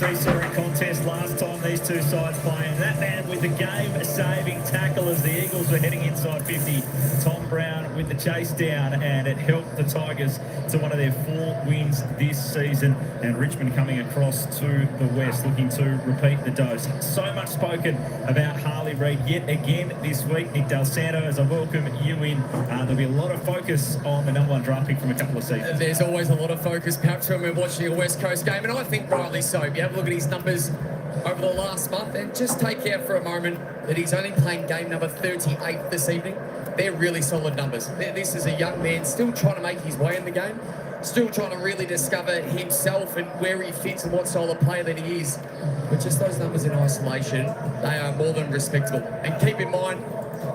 seesawing contest last time these two sides playing. That man with the game-saving tackle as the Eagles were heading inside 50. Tom Brown with the chase down, and it helped the Tigers to one of their 4 wins this season. And Richmond coming across to the west, looking to repeat the dose. So much spoken about Harley Reid yet again this week. Nick Del Santo, as I welcome you in, there'll be a lot of focus on the number 1 draft pick from a couple of seasons. There's always a lot of focus, perhaps, when we're watching a West Coast game, and I think rightly so. If you have a look at his numbers over the last month, and just take out for a moment that he's only playing game number 38 this evening. They're really solid numbers. This is a young man still trying to make his way in the game, still trying to really discover himself and where he fits and what style of player that he is. But just those numbers in isolation, they are more than respectable. And keep in mind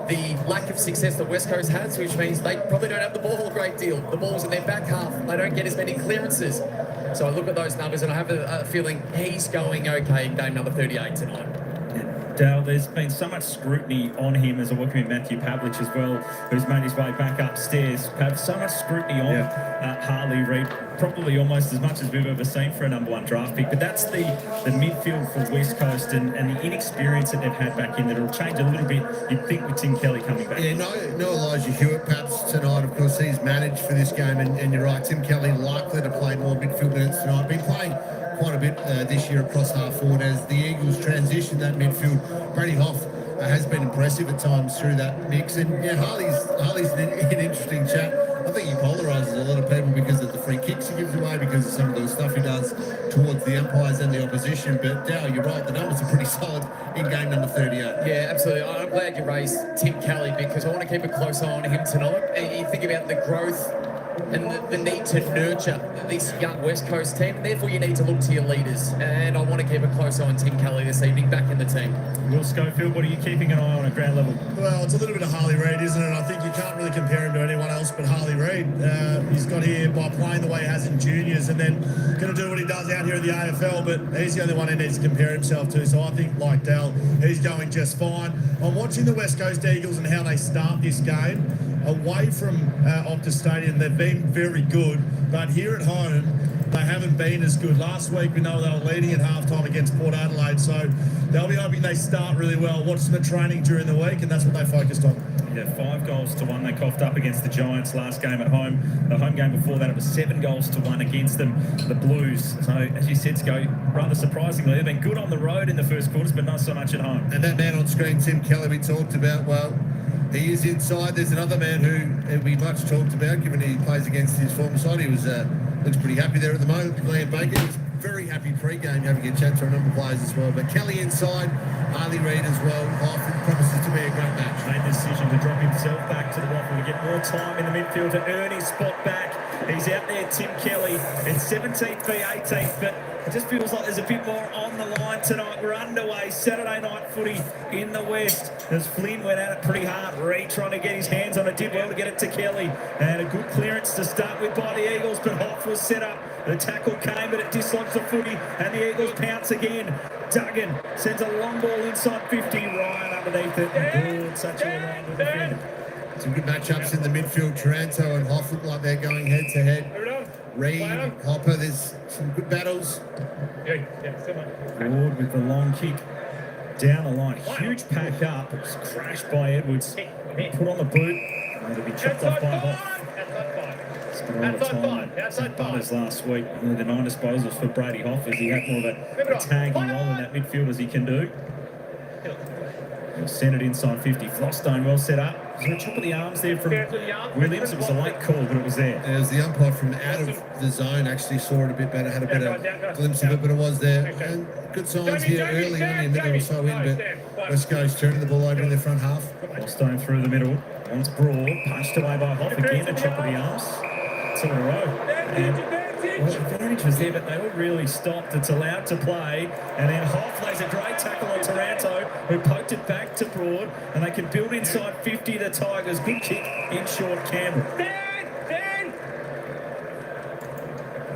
the lack of success that West Coast has, which means they probably don't have the ball a great deal. The ball's in their back half. They don't get as many clearances. So I look at those numbers and I have a feeling he's going okay in game number 38 tonight. Dale, there's been so much scrutiny on him, as I welcome in Matthew Pavlich as well, who's made his way back upstairs. Pav, so much scrutiny on Harley Reid, probably almost as much as we've ever seen for a number 1 draft pick. But that's the midfield for West Coast and the inexperience that they've had back in that will change a little bit, you'd think, with Tim Kelly coming back. Yeah, no Elijah Hewitt perhaps tonight. Of course, he's managed for this game, and you're right, Tim Kelly likely to play more midfield minutes tonight. Been playing quite a bit this year across half forward as the Eagles transition that midfield. Brady Hoff has been impressive at times through that mix, and yeah, Harley's an interesting chat. I think he polarises a lot of people because of the free kicks he gives away, because of some of the stuff he does towards the umpires and the opposition. But Dow, you're right, the numbers are pretty solid in game number 38. Yeah, absolutely. I'm glad you raised Tim Kelly because I want to keep a close eye on him tonight. And you think about the growth and the need to nurture this young West Coast team. Therefore, you need to look to your leaders. And I want to keep a close eye on Tim Kelly this evening, back in the team. Will Schofield, what are you keeping an eye on at ground level? Well, it's a little bit of Harley Reid, isn't it? I think you can't really compare him to anyone else but Harley Reid. He's got here by playing the way he has in juniors and then going to do what he does out here in the AFL, but he's the only one he needs to compare himself to. So I think, like Dal, he's going just fine. I'm watching the West Coast Eagles and how they start this game. Away from Optus Stadium, they've been very good, but here at home, they haven't been as good. Last week, we know they were leading at halftime against Port Adelaide, so they'll be hoping they start really well. Watched them at training during the week, and that's what they focused on. Yeah, 5 goals to 1 they coughed up against the Giants last game at home. The home game before that, it was 7 goals to 1 against them, the Blues. So, as you said, Sco, rather surprisingly, they've been good on the road in the first quarters, but not so much at home. And that man on screen, Tim Kelly, we talked about, well, he is inside. There's another man who we much talked about, given he plays against his former side. He was looks pretty happy there at the moment. Liam Baker was very happy pre-game, having a chat to a number of players as well. But Kelly inside, Harley Reid as well. Promises to be a great match. Made the decision to drop himself back to the waffle to get more time in the midfield to earn his spot back. He's out there, Tim Kelly. It's 17th v 18th, but it just feels like there's a bit more on the line tonight. We're underway. Saturday night footy in the West. As Flynn went at it pretty hard. Reid trying to get his hands on it. Did well to get it to Kelly. And a good clearance to start with by the Eagles, but Hoff was set up. The tackle came, but it dislodged the footy. And the Eagles pounce again. Duggan sends a long ball inside 50. Ryan underneath it. And such a line with the defender. Some good matchups in the midfield. Taranto and Hoff look like they're going head-to-head. Reid, Hopper, there's some good battles. Ward with the long kick down the line. Huge pack up. It was crashed by Edwards. Put on the boot. It'll be chopped off by Hoff. Outside Butters last week. Only the 9 disposals for Brady Hoff as he had more of a tagging role in that midfield as he can do. He'll send it inside 50. Flossstone well set up. Was there a chop of the arms there from Williams? It was a late call, but it was there. It was the umpire from out of the zone actually saw it a bit better, had a better glimpse of it, but it was there. And good signs here early on in the middle or so in, but West Coast turning the ball over in their front half. Flossstone through the middle. Once Broad, punched away by Hoff again, a chop of the arms. 2 in a row. And well, the advantage was there, but they were really stopped. It's allowed to play. And then Hoff lays a great tackle on Taranto, who poked it back to Broad. And they can build inside 50, the Tigers. Good kick in short, Campbell.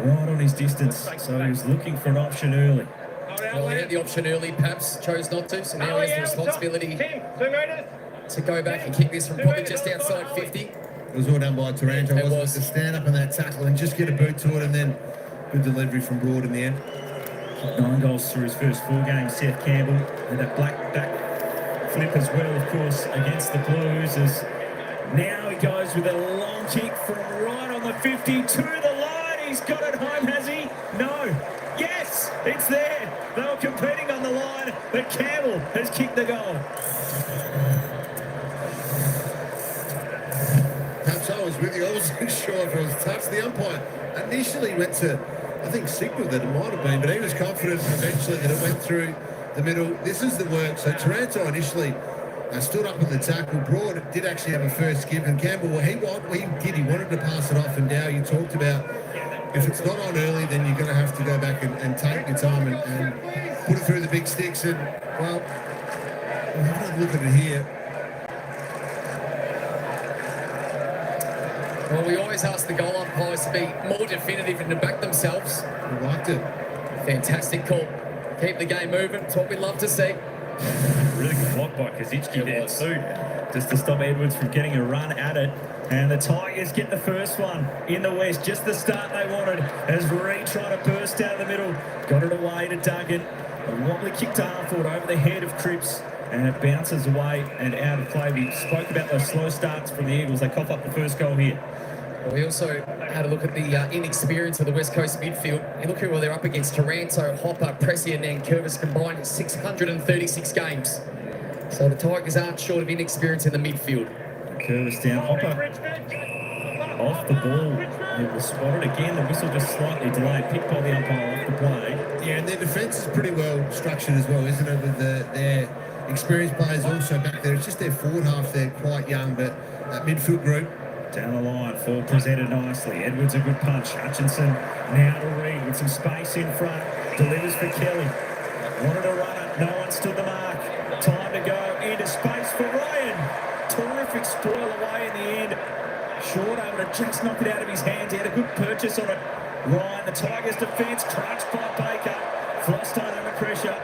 Right on his distance, so he was looking for an option early. Well, he had the option early, perhaps chose not to, so now he has the responsibility to go back and kick this from probably just outside 50. It was all done by Taranto, wasn't it? To stand up on that tackle and just get a boot to it, and then good delivery from Broad in the end. 9 goals through his first 4 games, Seth Campbell. And that black back flip as well, of course, against the Blues. As now he goes with a long kick from right on the 50 to the line. He's got it home, has he? No. Yes, it's there. They were competing on the line, but Campbell has kicked the goal. Perhaps I was with you. I wasn't sure if it was touch. The umpire initially went to, I think, signal that it might have been, but he was confident eventually that it went through the middle. This is the work. So Taranto initially stood up in the tackle. Broad did actually have a first give, and Campbell, well, he did. He wanted to pass it off, and now you talked about if it's not on early, then you're going to have to go back and take your time and put it through the big sticks. And, well, we'll have a look at it here. Well, we always ask the goal umpires to be more definitive and to back themselves. We liked it. Fantastic call. Keep the game moving. It's what we love to see. Really good block by Kaczynski there too, just to stop Edwards from getting a run at it. And the Tigers get the first one in the West, just the start they wanted, as Reed tried to burst down the middle. Got it away to Duggan. A wobbly kick to half-forward over the head of Cripps, and it bounces away and out of play. We spoke about those slow starts from the Eagles. They cough up the first goal here. Well, we also had a look at the inexperience of the West Coast midfield. You look who they're up against: Taranto, Hopper, Pressy and Nankervis combined in 636 games. So the Tigers aren't short of inexperience in the midfield. Curvis down, Hopper off the ball. It was spotted again. The whistle just slightly delayed, picked by the umpire off the play. Yeah, and their defence is pretty well structured as well, isn't it? With their experienced players also back there. It's just their forward half, they're quite young, but that midfield group. Down the line, Ford presented nicely. Edwards a good punch. Hutchinson now to Reed with some space in front. Delivers for Kelly. Wanted to run it. No one stood the mark. Time to go into space for Ryan. Terrific spoil away in the end. Short able to just knock it out of his hands. He had a good purchase on it. Ryan, the Tigers defence, crouched by Baker. Flostone under pressure.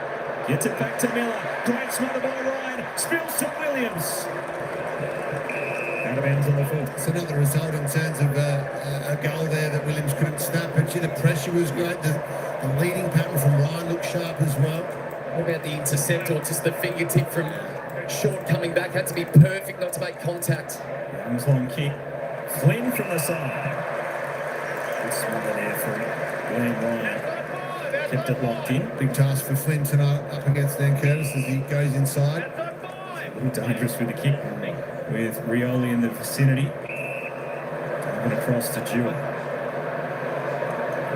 Gets it back to Miller. Great smother by Ryan. Spills to Williams. Out of bounds on the full. It's another result in terms of a goal there that Williams couldn't snap. But the pressure was great. The leading pattern from Ryan looked sharp as well. What about the intercept, or just the fingertip from Short coming back? Had to be perfect not to make contact. Young's long kick. Flynn from the side. Good smother there for William Ryan. Kept it locked in. Big task for Flynn tonight up against Nankervis as he goes inside. A little dangerous with the kick, with Rioli in the vicinity. Taken across to Jewett.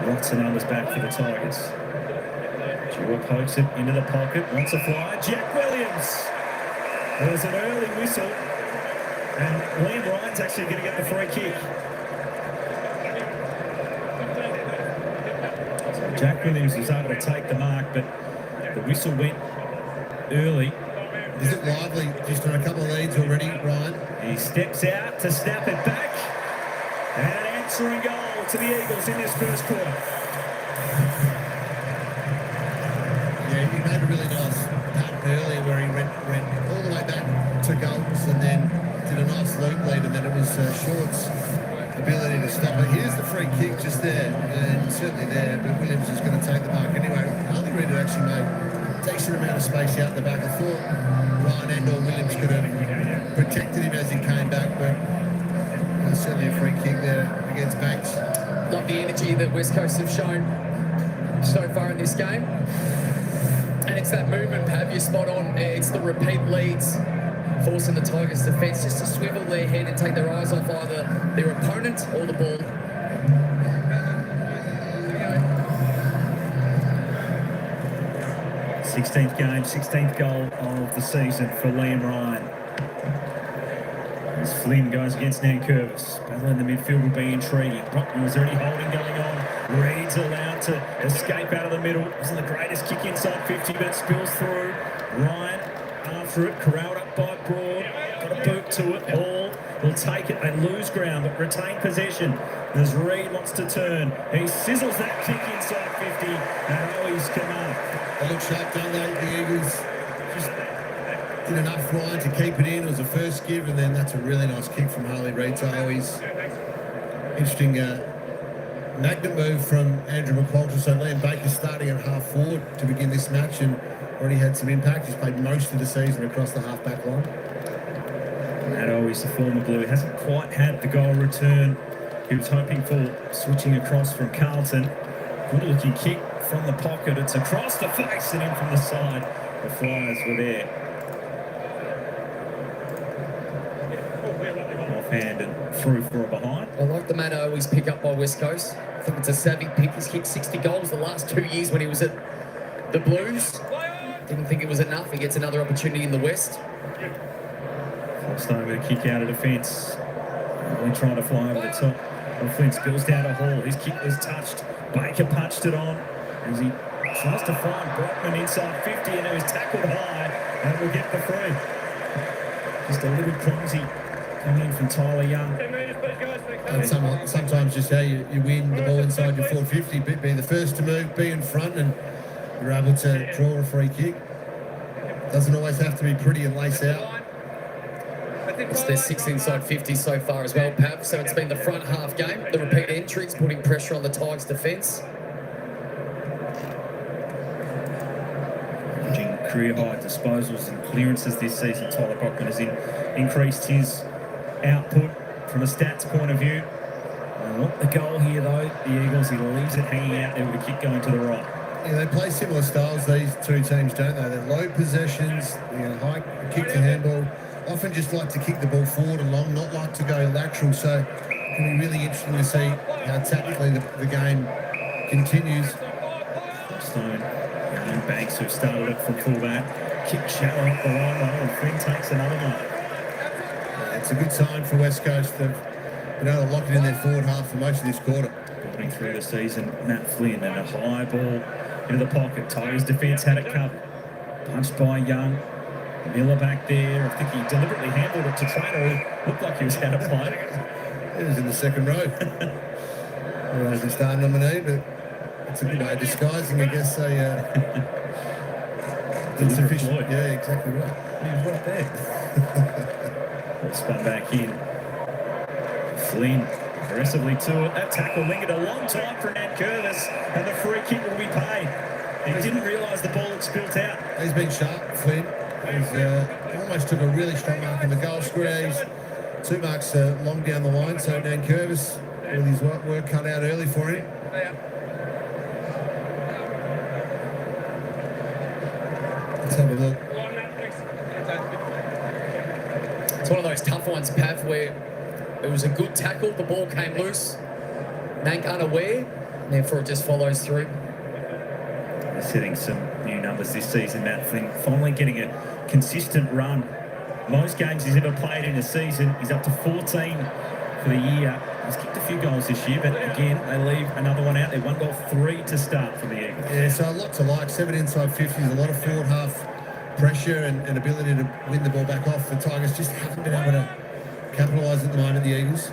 Lots of numbers back for the Tigers. Jewett pokes it into the pocket, wants a fly. Jack Williams. There's an early whistle, and Liam Ryan's actually going to get the free kick. So Jack Williams was able to take the mark, but the whistle went early. Is it lively? Just on a couple of leads already, Ryan. He steps out to snap it back. And an answering goal to the Eagles in this first quarter. Yeah, he made a really nice pattern earlier where he went all the way back to goals and then did a nice loop lead, and then it was Short's ability to stop it. Here's the free kick just there, and certainly there, but Williams is going to take the mark anyway. Harley Reid actually made a decent amount of space out the back. I thought Ryan and/or Williams could have protected him as he came back, but certainly a free kick there against Banks. Love the energy that West Coast have shown so far in this game. And it's that movement, Pav, you're spot on. It's the repeat leads forcing the Tigers' defence just to swivel their head and take their eyes off either their opponent or the ball. 16th game, 16th goal of the season for Liam Ryan. As Flynn goes against Nankervis. Battle in the midfield will be intriguing. Brockman was already holding going on. Reed's allowed to escape out of the middle. Wasn't the greatest kick inside 50, but it spills through. Ryan after it, corralled up by Broad. Got a boot to it. Hall will take it. They lose ground, but retain possession. As Reed wants to turn. He sizzles that kick inside 50. And Owies come up. They look sharp, don't they? The Eagles just did enough Ryan to keep it in. It was the first give, and then that's a really nice kick from Harley Reid to Owies. Interesting magnet move from Andrew McQualter. So Liam Baker starting at half forward to begin this match and already had some impact. He's played most of the season across the half-back line. Maddo is the former Blue. He hasn't quite had the goal return he was hoping for, switching across from Carlton. Good looking kick from the pocket. It's across the face and in from the side. The Flyers were there. Offhand and through for a behind. I like the Maddo always pick up by West Coast. I think it's a savvy pick. He's kicked 60 goals the last 2 years when he was at the Blues. Didn't think it was enough. He gets another opportunity in the West. Forced over to kick out of defence. Only trying to fly over the top. And Flint spills down to Hall. His kick was touched. Baker punched it on as he tries to find Brockman inside 50 and it was tackled high and will get the free. Just a little clumsy coming in from Tyler Young. And sometimes just how you win the ball inside your 450, be the first to move, be in front, and you're able to draw a free kick. Doesn't always have to be pretty and lace out. It's their 6 inside 50 so far as well, Pav. So it's been the front half game. The repeat entries putting pressure on the Tigers' defence. Averaging career-high disposals and clearances this season, Tyler Brockman has increased his output from a stats point of view. I want the goal here, though. The Eagles, he leaves it hanging out there with a kick going to the right. Yeah, they play similar styles, these two teams, don't they? They're low possessions, high kick to handball. Often just like to kick the ball forward and long, not like to go lateral. So it can be really interesting to see how tactically the game continues. Stone and Banks, who started it from fullback, kick shallow up the line, and Flynn takes another one. It's a good sign for West Coast. They've been able to lock it in their forward half for most of this quarter. Building through the season, Matt Flynn and a high ball into the pocket. Tigers defence had it covered. Punched by Young. Miller back there. I think he deliberately handled it to Trainer, who looked like he was out of play. He was in the second row. Well, as a star nominee, but it's a good way of disguising, I guess, insufficient. Yeah, exactly right. He was right there. Well, spun back in. Flynn aggressively to it. That tackle lingered a long time for Nat Curtis, and the free kick will be paid. He didn't realise the ball had spilt out. He's been sharp, Flynn. He almost took a really strong mark in the goal square. He's 2 marks long down the line, so Dan Curvis with his work cut out early for him. Let's have a look. It's one of those tough ones, Pav, where it was a good tackle, the ball came loose, Nank unaware, and therefore it just follows through. They're setting some new numbers this season, Matt Flynn. Finally getting a consistent run. Most games he's ever played in a season. He's up to 14 for the year. He's kicked a few goals this year, but again, they leave another one out there. 1 goal, 3 to start for the Eagles. Yeah, so a lot to like. 7 inside 50s, a lot of forward half pressure and ability to win the ball back off. The Tigers just haven't been able to capitalise at the moment, the Eagles.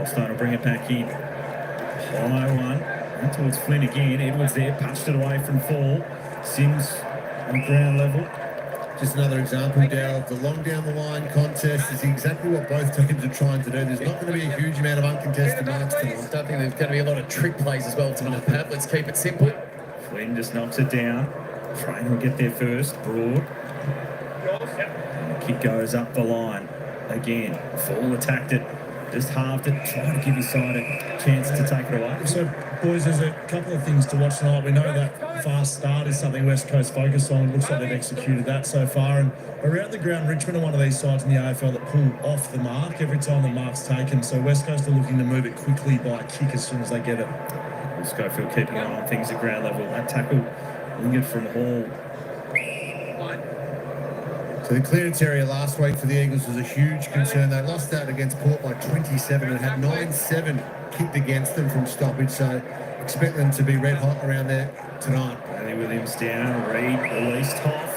Starting to bring it back in. High one. And towards Flynn again. Edwards there, punched it away from fall. Sims on ground level. Just another example, Dale, of the long down the line contest is exactly what both teams are trying to do. There's not going to be a huge amount of uncontested marks I tonight. don't think there's going to be a lot of trick plays as well tonight, Pat. Let's keep it simple. Flynn just knocks it down. Trainer will get there first. Broad. And the kick goes up the line. Again, Fall attacked it. Just halved it, trying to give his side a chance to take it away. So, boys, there's a couple of things to watch tonight. We know that fast start is something West Coast focus on. It looks like they've executed that so far. And around the ground, Richmond are one of these sides in the AFL that pull off the mark every time the mark's taken. So West Coast are looking to move it quickly by a kick as soon as they get it. Schofield keeping an eye on things at ground level. That tackle lingered from Hall. So the clearance area last week for the Eagles was a huge concern. They lost out against Port by 27 and had 9-7 kicked against them from stoppage. So expect them to be red hot around there tonight. Bailey Williams down, Reid released Hoff.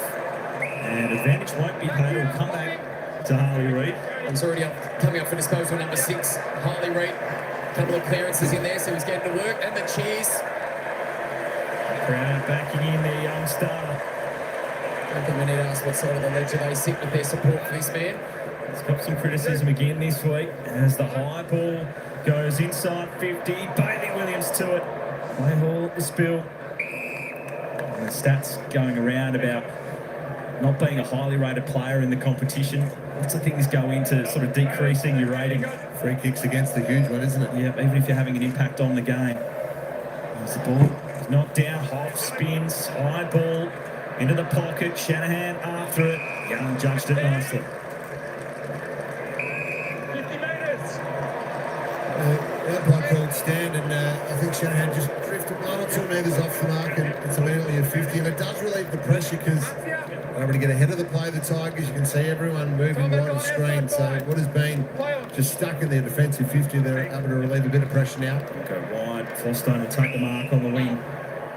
And advantage won't be paid. It'll come back to Harley Reid. He's already coming up for disposal, number 6, Harley Reid. A couple of clearances in there, so he's getting to work. And the cheers. Crowd backing in their young star. I don't think we need to ask what side of the ledger they sit with their support for this man. He's got some criticism again this week as the high ball goes inside 50. Bailey Williams close to it. Play hall at the spill. And the stats going around about not being a highly rated player in the competition. Lots of things go into sort of decreasing your rating. Free kicks against the huge one, isn't it? Yeah, even if you're having an impact on the game. There's the ball. Knocked down, Hoff spins, high ball into the pocket. Shanahan after it. Young judged it nicely. 50 metres. Umpire called stand, and I think Shanahan just drifted 1 or 2 metres off the mark, and it's immediately a 50. And it does relieve the pressure because they're able to get ahead of the play. The Tigers, you can see everyone moving wide of the screen. So what has been just stuck in their defensive 50, they're able to relieve a bit of pressure now. Go wide. Flostone will take the mark on the wing.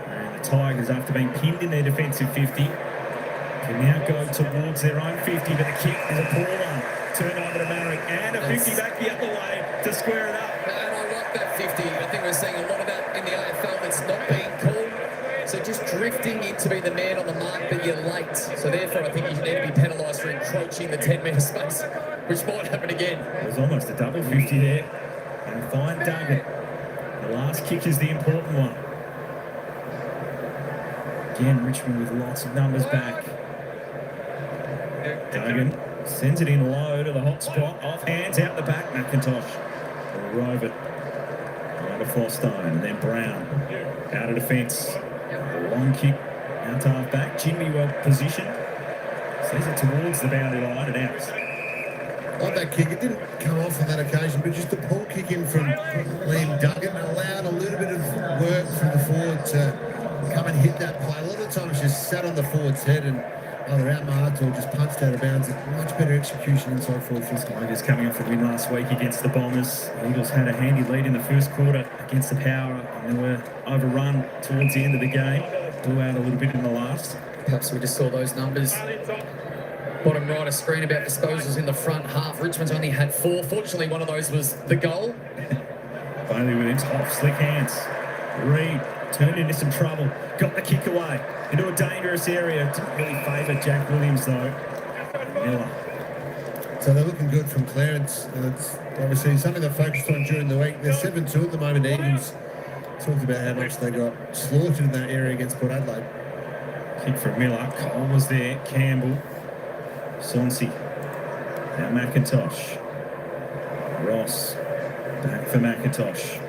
And the Tigers, after being pinned in their defensive 50, can now go towards their own 50, but the kick is a poor one. Turn over to Marek, and a 50 back the other way to square it up. And I like that 50. I think we're seeing a lot of that in the AFL that's not being called. So just drifting in to be the man on the mark, but you're late. So therefore, I think you need to be penalised for encroaching the 10-metre space, which might happen again. It was almost a double 50 there. And fine Duggan. The last kick is the important one. Again, Richmond with lots of numbers back. Duggan sends it in low to the hot spot. Off hands out the back. McIntosh will rove it. Over Flostone. And then Brown out of defence. Long kick out to half back. Jimmy well positioned. Sends it towards the boundary line and out. Like that kick, it didn't come off on that occasion, but just the pull kick in from Liam Duggan allowed a little bit of work from the forward to come and hit that play. A lot of the time it's just sat on the forward's head and either outmarked or just punched out of bounds. Much better execution inside forward 50. Tigers coming off a win last week against the Bombers. The Eagles had a handy lead in the first quarter against the Power, and they were overrun towards the end of the game. Blew out a little bit in the last. Perhaps we just saw those numbers. Bottom right of screen about disposals in the front half. Richmond's only had 4. Fortunately, one of those was the goal. Bailey Williams off, slick hands. Reed turned into some trouble. Got the kick away into a dangerous area. Didn't really favour Jack Williams though. Miller. So they're looking good from clearance. It's obviously something they're focused on during the week. They're 7-2 at the moment. Eagles talked about how much they got slaughtered in that area against Port Adelaide. Kick from Miller. Cole was there. Campbell. Sonsi. Now McIntosh. Ross. Back for McIntosh.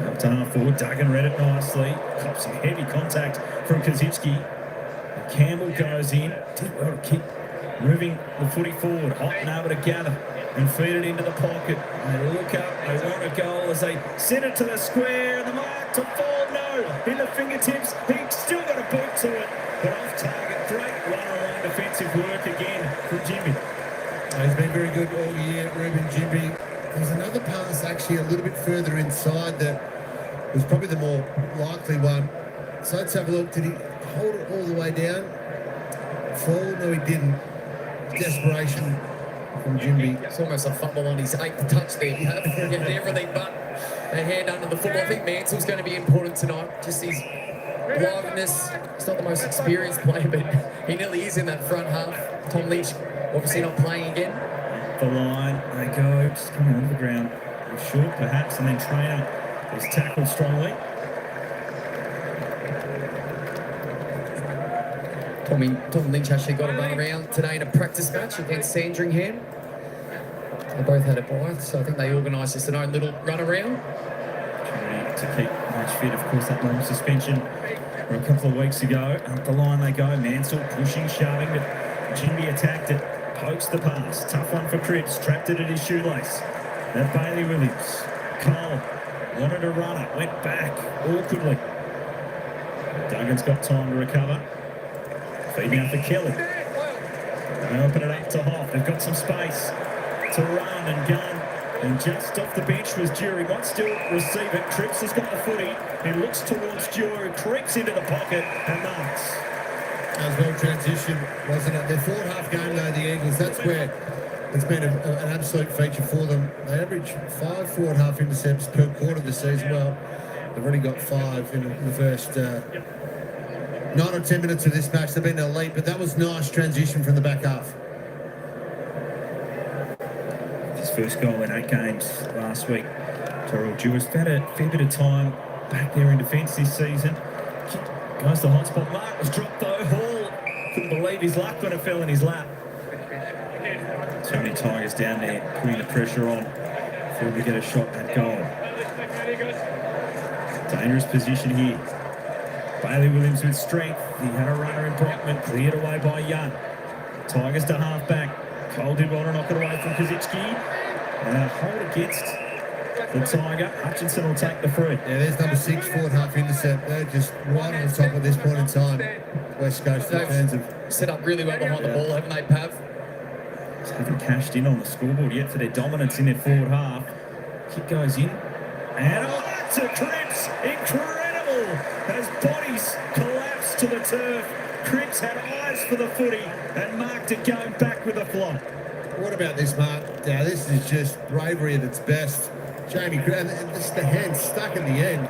Up to half forward. Duggan read it nicely. Cop some heavy contact from Kaczynski. Campbell goes in. Did well to keep moving the footy forward. Hot and able to gather and feed it into the pocket. They look up. They want a goal as they send it to the square. And the mark to fall. No. In the fingertips. He's still got a boot to it. But off target. Great one-on-one defensive work again from Jimmy. He's been very good all year, Ruben Jimby. There's another pass actually a little bit further inside that was probably the more likely one. So let's have a look. Did he hold it all the way down? Fall? No, he didn't. Desperation from Jimby. It's almost a fumble on his 8th touch there. Get everything but a hand under the football. I think Mansell's going to be important tonight. Just his aliveness. He's not the most experienced player, but he nearly is in that front half. Tom Lynch obviously not playing again. The line, they go, just coming onto the ground. Short perhaps, and then Trainer is tackled strongly. Tom Lynch actually got a run around today in a practice match against Sandringham. They both had a bye, so I think they organised just an own little run around. Trying to keep much fit, of course, that long suspension a couple of weeks ago. Up the line they go, Mansell pushing, shoving, but Jimmy attacked it, pokes the pass. Tough one for Cripps, trapped it at his shoelace. Now Bailey Williams. Cole wanted to run it, went back awkwardly. Duggan's got time to recover. Feeding out for Kelly. They open it up to Hoff. They've got some space to run and gun. And just off the bench was Jury. Might still receive it. Cripps has got the footy. He looks towards Jury, creeps into the pocket and marks. That was well transition, wasn't it? Their forward half game though, the Eagles, that's where it's been an absolute feature for them. They average 5 forward half intercepts per quarter this season. Well, they've already got 5 in the first 9 or 10 minutes of this match. They've been elite, but that was nice transition from the back half. His first goal in 8 games last week. Terrell Jewis had a fair bit of time back there in defence this season. Kick goes to hot spot. Mark was dropped though. Hall couldn't believe his luck when it fell in his lap. Too many Tigers down there putting the pressure on for him to get a shot at goal. Dangerous position here. Bailey Williams with strength. He had a runner in Brockman, cleared away by Young. Tigers to half-back. Cole did well to knock it away from Kazicki. And a hold against the Tiger. Hutchinson will take the free. Yeah, there's number 6, forward half intercept. They're just right on top at this point in time. West Coast fans have set up really well behind the ball, haven't they, Pav? Just haven't cashed in on the scoreboard yet for their dominance in their forward half. Kick goes in. And that's a Cripps. Incredible. As bodies collapse to the turf. Cripps had eyes for the footy and marked it going back with a flop. What about this, Mark? Now, this is just bravery at its best. Jamie, and this the hand stuck in the end.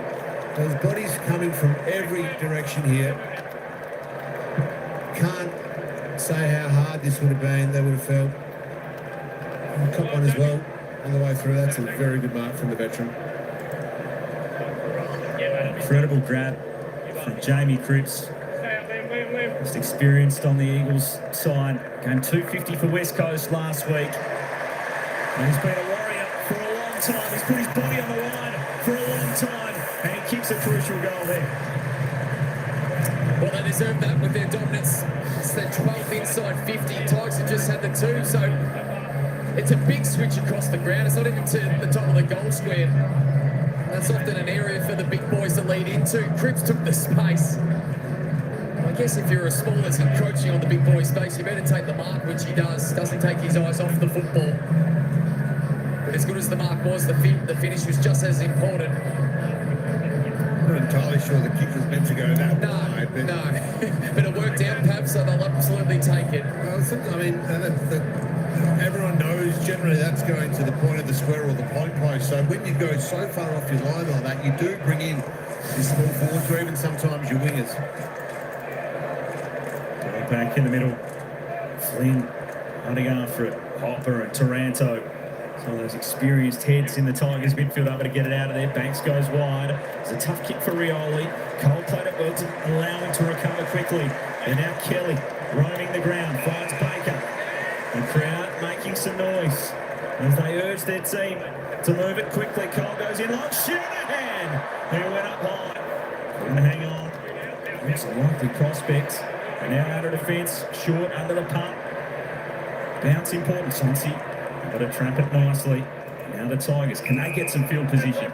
Those bodies coming from every direction here. Can't say how hard this would have been. They would have felt. Caught one as well on the way through. That's a very good mark from the veteran. Incredible grab from Jamie Cripps. Just experienced on the Eagles side. Game 250 for West Coast last week. And he's been a warrior for a long time. He's put his body on the line for a long time. And he kicks a crucial goal there. Well, they deserve that with their dominance. It's their 12th inside 50. Tigers have just had the 2, so it's a big switch across the ground. It's not even to the top of the goal square. That's often an area for the big boys to lead into. Cripps took the space. I guess if you're a small that's encroaching on the big boy's space, you better take the mark, which he does. Doesn't take his eyes off the football. But as good as the mark was, the finish was just as important. I'm not entirely sure the kick was meant to go that way. No. But it worked out, Pav, so they'll absolutely take it. Well, I mean, everyone knows generally that's going to the point of the square or the point post. So when you go so far off your line like that, you do bring in your small forwards or even sometimes your wingers. Back in the middle. Flynn hunting after it. Hopper and Taranto. Some of those experienced heads in the Tigers midfield able to get it out of there. Banks goes wide. It's a tough kick for Rioli. Cole played it well to allow him to recover quickly. And now Kelly roaming the ground. Finds Baker. The crowd making some noise as they urge their team to move it quickly. Cole goes in long. Shanahan, who went up high. Couldn't hang on. Looks a likely prospect. And now out of defence, short under the pump. Bounce important, Sonsi. Got to trap it nicely. Now the Tigers, can they get some field position?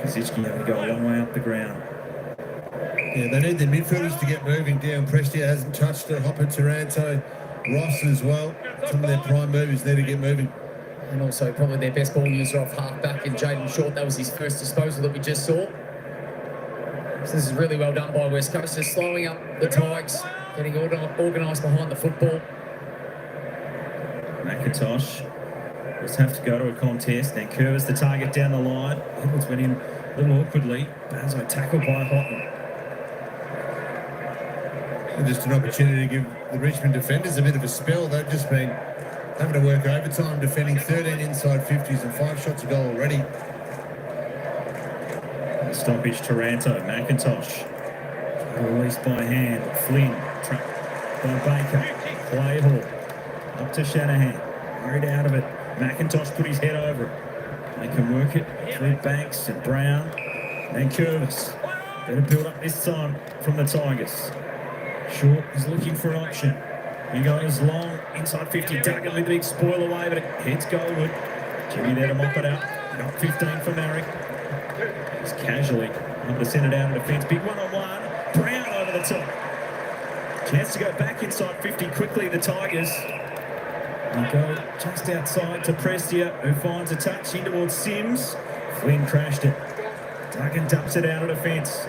Kazicki having to go a long way up the ground. Yeah, they need their midfielders to get moving down. Prestia hasn't touched it. Hopper, Taranto, Ross as well. Some of their prime movers need to get moving. And also probably their best ball user off half-back in Jaden Short. That was his first disposal that we just saw. So this is really well done by West Coast, just slowing up the Tigers, getting organised behind the football. McIntosh just have to go to a contest, then curves the target down the line. Edwards went in a little awkwardly. Bazo tackled by Houghton. And just an opportunity to give the Richmond defenders a bit of a spell. They've just been having to work overtime, defending 13 inside 50s and 5 shots a goal already. Stoppage, Taranto, McIntosh. Released by hand. Flynn, trapped by Baker. Playhall. Up to Shanahan. Worried out of it. McIntosh put his head over it. They can work it through Banks and Brown. And Curvis. Better build up this time from the Tigers. Short is looking for an option. He goes long, inside 50. Duggan with the big spoil away, but it heads goalward. Jimmy there to mop it up. Got 15 for Marrick. Just casually able to send it out of defence. Big one-on-one. Brown over the top. Chance to go back inside 50 quickly, the Tigers. And go just outside to Prestia, who finds a touch in towards Sims. Flynn crashed it. Duggan dumps it out of defence.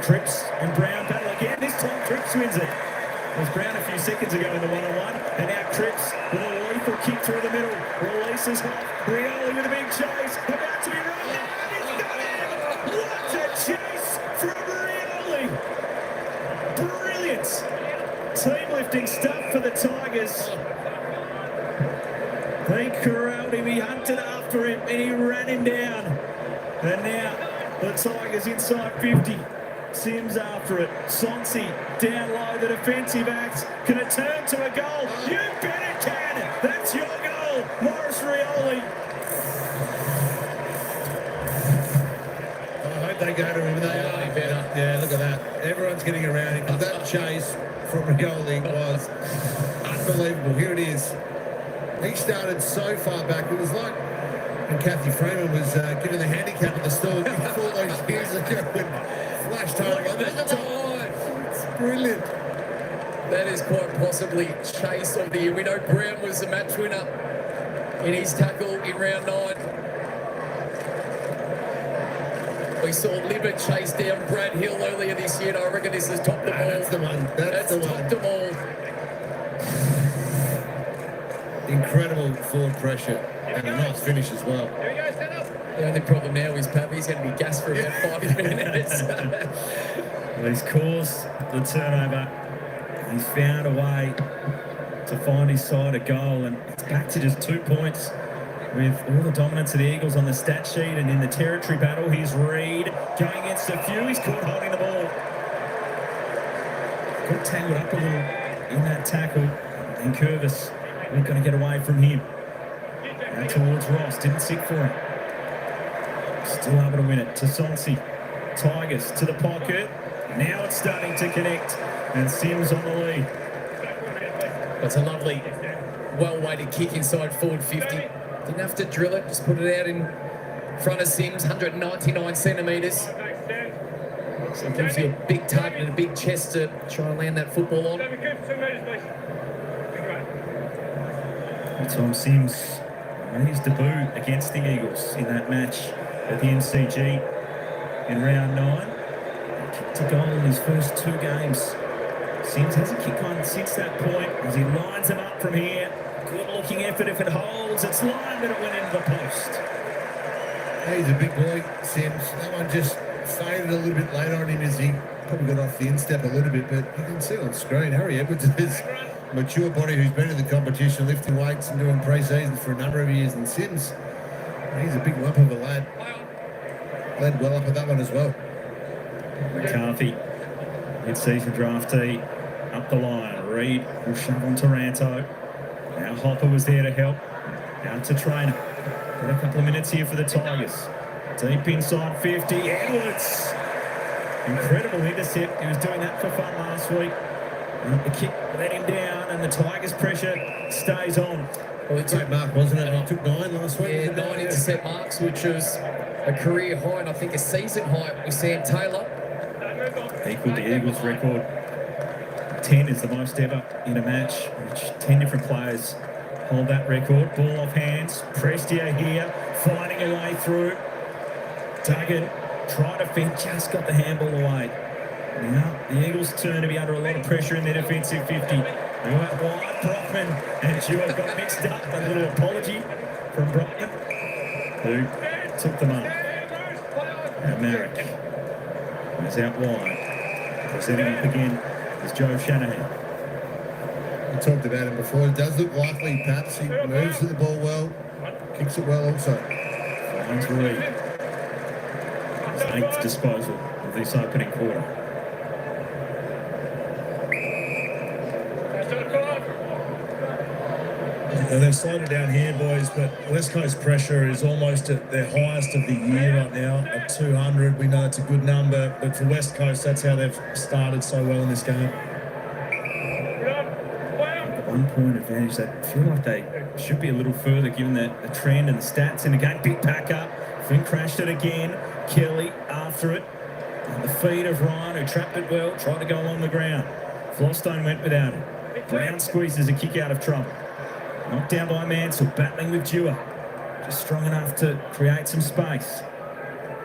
Cripps and Brown battle again. This time Cripps wins it. It was Brown a few seconds ago in the one-on-one. And now Cripps with a lethal kick through the middle. Releases off. Rioli with a big chase. About to be run down. He's got him. What a chase from Rioli. Brilliant. Team lifting stuff for the Tigers. He corralled him, he hunted after him, and he ran him down. And now the Tigers inside 50. Sims after it. Sonsi down low, the defensive act. Can it turn to a goal? You bet it can. That's your goal, Morris Rioli. I hope they go to him. They are better. Yeah, look at that. Everyone's getting around him. That chase from Rioli was unbelievable. Here it is. He started so far back. It was like when Kathy Freeman was given the handicap at the stall. Before those years ago, flashed home. It's brilliant. That is quite possibly chase of the year. We know Brown was the match winner in his tackle in round 9. We saw Libert chase down Brad Hill earlier this year, and I reckon this has topped them all. That's the one. That's the topped one. them all. Incredible forward pressure and a nice finish as well. The only problem now is Pappy's going to be gassed for about 5 minutes. Well, he's caused the turnover. He's found a way to find his side a goal, and it's back to just 2 points with all the dominance of the Eagles on the stat sheet. And in the territory battle, here's Reid going against a few. He's caught holding the ball. Got tangled up a little in that tackle. And Curvis not going to get away from him. Out towards Ross, didn't sit for him. Still able to win it to Sonsi. Tigers to the pocket. Now it's starting to connect, and Sims on the lead. That's a lovely, well-weighted kick inside forward 50. Didn't have to drill it, just put it out in front of Sims, 199 centimetres. So it gives you a big target and a big chest to try and land that football on. Tom Sims made his debut against the Eagles in that match at the MCG in round 9. He kicked a goal in his first 2 games. Sims hasn't kicked one since that point as he lines them up from here. Good looking effort. If it holds, it's lined, but it went into the post. He's a big boy, Sims. That one just faded a little bit later on him as he probably got off the instep a little bit, but you can see on screen Harry Edwards is mature body who's been in the competition, lifting weights and doing pre-seasons for a number of years. And Sims, he's a big lump of a lad. Led well up at that one as well. McCarthy, mid-season draftee, up the line. Reid will shove on Taranto. Now Hopper was there to help. Out to Trainer. Got a couple of minutes here for the Tigers. Deep inside 50. Edwards. Incredible intercept. He was doing that for fun last week. And the kick let him down, and the Tigers' pressure stays on. Well, he Great mark, wasn't it? He took 9 last week. Yeah, 9 intercept marks, which was a career high and I think a season high with Sam Taylor. Equalled the Eagles' record. 10 is the most ever in a match, which 10 different players hold that record. Ball off hands. Prestia here, finding a way through. Duggan tried to fend, just got the handball away. Now the Eagles turn to be under a lot of pressure in their defensive 50. They went wide. Brockman and Jewett got mixed up. A little apology from Brockman, who took them up. Now Marek is out wide. Presenting up again is Joe Shanahan. We talked about him before. It does look likely, perhaps. He moves to the ball well, kicks it well also. Finds Reid. His 8th disposal of this opening quarter. And they've slowed it down here, boys, but West Coast pressure is almost at their highest of the year right now at 200. We know it's a good number, but for West Coast, that's how they've started so well in this game. The 1 point advantage, they feel like they should be a little further given the trend and the stats in the game. Big pack up. Finn crashed it again. Kelly after it. And the feed of Ryan, who trapped it well, tried to go along the ground. Flostone went without it. Brown squeezes a kick out of trouble. Knocked down by Mansell, battling with Dewar. Just strong enough to create some space.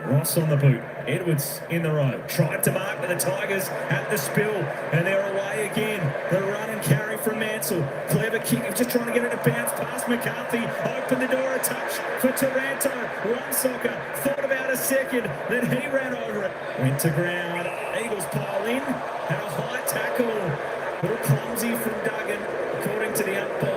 Ross on the boot. Edwards in the row. Tried to mark, but the Tigers at the spill. And they're away again. The run and carry from Mansell. Clever kick. Just trying to get it to bounce past McCarthy. Open the door a touch for Taranto. One soccer. Thought about a second. Then he ran over it. Went to ground. Eagles pile in. And a high tackle. A little clumsy from Duggan, according to the umpire.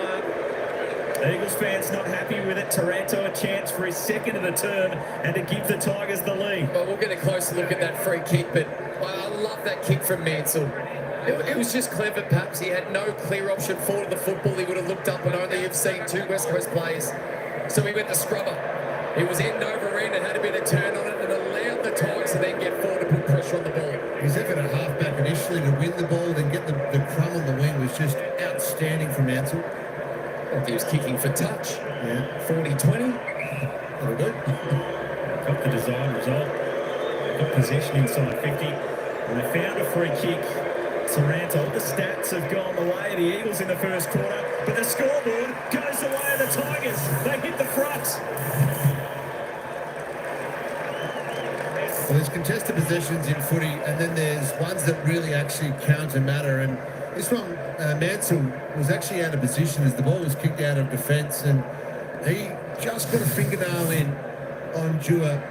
Eagles fans not happy with it. Taranto a chance for his second of the term and to give the Tigers the lead. Well, we'll get a closer look at that free kick, but I love that kick from Mansell. It was just clever, perhaps. He had no clear option forward of the football. He would have looked up and only have seen two West Coast players. So he went the scrubber. He was end over end and had a bit of turn on it and allowed the Tigers to then get forward to put pressure on the ball. His effort at halfback initially to win the ball, then get the crumb on the wing was just outstanding from Mansell. Well, he was kicking for touch. Yeah. 40-20. That'll do. Got the desired result. Got possession inside 50. And they found a free kick. Taranto, the stats have gone the way of the Eagles in the first quarter, but the scoreboard goes the way of the Tigers. They hit the front. Well, there's contested possessions in footy, and then there's ones that really actually count and matter. And this one, Mansell was actually out of position as the ball was kicked out of defence, and he just got a fingernail in on Dewar.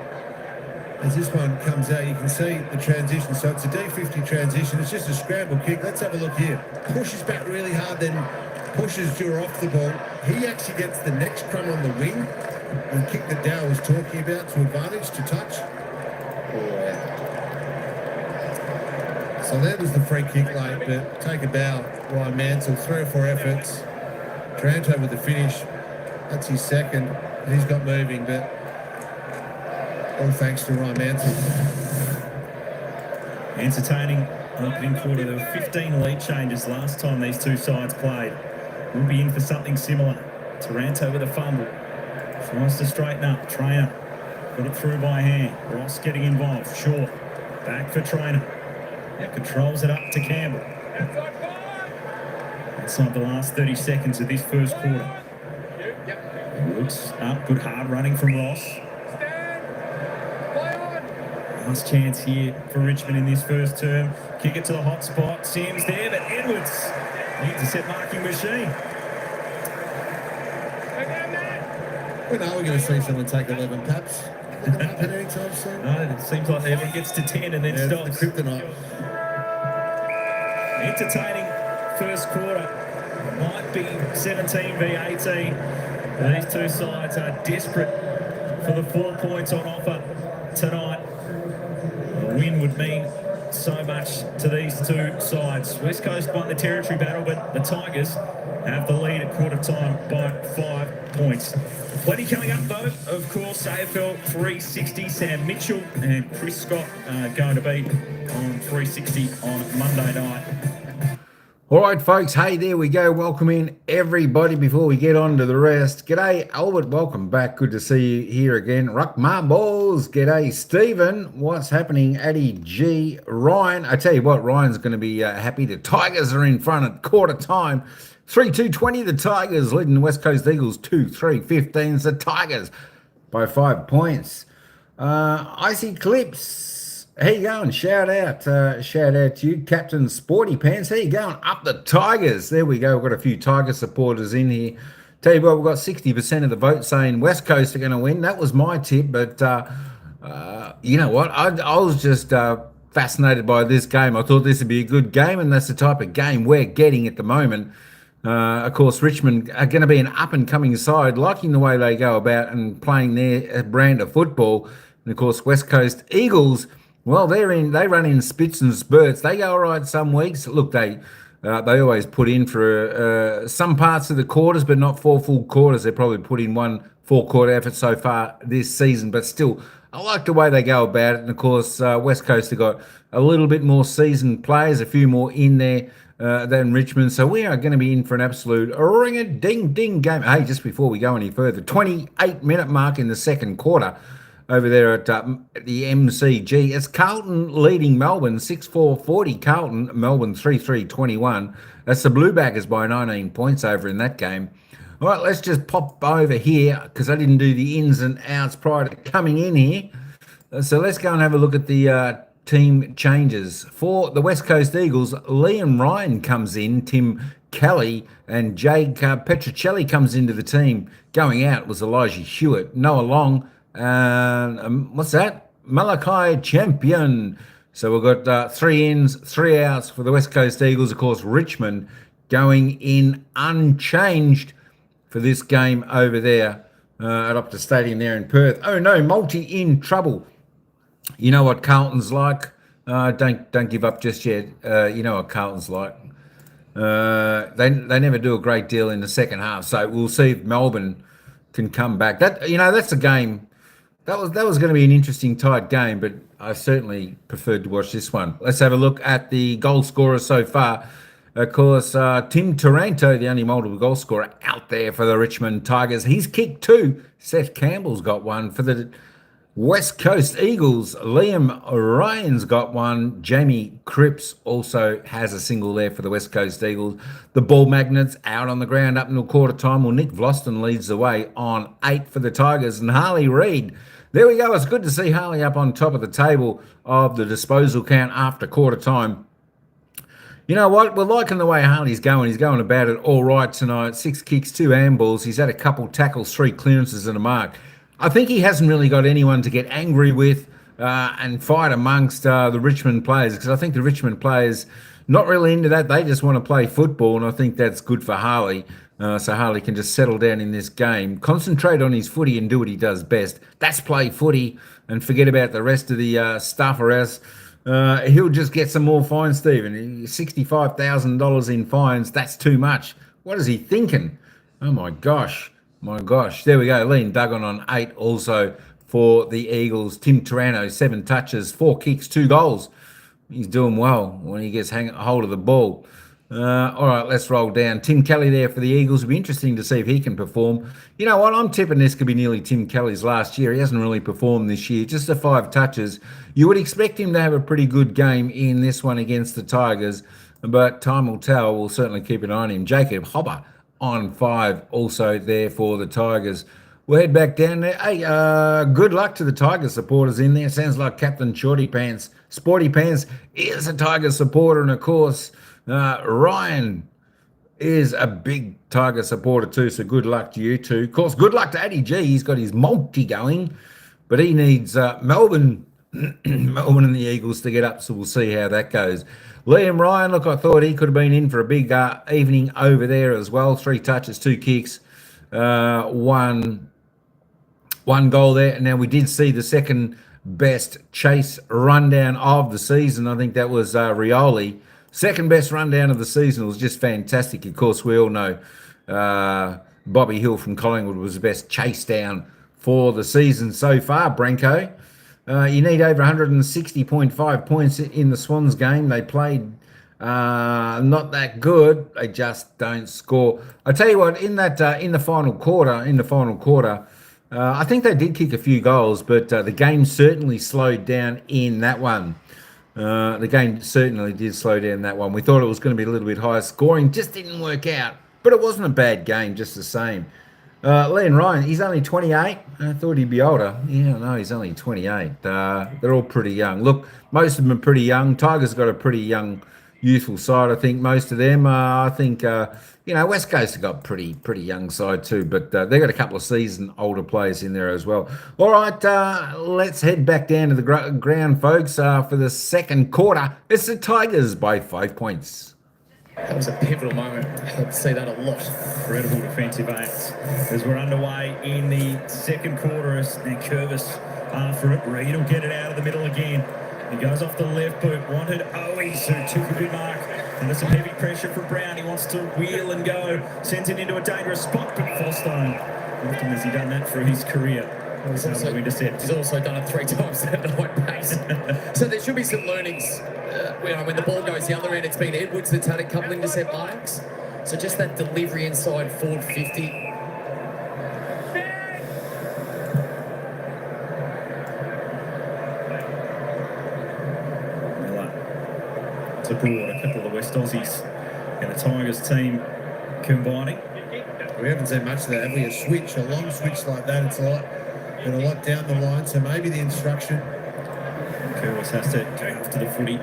As this one comes out, you can see the transition. So it's a D50 transition. It's just a scramble kick. Let's have a look here. Pushes back really hard, then pushes Dewar off the ball. He actually gets the next crumb on the wing. The kick that Dow was talking about to advantage, to touch. So that was the free kick late, but take a bow, Ryan Mansell. 3 or 4 efforts. Taranto with the finish. That's his second, and he's got moving, but all thanks to Ryan Mansell. Entertaining opening quarter. There were 15 lead changes last time these two sides played. We'll be in for something similar. Taranto with a fumble. Tries to straighten up. Trainer put it through by hand. Ross getting involved. Short. Back for Trainer. Now controls it up to Campbell. Inside the last 30 seconds of this first quarter. Looks up. Good hard running from Ross. Last chance here for Richmond in this first term. Kick it to the hot spot. Sam's there, but Edwards needs a set marking machine. When are we going to see someone take 11 taps? Not going to happen anytime soon. No, it seems like everyone gets to 10 and then stops. The kryptonite. Entertaining first quarter. Might be 17 v 18. These two sides are desperate for the 4 points on offer tonight. A win would mean so much to these two sides. West Coast won the territory battle, but the Tigers have the lead at quarter time by 5 points. Plenty coming up though, of course. AFL 360, Sam Mitchell and Chris Scott are going to be on 360 on Monday night. All right, folks. Hey, there we go. Welcome in everybody before we get on to the rest. G'day, Albert. Welcome back. Good to see you here again. Ruck Marbles. G'day, Stephen. What's happening? Addy G. Ryan. I tell you what, Ryan's going to be happy. The Tigers are in front at quarter time. 3-2-20, the Tigers leading the West Coast Eagles 2-3-15. It's the Tigers by 5 points. Icy Clips. How you going? Shout out to you, Captain Sporty Pants. How you going? Up the Tigers. There we go. We've got a few Tiger supporters in here. Tell you what, we've got 60% of the vote saying West Coast are going to win. That was my tip, but you know what? I was just fascinated by this game. I thought this would be a good game, and that's the type of game we're getting at the moment. Of course, Richmond are going to be an up-and-coming side, liking the way they go about and playing their brand of football. And, of course, West Coast Eagles, well, they run in spits and spurts. They go all right some weeks. Look, they always put in for some parts of the quarters, but not 4 full quarters. They probably put in 1 4-quarter effort so far this season. But still, I like the way they go about it. And, of course, West Coast have got a little bit more seasoned players, a few more in there than Richmond. So we are going to be in for an absolute ring-a-ding-ding game. Hey, just before we go any further, 28-minute mark in the second quarter. Over there at the MCG. It's Carlton leading Melbourne 6-4-40. Carlton, Melbourne 3-3-21. That's the Blue Baggers by 19 points over in that game. All right, let's just pop over here because I didn't do the ins and outs prior to coming in here. So let's go and have a look at the team changes. For the West Coast Eagles, Liam Ryan comes in, Tim Kelly and Jake Petrocelli comes into the team. Going out was Elijah Hewitt, Noah Long, what's that? Malachi Champion. So we've got 3 ins, 3 outs for the West Coast Eagles. Of course, Richmond going in unchanged for this game over there at Optus Stadium there in Perth. Oh no, Multi in trouble. You know what Carlton's like. Don't give up just yet. You know what Carlton's like. They never do a great deal in the second half. So we'll see if Melbourne can come back. That's a game. That was going to be an interesting tight game, but I certainly preferred to watch this one. Let's have a look at the goal scorers so far. Of course, Tim Taranto, the only multiple goal scorer out there for the Richmond Tigers. He's kicked 2. Seth Campbell's got 1 for the West Coast Eagles. Liam Ryan's got 1. Jamie Cripps also has a single there for the West Coast Eagles. The Ball Magnets out on the ground up until quarter time. Well, Nick Vlosten leads the way on 8 for the Tigers. And Harley Reid, there we go. It's good to see Harley up on top of the table of the disposal count after quarter time. You know what? We're liking the way Harley's going. He's going about it all right tonight. 6 kicks, 2 handballs. He's had a couple tackles, 3 clearances and a mark. I think he hasn't really got anyone to get angry with and fight amongst the Richmond players, because I think the Richmond players not really into that. They just want to play football, and I think that's good for Harley. So Harley can just settle down in this game, concentrate on his footy and do what he does best. That's play footy and forget about the rest of the stuff, or else he'll just get some more fines, Stephen. $65,000 in fines, that's too much. What is he thinking? Oh my gosh. There we go. Liam Duggan on 8 also for the Eagles. Tim Taranto, 7 touches, 4 kicks, 2 goals. He's doing well when he gets hold of the ball. All right, let's roll down. Tim Kelly there for the Eagles. It'll be interesting to see if he can perform. You know what? I'm tipping this could be nearly Tim Kelly's last year. He hasn't really performed this year. Just the 5 touches. You would expect him to have a pretty good game in this one against the Tigers, but time will tell. We'll certainly keep an eye on him. Jacob Hopper on 5 also there for the Tigers. We'll head back down there. Hey, good luck to the Tiger supporters in there. Sounds like Captain Sporty Pants is a Tiger supporter, and of course Ryan is a big Tiger supporter too, so good luck to you two. Of course, good luck to Addy G. He's got his multi going, but he needs Melbourne and the Eagles to get up, so we'll see how that goes. Liam Ryan, look, I thought he could have been in for a big evening over there as well. 3 touches, 2 kicks, one goal there. And now we did see the second best chase rundown of the season. I think that was Rioli. Second best rundown of the season. It was just fantastic. Of course, we all know Bobby Hill from Collingwood was the best chase down for the season so far, Branko. You need over 160.5 points in the Swans game. They played not that good. They just don't score. I tell you what, in the final quarter, I think they did kick a few goals, but the game certainly slowed down in that one. The game certainly did slow down in that one. We thought it was going to be a little bit higher scoring, just didn't work out. But it wasn't a bad game, just the same. Liam Ryan, he's only 28. I thought he'd be older. Yeah, no, he's only 28. They're all pretty young. Look, most of them are pretty young. Tigers got a pretty young, youthful side, I think, most of them. I think, West Coast have got pretty young side too, but they've got a couple of seasoned older players in there as well. All right, let's head back down to the ground, folks, for the second quarter. It's the Tigers by 5 points. That was a pivotal moment. I'd see that a lot. Incredible defensive acts as we're underway in the second quarter. And Curvis after it. Reid will get it out of the middle again. He goes off the left boot. Wanted Owies, who took a good mark. And there's some heavy pressure for Brown. He wants to wheel and go. Sends it into a dangerous spot, but Fostone. Often has he done that through his career. He's also done it 3 times that night pace. So there should be some learnings. When the ball goes the other end, it's been Edwards that's had a couple intercept marks. So just that delivery inside forward 50. To broad, a couple of the West Aussies and the Tigers team combining. We haven't seen much of that, have we? A long switch like that, it's a lot down the line, so maybe the instruction. Curtis has to go after the footy.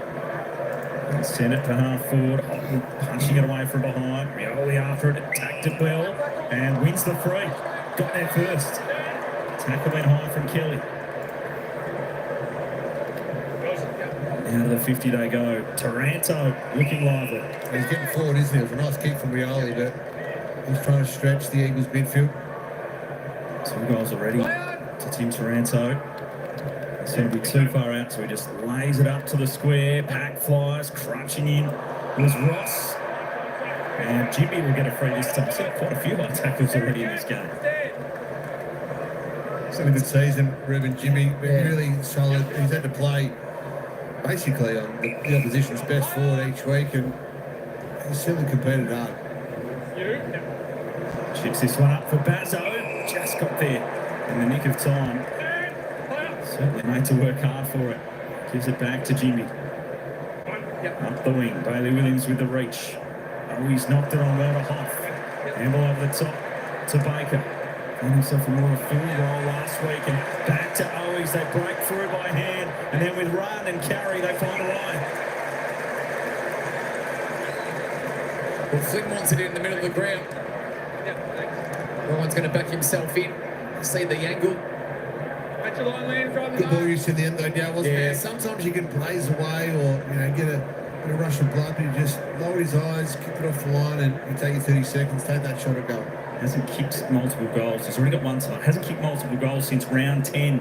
And send it to half forward. Punching it away from behind. Rioli after it, attacked it well, and wins the free. Got there first. Tackle went high from Kelly. Out of the 50 they go. Taranto looking lively. He's getting forward, isn't he? It was a nice kick from Rioli, but He's trying to stretch the Eagles midfield. 2 goals already to Tim Taranto. It's going to be too far out, so he just lays it up to the square. Pack flies, crunching in was Ross. And Jimmy will get a free this time. He's had quite a few high tackles already in this game. It's been a good season, Reuben. Jimmy, been really solid. He's had to play basically on the opposition's best forward each week, and he's certainly competed hard. Chips this one up for Bazzo. Just got there in the nick of time. Certainly made to work hard for it. Gives it back to Jimmy. Up the wing. Bailey Williams with the reach. Oh, he's knocked it on well to Hoff. Handle over the top to Baker. Found himself a more full roll last week, and back to Owies. They break through by hand, and then with run and carry, they find a line. Well, Flynn wants it in the middle of the ground. Ryan's going to back himself in. See the angle. Good ball use in the end though, Dow, wasn't there? Sometimes you can blaze away or get a rush of blood, but you just lower his eyes, kick it off the line, and you take your 30 seconds, take that shot at goal. Hasn't kicked multiple goals. He's already got one tonight. Hasn't kicked multiple goals since round 10,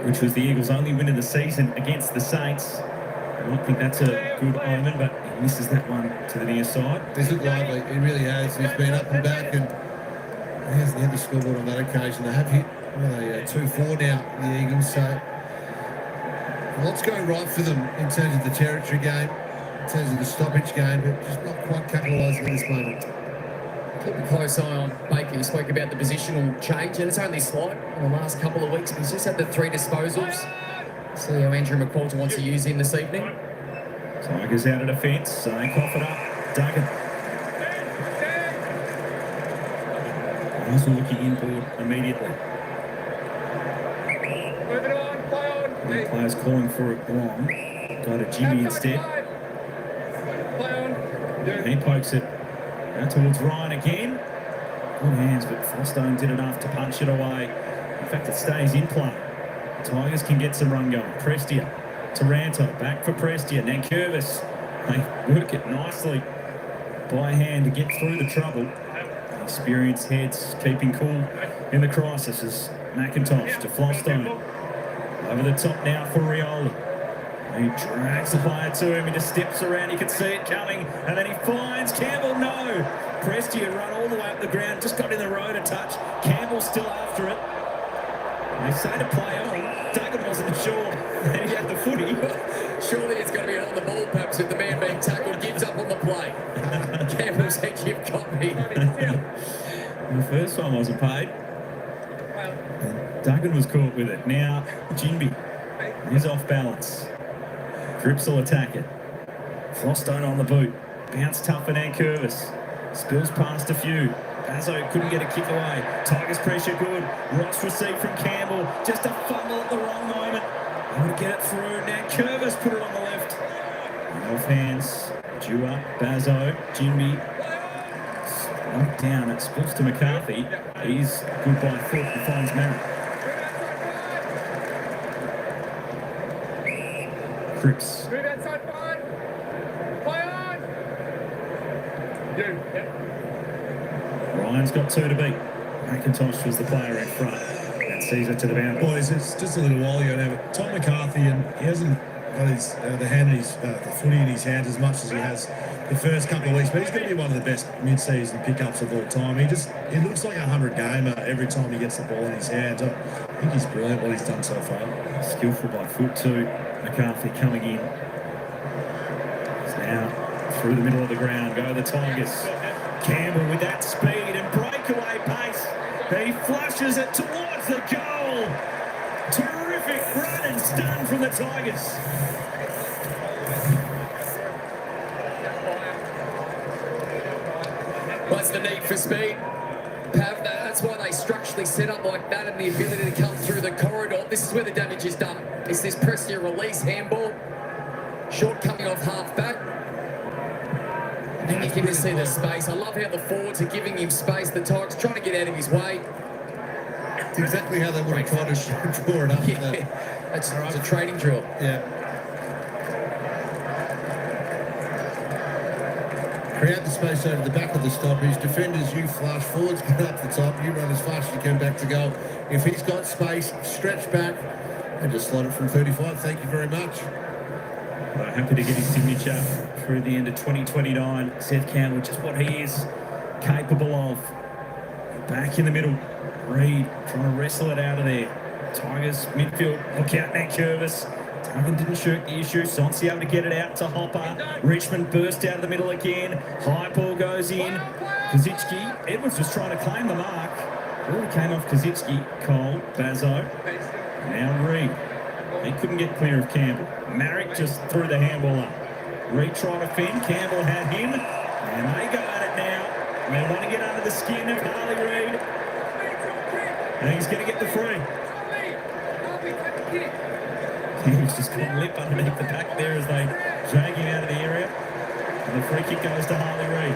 which was the Eagles' only win of the season against the Saints. I don't think that's a good omen, but he misses that one to the near side. He's looked lively. He really has. He's been up and back, and he hasn't hit the scoreboard on that occasion. They have hit 2-4 now, the Eagles, so lots going right for them in terms of the territory game, in terms of the stoppage game, but just not quite capitalising at this moment. Keep a close eye on Baker. You spoke about the positional change, and it's only slight in the last couple of weeks, but he's just had the 3 disposals. See how Andrew McQualter wants to use him this evening. Tigers out of defence, so they cough it up. Duggan. Also looking inboard immediately. The players calling for it long. Go to Jimmy instead. He pokes it out towards Ryan again. Good hands, but Fostone did enough to punch it away. In fact, it stays in play. Tigers can get some run going. Prestia, Taranto, back for Prestia. Nankervis, they work it nicely by hand to get through the trouble. Experienced heads keeping cool in the crisis as McIntosh to Flostone. Over the top now for Rioli. He drags the player to him, he just steps around, you can see it coming, and then he finds Campbell, no! Prestia run all the way up the ground, just got in the road a touch. Campbell still after it. They say to play on. Duggan wasn't sure that he had the footy. Surely it's going to be on the ball, perhaps, with the man being tackled, gives up on the play. Campbell said, "You've got me." The first one wasn't paid. Duggan was caught with it. Now, Jinby is off balance. Cripps will attack it. Frostone on the boot. Bounce tough and Nankervis. Spills past a few. Bazzo couldn't get a kick away. Tigers pressure good. Ross received from Campbell. Just a fumble at the wrong moment. Able to get it through. Nankervis put it on the left. Off hands. Due up. Bazzo. Jinby. Knocked down. It spills to McCarthy. He's good by foot and finds Merritt. Cripps. Move outside forward. Play on. Ryan's got 2 to beat. McIntosh was the player in front. That sees it to the boundary. Boys, it's just a little while ago now, but Tom McCarthy, and he hasn't got his the footy in his hands as much as he has the first couple of weeks, but he's going to be one of the best mid-season pickups of all time. He looks like a 100-gamer every time he gets the ball in his hands. I think he's brilliant what he's done so far. Skillful by foot too. McCarthy coming in. It's now through the middle of the ground. Go the Tigers. Campbell with that speed and breakaway pace. He flushes it towards the goal. Terrific run and stun from the Tigers. What's the need for speed? Pav, that's why they structurally set up like that, and the ability to come through the corridor. This is where the damage is done. It's this Prestia release handball. Short coming off half back. And you can just see the space. I love how the forwards are giving him space. The Tigers trying to get out of his way. It's exactly how they would have tried to draw it up. Yeah, it's a training drill. Yeah. create the space over the back of the stoppers. Defenders, you flush. Forwards, get up the top. You run as fast as you can back to goal. If he's got space, stretch back and just slot it from 35. Thank you very much. Well, happy to get his signature through the end of 2029. Seth Campbell, just what he is capable of. Back in the middle. Reid trying to wrestle it out of there. Tigers midfield. Look out now, Curvis. Duncan didn't shirk the issue. Sonsi able to get it out to Hopper. Richmond burst out of the middle again. High ball goes in. Kazitsky. Edwards was trying to claim the mark. Really came off Kazitsky. Cole. Bazo. Now Reid. He couldn't get clear of Campbell. Marrick just threw the handball up. Reid tried to fend. Campbell had him. And they go at it now. They want to get under the skin of Harley Reid. And he's going to get the free. He's just got a lip underneath the back there as they drag him out of the area. And the free kick goes to Harley Reid.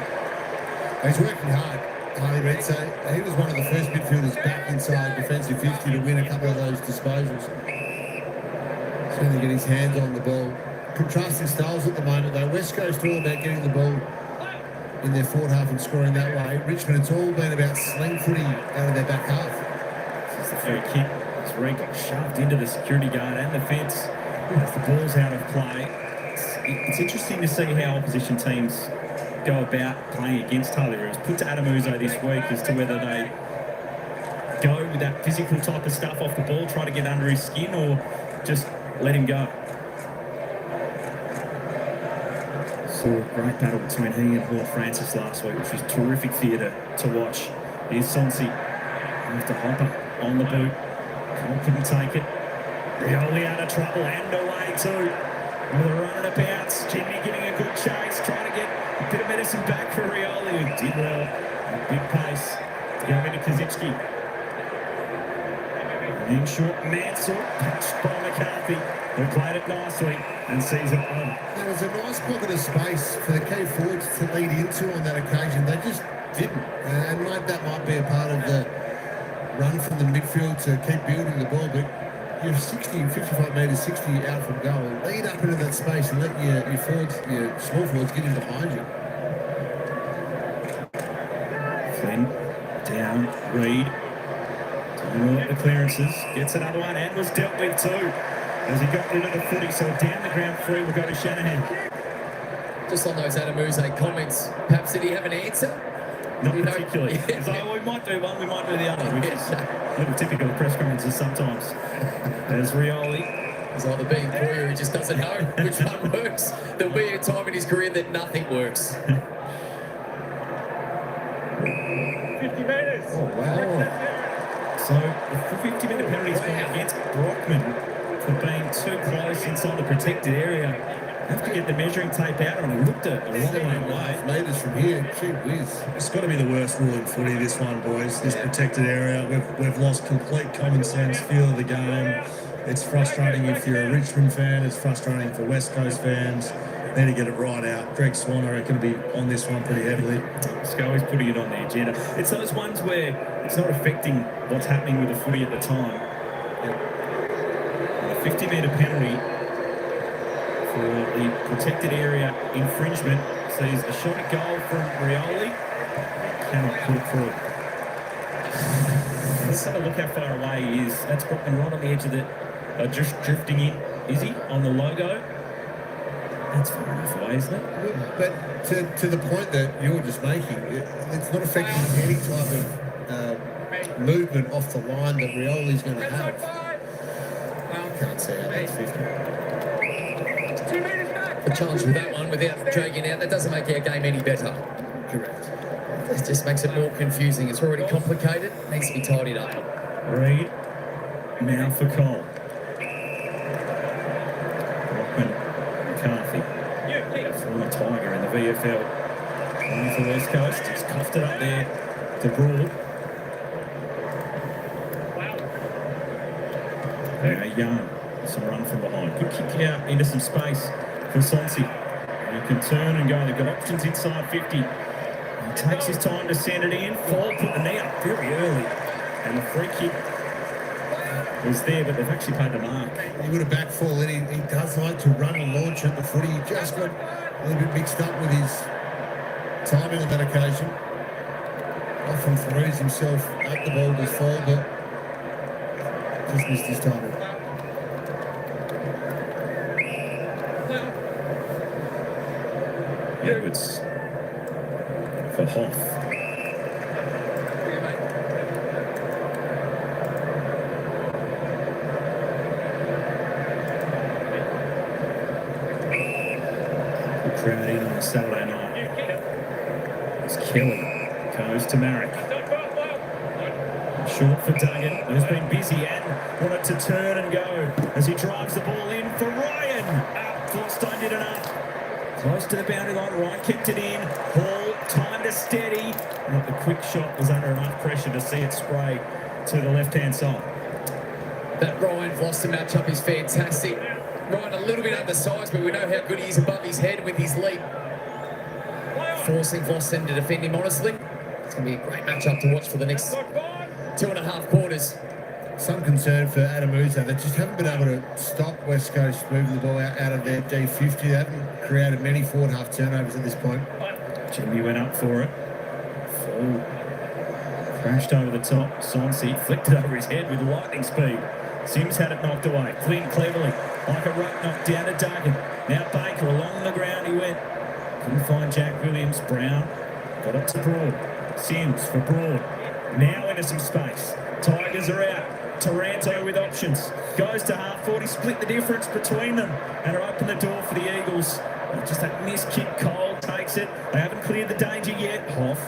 He's working hard, Harley Reid. So he was one of the first midfielders back inside defensive 50 to win a couple of those disposals. He's going to get his hands on the ball. Contrasting styles at the moment, though. West Coast all about getting the ball in their forward half and scoring that way. Richmond, it's all been about sling footy out of their back half. This is the free kick. Reid got shoved into the security guard and the fence as the ball's out of play. It's interesting to see how opposition teams go about playing against Harley Reid. It's put to Adamuzo this week as to whether they go with that physical type of stuff off the ball, try to get under his skin, or just let him go. Saw a great battle between he and Hall Francis last week, which was terrific theatre to watch. Here's Sonsi after Hopper on the boot. Cole couldn't take it. Rioli out of trouble and away too. With a run and a bounce. Jimmy giving a good chase, trying to get a bit of medicine back for Rioli, who did well at big pace to go into Kazitsky. And in short, Mansell patched by McCarthy, who played it nicely and sees it on. There was a nice pocket of space for the key forwards to lead into on that occasion. They just didn't. And that might be a part of the run from the midfield to keep building the ball, but you're 55 metres, 60 out from goal. Lead up into that space and let your forwards, your small forwards get in behind you. Flynn down, Reid doing all the clearances, gets another one and was dealt with too as he got rid of the footy. So down the ground free will go to Shanahan. Just on those Adamuzo comments, perhaps did he have an answer? Not particularly. So we might do one, we might do the other, which is a little typical of press conferences sometimes. There's Rioli. It's like the being Poyer who just doesn't know which one works. There'll be a time in his career that nothing works. 50 metres. Oh, wow. So the 50-minute penalty's gone against Brockman for being too close inside the protected area. Have to get the measuring tape out on him. Looked a long way away. Metres from here, gee whiz. It's got to be the worst rule in footy, this one, boys. This protected area. We've lost complete common sense, feel of the game. It's frustrating if you're a Richmond fan. It's frustrating for West Coast fans. Need to get it right out. Greg Swan, I reckon, will be on this one pretty heavily. Scully's putting it on the agenda. It's those ones where it's not affecting what's happening with the footy at the time. A 50-metre penalty for the protected area infringement sees a shot at goal from Rioli. Cannot put it through. Let's have a look how far away he is. That's Brockman right on the edge of the... just drifting in. Is he? On the logo? That's far enough away, isn't it? But to the point that you were just making, it's not affecting any type of movement off the line that Rioli's going to have. I can't see how that's 50. 2 metres back. The challenge with that one, without dragging out, that doesn't make our game any better. Correct. It just makes it more confusing. It's already complicated. Needs to be tidied up. Reid. Now for Cole. Brockman. McCarthy. Former Tiger in the VFL. Playing for West Coast. He's coughed it up there to Broad. Young. Some run from behind. Good kick out into some space for Sonsi. He can turn and go. They've got options inside 50. He takes his time to send it in. Fall put the knee up very early. And the free kick was there, but they've actually paid the mark. He would have backfall in. He does like to run and launch at the footy. He just got a little bit mixed up with his timing on that occasion. Often throws himself at the ball does fall, but just missed his timing. Edwards for Hoff. Crowd in on Saturday night. As Kelly goes to Marek. Short for Duggan, who's been busy and wanted to turn and go as he drives the ball in for Ryan. Forstone did enough. Close to the boundary line, Ryan kicked it in. Ball time to steady. But the quick shot was under enough pressure to see it spray to the left-hand side. That Ryan Vloster matchup is fantastic. Ryan a little bit undersized, but we know how good he is above his head with his leap. Forcing Vloster to defend him honestly. It's going to be a great matchup to watch for the next 2.5 quarters. Some concern for Adam Uzo. They just haven't been able to stop West Coast moving the ball out of their D50. They haven't created many forward half turnovers at this point. Jimmy went up for it. Full. Crashed over the top. Sonsi flicked it over his head with lightning speed. Sims had it knocked away. Flynn cleverly, like a ruck, knocked down to Duggan. Now Baker along the ground he went. Couldn't find Jack Williams. Brown got it to Broad. Sims for Broad. Now into some space. Tigers are out. Taranto with options. Goes to half 40, split the difference between them and are open the door for the Eagles. Just that missed kick. Cole takes it. They haven't cleared the danger yet. Hoff.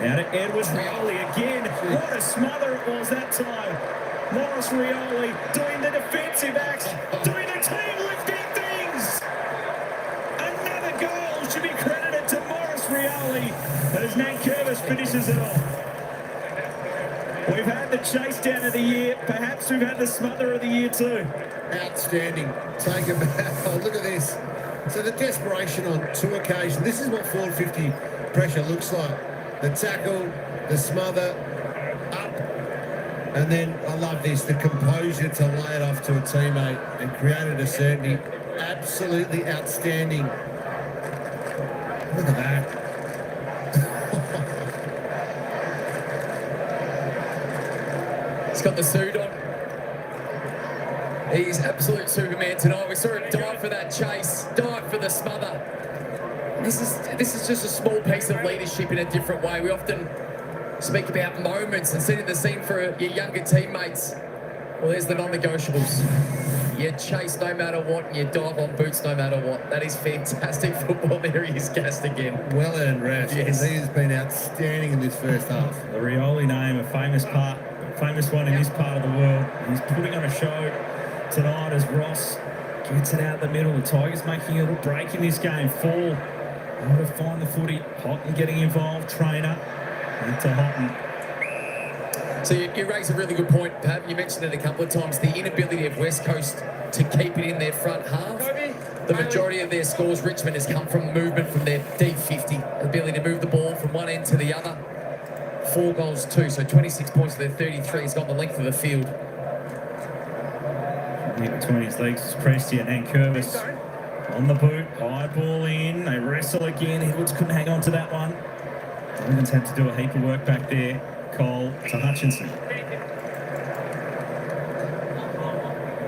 Now to Edwards. Rioli again. What a smother it was that time. Morris Rioli doing the defensive acts, doing the team lifting things. Another goal should be credited to Morris Rioli as Nankervis finishes it off. We've had the chase down of the year. Perhaps we've had the smother of the year too. Outstanding. Take it back. Oh, look at this. So the desperation on two occasions. This is what 450 pressure looks like. The tackle, the smother, up. And then, I love this, the composure to lay it off to a teammate and created a certainty. Absolutely outstanding. Look at that. He's got the suit on. He's absolute Superman tonight. We saw him dive for that chase, dive for the smother. This is just a small piece of leadership in a different way. We often speak about moments and setting the scene for your younger teammates. Well, there's the non-negotiables. You chase no matter what, and you dive on boots no matter what. That is fantastic football. There he is, gassed again. Well earned rest. Yes. He has been outstanding in this first half. The Rioli name, a famous one in this part of the world. He's putting on a show tonight as Ross gets it out the middle. The Tigers making a little break in this game. Fall. Able to find the footy. Houghton getting involved. Trainer. Into Houghton. So you raise a really good point, Pat. You mentioned it a couple of times, the inability of West Coast to keep it in their front half. The majority of their scores, Richmond, has come from movement from their D50, ability to move the ball from one end to the other. 4 goals, 2, so 26 points to their 33. He's got the length of the field. Between his legs is Prestia and Curvis on the boot. High ball in. They wrestle again. Edwards couldn't hang on to that one. Evans had to do a heap of work back there. Cole to Hutchinson.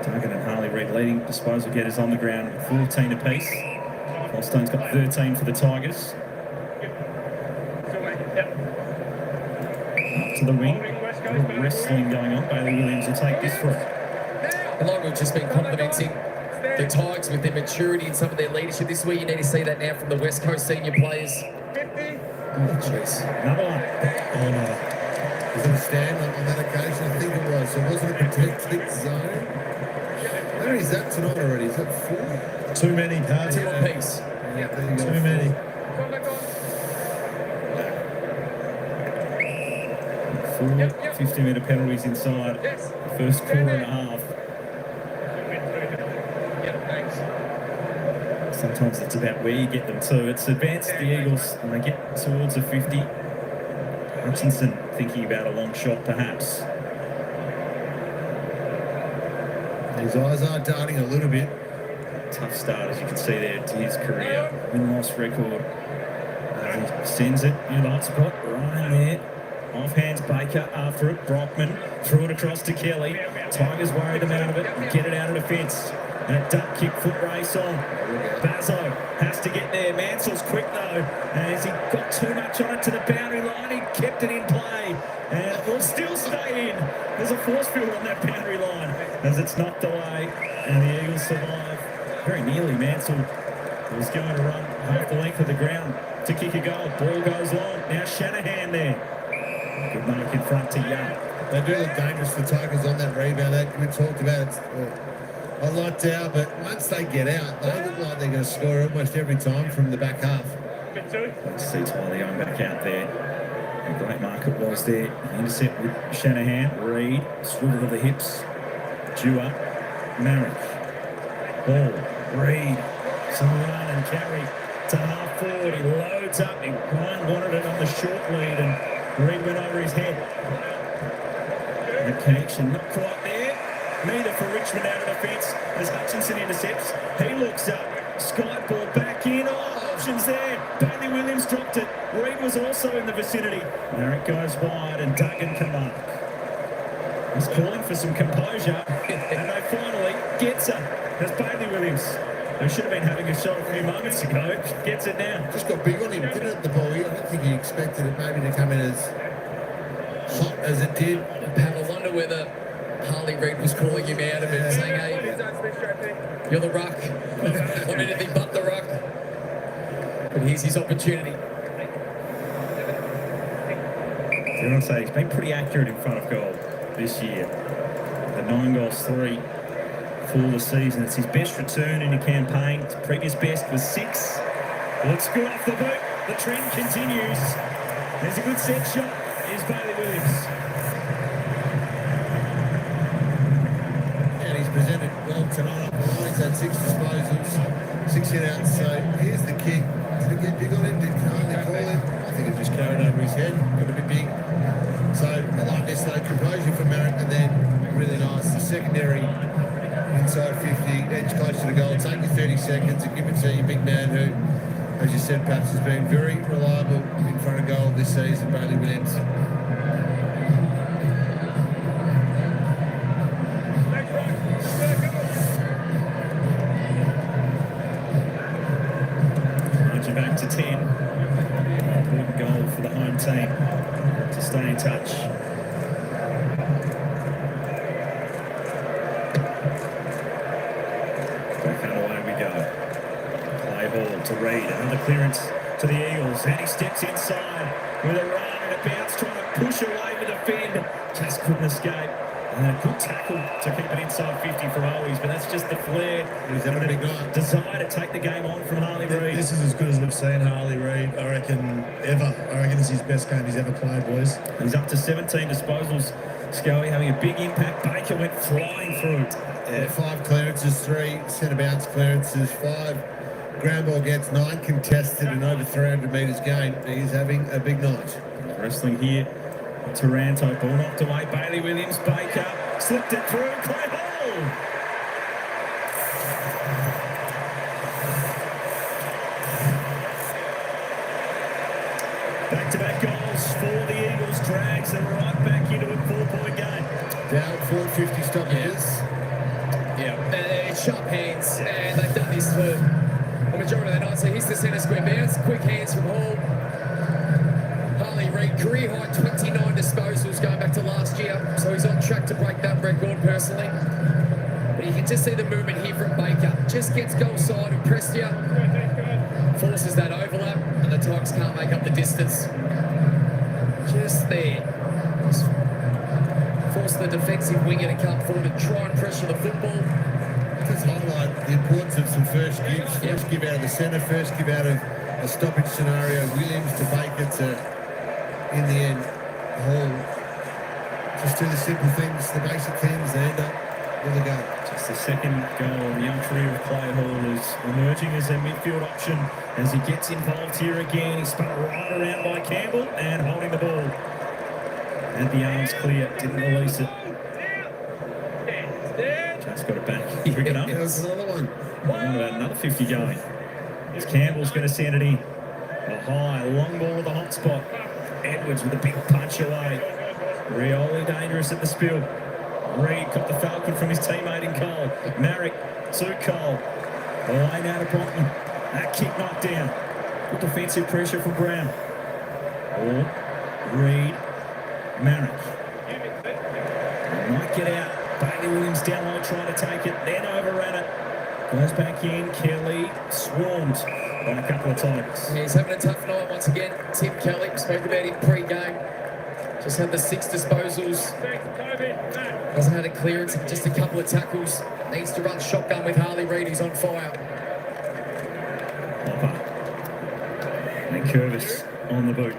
Duggan and Harley Reid leading disposal getters on the ground with 14 apiece. Holstone's got 13 for the Tigers. Up to the wing. Wrestling going on. Bailey Williams will take this for it. And like we've just been complimenting the Tigers with their maturity and some of their leadership, this is where you need to see that now from the West Coast senior players. Oh, jeez. Another one. Oh, no. Was it a stand on that occasion? I think it was. So it wasn't a protected zone. Where is that tonight already? Is that 4? Too many, Pat. 2 apiece. Yeah, there you go. Too many. 4 50-metre penalties inside the first quarter and a half. Sometimes it's about where you get them to. It's advanced the Eagles and they get towards the 50. Hutchinson thinking about a long shot perhaps. His eyes are darting a little bit. Tough start as you can see there to his career. Win-loss record. He sends it in the hot spot, right there. Off hands Baker after it. Brockman threw it across to Kelly. Tigers worried them out of it and get it out of defence. And a duck kick foot race on. Bazzo has to get there. Mansell's quick though. As he got too much on it to the boundary line, he kept it in play. And it will still stay in. There's a force field on that boundary line as it's knocked away. And the Eagles survive. Very nearly Mansell was going to run half the length of the ground to kick a goal. Ball goes long. Now Shanahan there. Good mark in front to Young. They do look dangerous for Tigers on that rebound. We talked about it a lot now, but once they get out, they look like they're going to score almost every time from the back half. Let's see Tyler Young back out there. A great mark it was there. Intercept with Shanahan. Reed, swivel of the hips. Dewar, Marrick. Ball, Reed. Some run and carry to half forward. He loads up. He wanted it on the short lead and Reed went over his head. The connection not quite there. Neither for Richmond out of defence as Hutchinson intercepts. He looks up. Sky ball back in. Oh, options there. Bailey Williams dropped it. Reed was also in the vicinity. Merrick goes wide and Duggan come up. He's calling for some composure and they finally gets her. There's Bailey Williams. They should have been having a shot a few moments ago. Gets it now. Just got big on him, didn't it, the ball? I don't think he expected it maybe to come in as hot as it did. Pat, I wonder whether Harley Reid was calling him out of it, saying, hey, you're the ruck. I'm anything but the ruck. But here's his opportunity. You want to say he's been pretty accurate in front of goal this year. The 9 goals, 3 for the season. It's his best return in the campaign. His previous best was 6. Looks good off the boot. The trend continues. There's a good set shot. Here's Bailey Williams. And he's presented well tonight. He's had 6 disposals, 6 hit-outs. So here's the kick. Did it get big on him? Did they call him? I think it just carried over his head. Got a bit big. So I like this though. Composure from Merrick and then really nice. The secondary inside 50, edge close to the goal. Take your 30 seconds and give it to your big man who, as you said, perhaps has been very reliable in front of goal this season, Bailey Williams. Marching back to 10. Important goal for the home team to stay in touch. To Reid, another clearance to the Eagles, and he steps inside with a run and a bounce, trying to push away with a fend, just couldn't escape. And a good tackle to keep it inside 50 from Owies, but that's just the flair. He's having a big night. Desire to take the game on from Harley Reid. This is as good as we've seen Harley Reid, I reckon, ever. I reckon it's his best game he's ever played, boys. He's up to 17 disposals. Scully having a big impact. Baker went flying through. Yeah, 5 clearances, 3 centre bounce clearances, 5 ground ball gets, 9 contested and over 300 metres gained. He's having a big night. Wrestling here. Taranto, ball knocked away. Bailey Williams, Baker slipped it through. Clay Hall. Back-to-back goals for the Eagles. Drags them right back into a 4-point game. Down 450 stoppages. Yeah, sharp hands, and they've done this for the majority of the night. So here's the centre square bounce. Quick hands from Hall. Harley Reid, career high 29 disposals going back to last year. So he's on track to break that record personally. But you can just see the movement here from Baker. Just gets goal side and Prestia. Forces that overlap and the Tigers can't make up the distance. Just there. Just force the defensive winger to come forward and try and pressure the football. Just highlight the importance of some first gives. First give out of the centre, first give out of a stoppage scenario. Williams to Baker to, in the end, Hall. Just do the simple things, the basic things, they end up with a goal. Just the second goal in the young career of Clay Hall is emerging as a midfield option as he gets involved here again. He's spun right around by Campbell and holding the ball. Had the arms clear, didn't release it. Just got it back. Pick it up. There's another one. About another 50 going. As Campbell's going to send it in. A high, long ball to the hot spot. Edwards with a big punch away. Rioli dangerous at the spill. Reed got the falcon from his teammate in Cole. Marrick to Cole. Away now to Bronton. That kick knocked down. Good defensive pressure from Brown. Reed. Marrick. Might get out. Bailey Williams down low trying to take it. Then overran it. Goes back in. Kelly swarmed by a couple of times. Yeah, he's having a tough night once again. Tim Kelly, spoke about him pre-game. Just had the 6 disposals. Hasn't had a clearance, just a couple of tackles. Needs to run shotgun with Harley Reid, who's on fire. Hopper. And Curvis on the boot.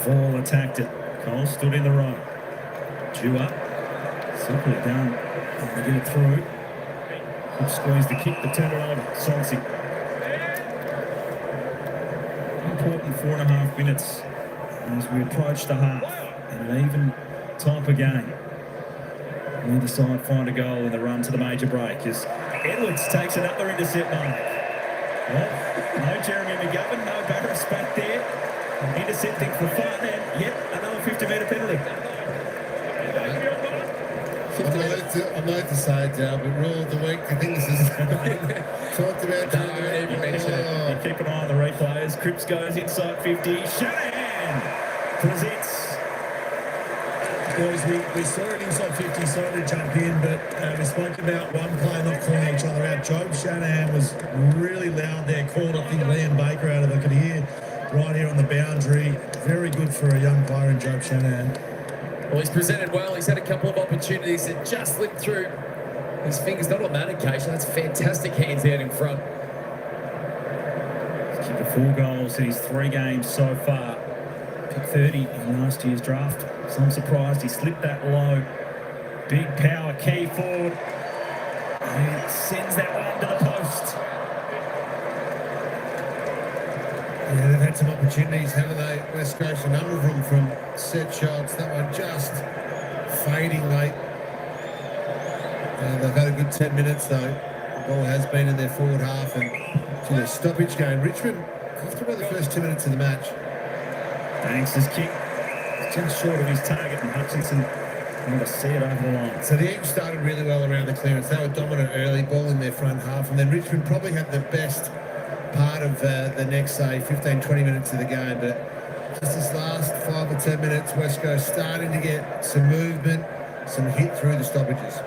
Fall attacked it. Cole stood in the row. Due up. Simply down. They get it through. Could squeeze the kick, but turn it over. Sonsy. Important 4.5 minutes as we approach the half. And an even type of game. Neither side find a goal in the run to the major break as Edwards takes another intercept mark. Well, no Jeremy McGovern, no Barris back there. Intercepting for fun and yet another 50-metre penalty. I'm loath to say it, Dale, but rule of the week, I think this is talked about. You mentioned it. You keep an eye on the replays. Cripps goes inside 50. Shanahan presents. Boys, we saw it inside 50, started to jump in, but we spoke about one player not calling each other out. Job Shanahan was really loud there, called, I think, Liam Baker out of it. I could hear right here on the boundary. Very good for a young player in Job Shanahan. Well, he's presented well. He's had a couple of opportunities that just slipped through his fingers. Not on that occasion. That's fantastic hands out in front. He's kicked 4 goals in his 3 games so far. Picked 30 in last year's draft. So I'm surprised he slipped that low. Big power key forward. And sends that one to the post. Yeah, they've had some opportunities, haven't they? West Coast, a number of them from set shots. That one just fading late. They've had a good 10 minutes, though. The ball has been in their forward half, and to the stoppage game. Richmond, after the first 2 minutes of the match. Banks' kick just short of his target, and Hutchinson able to see it over the line. So the Eagles started really well around the clearance. They were dominant early, ball in their front half, and then Richmond probably had the best part of the next, say, 15, 20 minutes of the game. But just this last 5 or 10 minutes, West Coast starting to get some movement, some hit through the stoppages.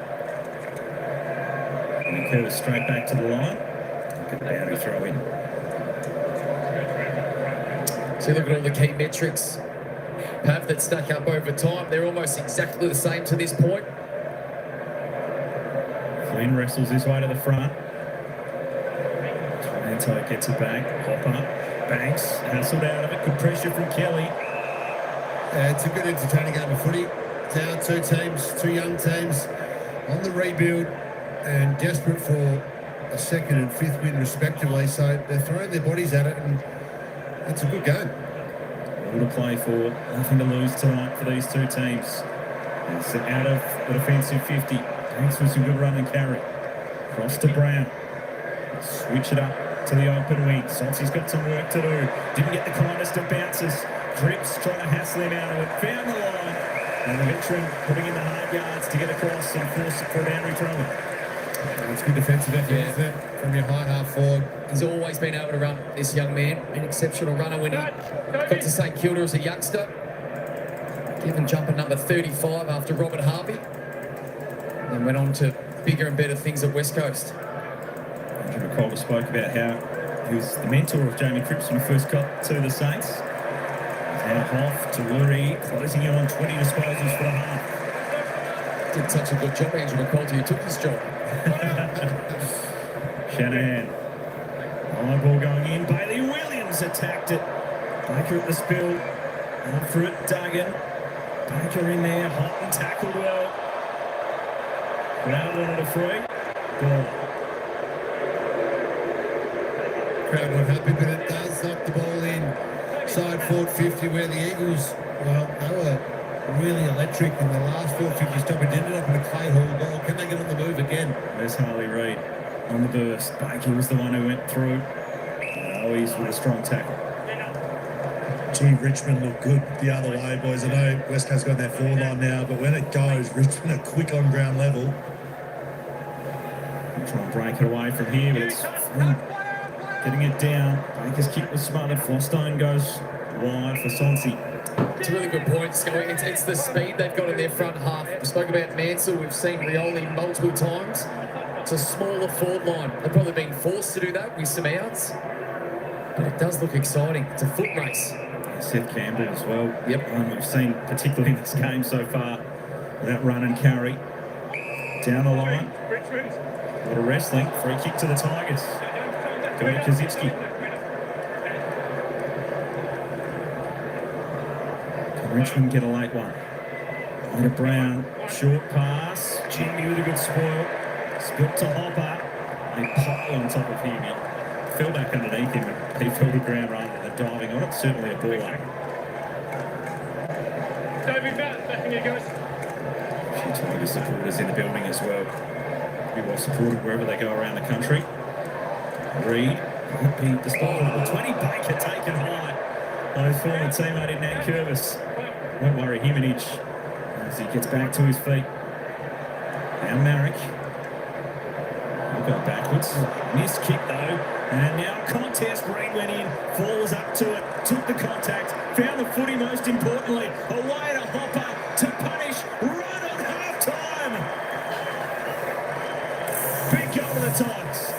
And Curtis straight back to the line. Good boundary throw in. So look at all the key metrics, Pav, that stack up over time. They're almost exactly the same to this point. Flynn wrestles his way to the front. Toronto gets it back. Hopper. Banks hassled out of it. Good pressure from Kelly. It's a good entertaining game of footy. Down 2 teams, 2 young teams on the rebuild and desperate for a 2nd and 5th win respectively. So they're throwing their bodies at it, and it's a good game. All to play for, nothing to lose tonight for these 2 teams. It's out of the defensive 50. Thanks for some good run and carry. Cross to Brown. Switch it up to the open wing. Sonsy's got some work to do. Didn't get the kindest of bounces. Drips trying to hassle him out of it. Found the line. And the veteran putting in the hard yards to get across and force it for a boundary throw. It's good defensive effort, isn't it? From your high half forward. He's always been able to run, this young man. An exceptional runner when he got to St Kilda as a youngster. Given jumper number 35 after Robert Harvey. And went on to bigger and better things at West Coast. Andrew McCullough spoke about how he was the mentor of Jamie Cripps when he first got to the Saints. Now Hoff to Lurie, closing in on 20 disposals for the half. Did such a good job, Andrew McCullough. You took this job. Shanahan. High ball going in. Bailey Williams attacked it. Baker at the spill. Up for it, Duggan. Baker in there. Hot and tackled well. Brown wanted a free. Ball. Crowd not happy, but it does knock the ball in. Side forward 50, where the Eagles, well, they were really electric in the last 450 stoppage. Ended up in a clay hall goal. Can they get on the move again? There's Harley Reid on the burst. Baker was the one who went through. Oh, he's with a strong tackle. Gee, Richmond look good the other way, boys. I know West Coast got their forward line now, but when it goes, Richmond are quick on ground level. Try and break it away from here, but it's getting it down. Baker's kick was smothered. Flostone goes wide for Sonsi. It's a really good point, Scully. It's the speed they've got in their front half. We spoke about Mansell. We've seen Rioli multiple times. It's a smaller forward line. They've probably been forced to do that with some outs. But it does look exciting. It's a foot race. Seth Campbell as well. Yep. We've seen, particularly in this game so far, that run and carry. Down the line. Richmond. A lot of wrestling. Free kick to the Tigers. Go to Kaczynski. Can Richmond get a late one? Later Brown. Short pass. Jimmy with a good spoil. Spilt to Hopper. They pile on top of him. He fell back underneath him and he fell to ground rather than diving on it. Certainly a ball up. David Matt, back in you guys. A few Tigers supporters in the building as well. Be well supported wherever they go around the country. Reid, beat the spot. 20 Baker taken high on his former teammate in Nan Curvis. Won't worry Himenich as he gets back to his feet. Now Marek. He'll go backwards. Missed kick though. And now contest. Reid went in, falls up to it, took the contact, found the footy most importantly. Away to Hopper to punish right on half time. Big goal of the Tigers.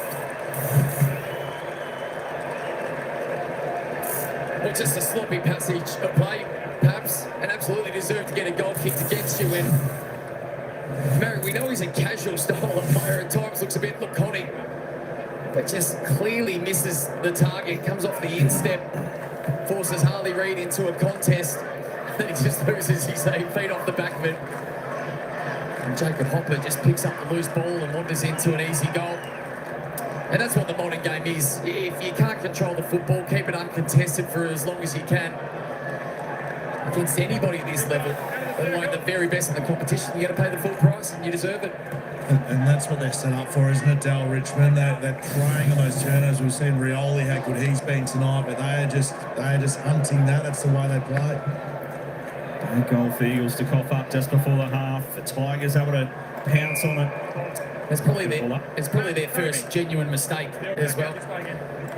Well, just a sloppy passage of play, perhaps, and absolutely deserved to get a goal kicked against you. And Mary, we know he's a casual style of player, at times looks a bit laconic, but just clearly misses the target, comes off the instep, forces Harley Reid into a contest, and he just loses his 8 feet off the back of it. And Jacob Hopper just picks up the loose ball and wanders into an easy goal. And that's what the modern game is. If you can't control the football, keep it uncontested for as long as you can. Against anybody at this level, let alone the very best in the competition, you got to pay the full price and you deserve it. And that's what they're set up for, isn't it, Dal Richmond? They're preying on those turnovers. We've seen Rioli, how good he's been tonight, but they are just hunting that. That's the way they play. Big goal for Eagles to cough up just before the half. The Tigers able to pounce on it. It's probably their first genuine mistake as well.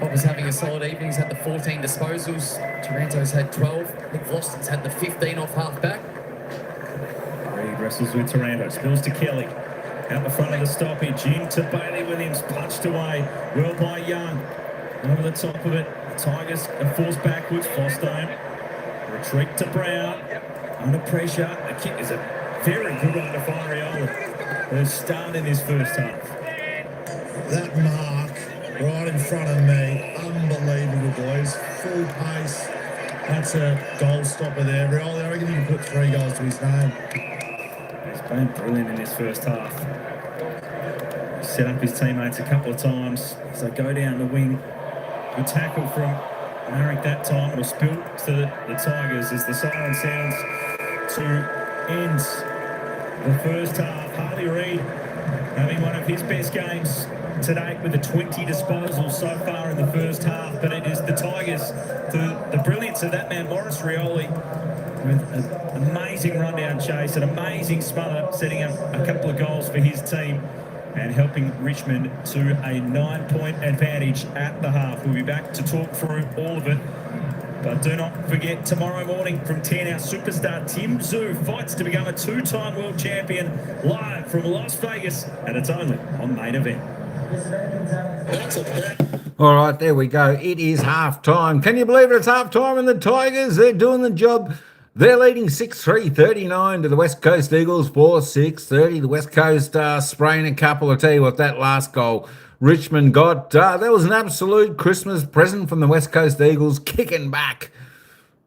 Hopper's having a solid evening. He's had the 14 disposals. Taranto's had 12. Nick Vlosten's had the 15 off half back. Reid wrestles with Taranto. Spills to Kelly. Out the front of the stoppage. Into Bailey Williams. Punched away. Well by Young. Over the top of it. The Tigers are forced backwards. Flostone. Retreat to Brown. Under pressure. The kick is a very good one to Rioli. They're starting in this first half. That mark right in front of me, unbelievable, boys. Full pace. That's a goal stopper there. Rioli, I reckon he can put 3 goals to his name. He's been brilliant in this first half. Set up his teammates a couple of times as they go down the wing. Good tackle from Marek that time. It'll spill to the Tigers as the siren sounds to end the first half. Harley Reid having one of his best games to date with the 20 disposals so far in the first half, but it is the Tigers, the brilliance of that man Maurice Rioli with an amazing rundown chase, an amazing smother, setting up a couple of goals for his team and helping Richmond to a 9-point advantage at the half. We'll be back to talk through all of it. But do not forget, tomorrow morning from 10, our superstar Tim Zhu fights to become a 2-time world champion live from Las Vegas, and it's only on Main Event. All right, there we go. It is half time. Can you believe it? It's half time and the Tigers, they're doing the job. They're leading 6-3, 39 to the West Coast Eagles, 4-6, 30. The West Coast spraying a couple. I'll tell you what, that last goal Richmond got, that was an absolute Christmas present from the West Coast Eagles, kicking back.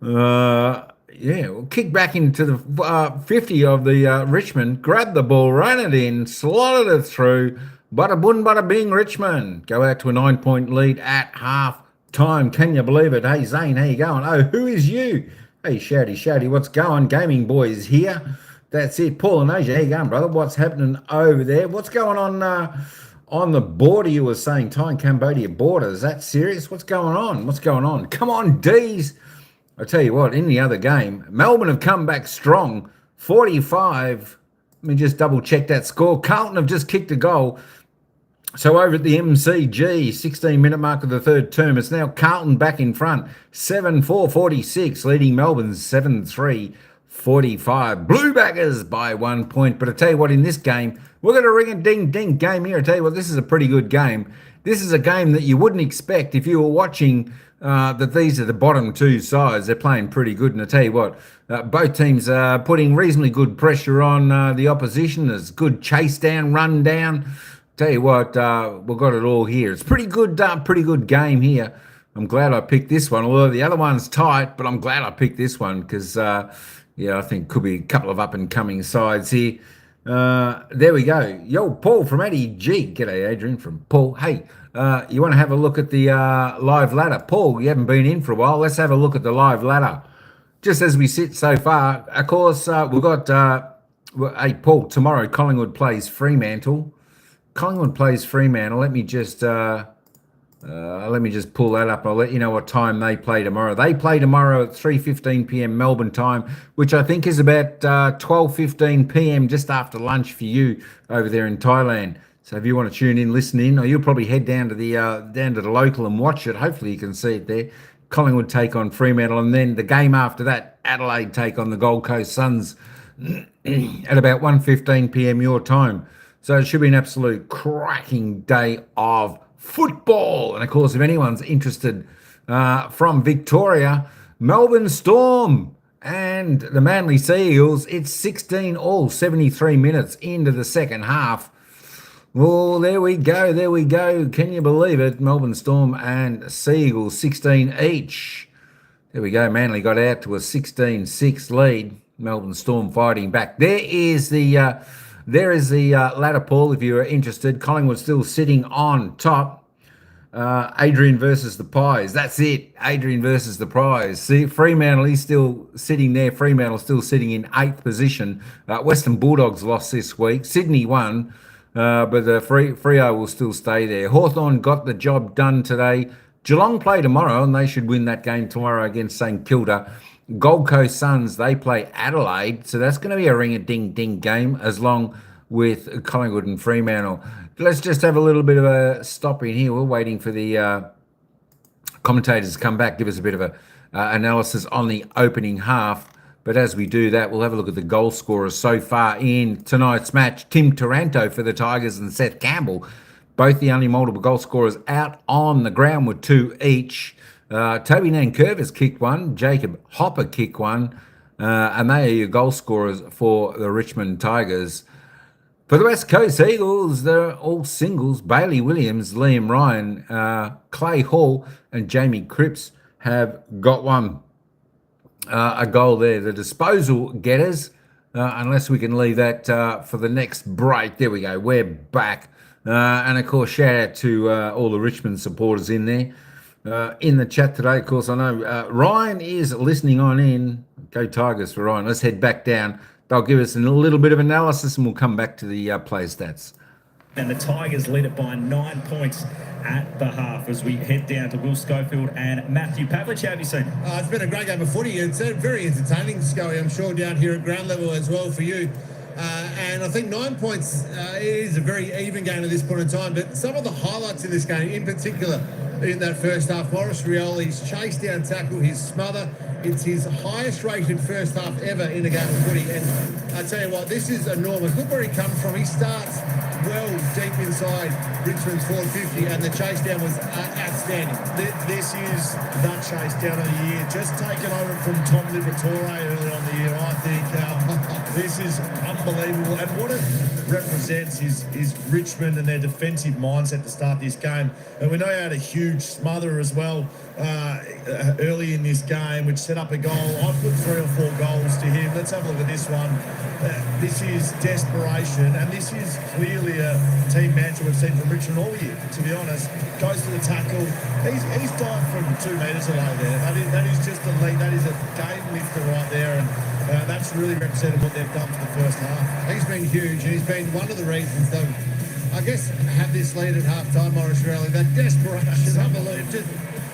Kick back into the 50 of the Richmond, grabbed the ball, ran it in, slotted it through. Bada boom, bada bing, Richmond. Go out to a 9-point lead at half time. Can you believe it? Hey, Zane, how you going? Oh, who is you? Hey, Shouty, what's going? Gaming Boys here. That's it. Paul and Asia, how you going, brother? What's happening over there? What's going on the border? You were saying Thai and Cambodia border. Is that serious? What's going on? Come on, D's. I tell you what, in the other game, Melbourne have come back strong, 45. Let me just double check that score. Carlton have just kicked a goal. So over at the MCG, 16-minute mark of the third term, it's now Carlton back in front, 7-4-46, leading Melbourne 7-3-45. Blue Baggers by 1 point. But I tell you what, in this game, we're going to ring a ding-ding game here. I tell you what, this is a pretty good game. This is a game that you wouldn't expect if you were watching that these are the bottom two sides. They're playing pretty good. And I tell you what, both teams are putting reasonably good pressure on the opposition. There's good chase down, run down. Tell you what, we've got it all here. It's pretty good game here. I'm glad I picked this one, although the other one's tight, but I'm glad I picked this one because, yeah, I think could be a couple of up-and-coming sides here. There we go. Yo, Paul from Eddie G. G'day, Adrian from Paul. Hey, you want to have a look at the live ladder? Paul, you haven't been in for a while. Let's have a look at the live ladder. Just as we sit so far, of course, we've got, hey, Paul, tomorrow Collingwood plays Fremantle. Collingwood plays Fremantle. Let me just pull that up. I'll let you know what time they play tomorrow. They play tomorrow at 3:15 p.m. Melbourne time, which I think is about 12:15 p.m. just after lunch for you over there in Thailand. So if you want to tune in, listen in, or you'll probably head down to the local and watch it. Hopefully you can see it there. Collingwood take on Fremantle, and then the game after that, Adelaide take on the Gold Coast Suns at about 1:15 p.m. your time. So it should be an absolute cracking day of football. And, of course, if anyone's interested from Victoria, Melbourne Storm and the Manly Sea Eagles, it's 16-all, 73 minutes into the second half. Well, there we go. Can you believe it? Melbourne Storm and Sea Eagles, 16 each. There we go. Manly got out to a 16-6 lead. Melbourne Storm fighting back. There is the ladder, Paul, if you're interested. Collingwood still sitting on top. Adrian versus the Pies. That's it. Adrian versus the Pies. See, Fremantle is still sitting there. Fremantle still sitting in 8th position. Western Bulldogs lost this week. Sydney won, but the Freo will still stay there. Hawthorn got the job done today. Geelong play tomorrow, and they should win that game tomorrow against St Kilda. Gold Coast Suns, they play Adelaide, so that's going to be a ring-a-ding-ding game as long with Collingwood and Fremantle. Let's just have a little bit of a stop in here. We're waiting for the commentators to come back, give us a bit of a analysis on the opening half. But as we do that, we'll have a look at the goal scorers so far in tonight's match. Tim Taranto for the Tigers and Seth Campbell, both the only multiple goal scorers out on the ground with 2 each. Toby Nankervis kicked one, Jacob Hopper kicked one, and they are your goal scorers for the Richmond Tigers. For the West Coast Eagles, they're all singles. Bailey Williams, Liam Ryan, Clay Hall, and Jamie Cripps have got one. A goal there. The disposal getters, unless we can leave that for the next break. There we go. We're back. And, of course, shout out to all the Richmond supporters in there. In the chat today, of course, I know Ryan is listening on in. Go Tigers for Ryan. Let's head back down. They'll give us a little bit of analysis and we'll come back to the player stats. And the Tigers lead it by 9 points at the half as we head down to Will Schofield and Matthew Pavlich. How have you seen? It's been a great game of footy. It's very entertaining, Scully, I'm sure, down here at ground level as well for you. And I think 9 points is a very even game at this point in time. But some of the highlights in this game, in particular, in that first half, Maurice Rioli's chase down tackle, his smother. It's his highest rated first half ever in a game of footy. And I tell you what, this is enormous. Look where he comes from. He starts well deep inside Richmond's 450, and the chase down was outstanding. This is that chase down of the year. Just taken over from Tom Liberatore earlier on the year, I think. This is unbelievable. And what it represents is Richmond and their defensive mindset to start this game. And we know he had a huge smother as well early in this game, which set up a goal. I've put 3 or 4 goals to him. Let's have a look at this one. This is desperation, and this is clearly a team mantra we've seen from Richmond all year, to be honest. Goes to the tackle. He's dived from 2 metres away there. That is just elite. That is a game lifter right there, and that's really represented what they've done for the first half. He's been huge, and he's been one of the reasons they've, I guess, had this lead at half-time, Maurice Rioli. That desperation, unbelievable.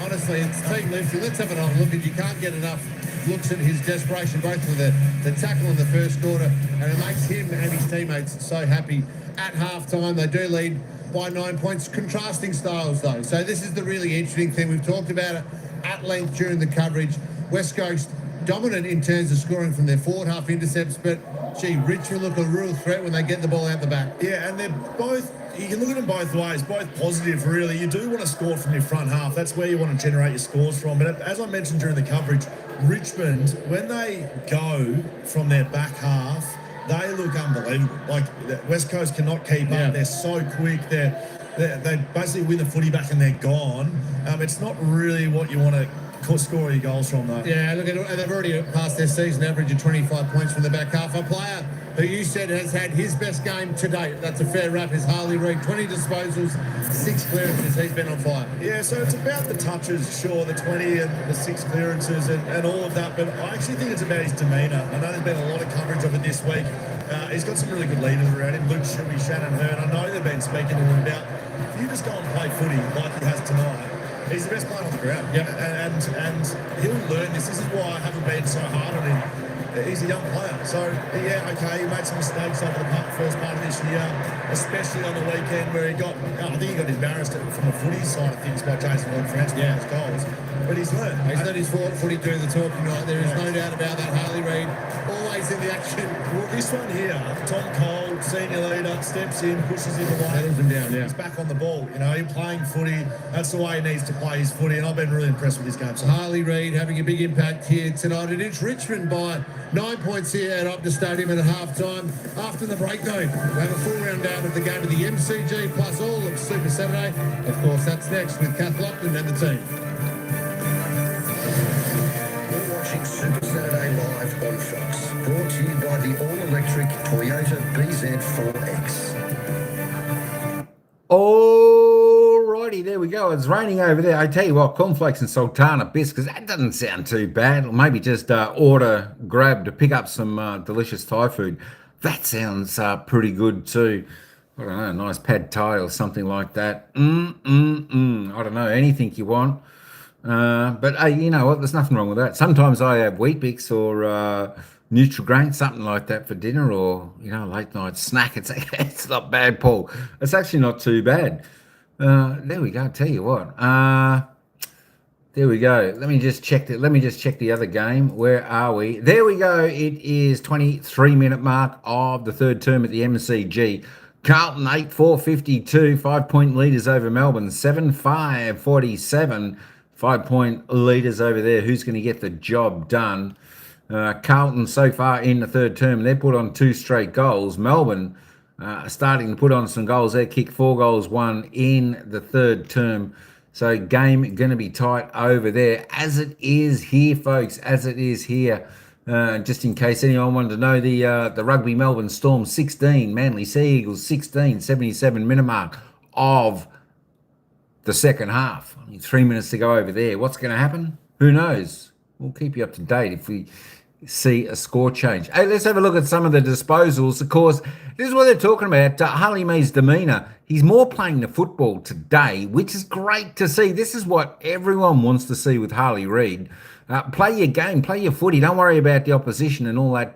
honestly, it's team lifting. Let's have another look. You can't get enough looks at his desperation, both for the tackle in the first quarter, and it makes him and his teammates so happy. At halftime, they do lead by 9 points. Contrasting styles, though. So this is the really interesting thing. We've talked about it at length during the coverage. West Coast dominant in terms of scoring from their forward half intercepts, but gee, Richmond look a real threat when they get the ball out the back. Yeah, and they're both, you can look at them both ways, both positive, really. You do want to score from your front half. That's where you want to generate your scores from. But as I mentioned during the coverage, Richmond, when they go from their back half, they look unbelievable. Like, West Coast cannot keep up. They're so quick. They basically win the footy back and they're gone. It's not really what you want to score your goals from, though. Yeah, look at it. They've already passed their season average of 25 points from the back half. A player who you said has had his best game to date, that's a fair rap, is Harley Reid. 20 disposals, 6 clearances. He's been on fire. Yeah, so it's about the touches, sure, the 20 and the 6 clearances and all of that, but I actually think it's about his demeanour. I know there's been a lot of coverage of it this week. He's got some really good leaders around him. Luke Shuey, Shannon Hearn. I know they've been speaking to him about, if you just go and play footy like he has tonight, he's the best player on the ground. Yep. And he'll learn this. This is why I haven't been so hard on him. He's a young player. So, yeah, okay, he made some mistakes over the first part of this year, especially on the weekend where I think he got embarrassed from the footy side of things by Jason Ward-France for his goals. But he's learned. He's let his footy do the talking right. There is no doubt about that. Harley Reid, always in the action. Well, this one here, Tom Cole, senior leader, steps in, pushes him away. Settles him down, He's back on the ball. You know, he's playing footy. That's the way he needs to play his footy, and I've been really impressed with this game. So Harley Reid having a big impact here tonight. And it's Richmond by 9 points here at Optus Stadium at half-time. After the break, though, we have a full rundown of the game of the MCG plus all of Super Saturday. Of course, that's next with Kath Lachlan and the team. You're watching Super Saturday live on Fox. Brought to you by the all-electric Toyota BZ4X. Alrighty, there we go. It's raining over there. I tell you what, cornflakes and sultana biscuits, that doesn't sound too bad. Or maybe just grab to pick up some delicious Thai food. That sounds pretty good too. I don't know, nice pad Thai or something like that. I don't know, anything you want. But hey, you know what? There's nothing wrong with that. Sometimes I have Wheat Bix or Nutri-Grain, something like that for dinner, or late night snack. It's not bad, Paul. It's actually not too bad. There we go. Tell you what. There we go. Let me just check the other game. Where are we? There we go. It is 23-minute mark of the third term at the MCG. Carlton 8-4-52, 5-point leaders over Melbourne 7-5-47. 5-point leaders over there. Who's going to get the job done? Carlton so far in the third term, they put on 2 straight goals. Melbourne starting to put on some goals. They kicked 4 goals, 1 in the third term. So game going to be tight over there, as it is here, folks, as it is here. Just in case anyone wanted to know, the Rugby Melbourne Storm 16, Manly Sea Eagles 16, 77 minute mark of the second half. Only 3 minutes to go over there. What's going to happen? Who knows? We'll keep you up to date if we see a score change. Hey, let's have a look at some of the disposals. Of course, this is what they're talking about. Harley May's demeanour. He's more playing the football today, which is great to see. This is what everyone wants to see with Harley Reid. Play your game, play your footy. Don't worry about the opposition and all that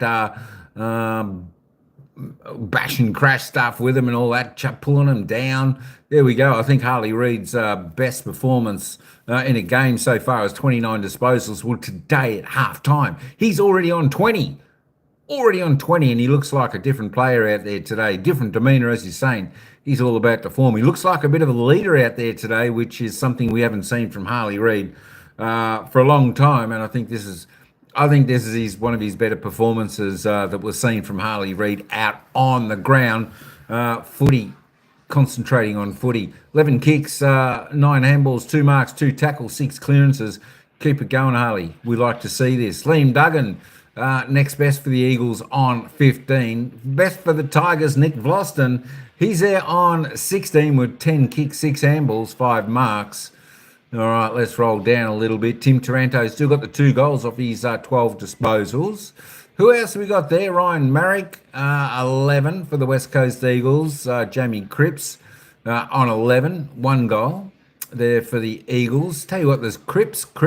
bash and crash stuff with him and all that, pulling him down. There we go. I think Harley Reid's best performance in a game so far is 29 disposals. Well, today at half-time, he's already on 20. And he looks like a different player out there today. Different demeanour, as he's saying. He's all about the form. He looks like a bit of a leader out there today, which is something we haven't seen from Harley Reid for a long time. And I think this is one of his better performances that we're seeing from Harley Reid out on the ground. Footy, concentrating on footy. 11 kicks, 9 handballs, 2 marks, 2 tackles, 6 clearances. Keep it going, Harley. We like to see this. Liam Duggan, next best for the Eagles on 15. Best for the Tigers, Nick Vlosten. He's there on 16 with 10 kicks, 6 handballs, 5 marks. All right, let's roll down a little bit. Tim Taranto still got the 2 goals off his 12 disposals. Who else have we got there? Ryan Marrick, 11 for the West Coast Eagles. Jamie Cripps on 11, 1 goal. there for the Eagles. Tell you what, there's Crisp.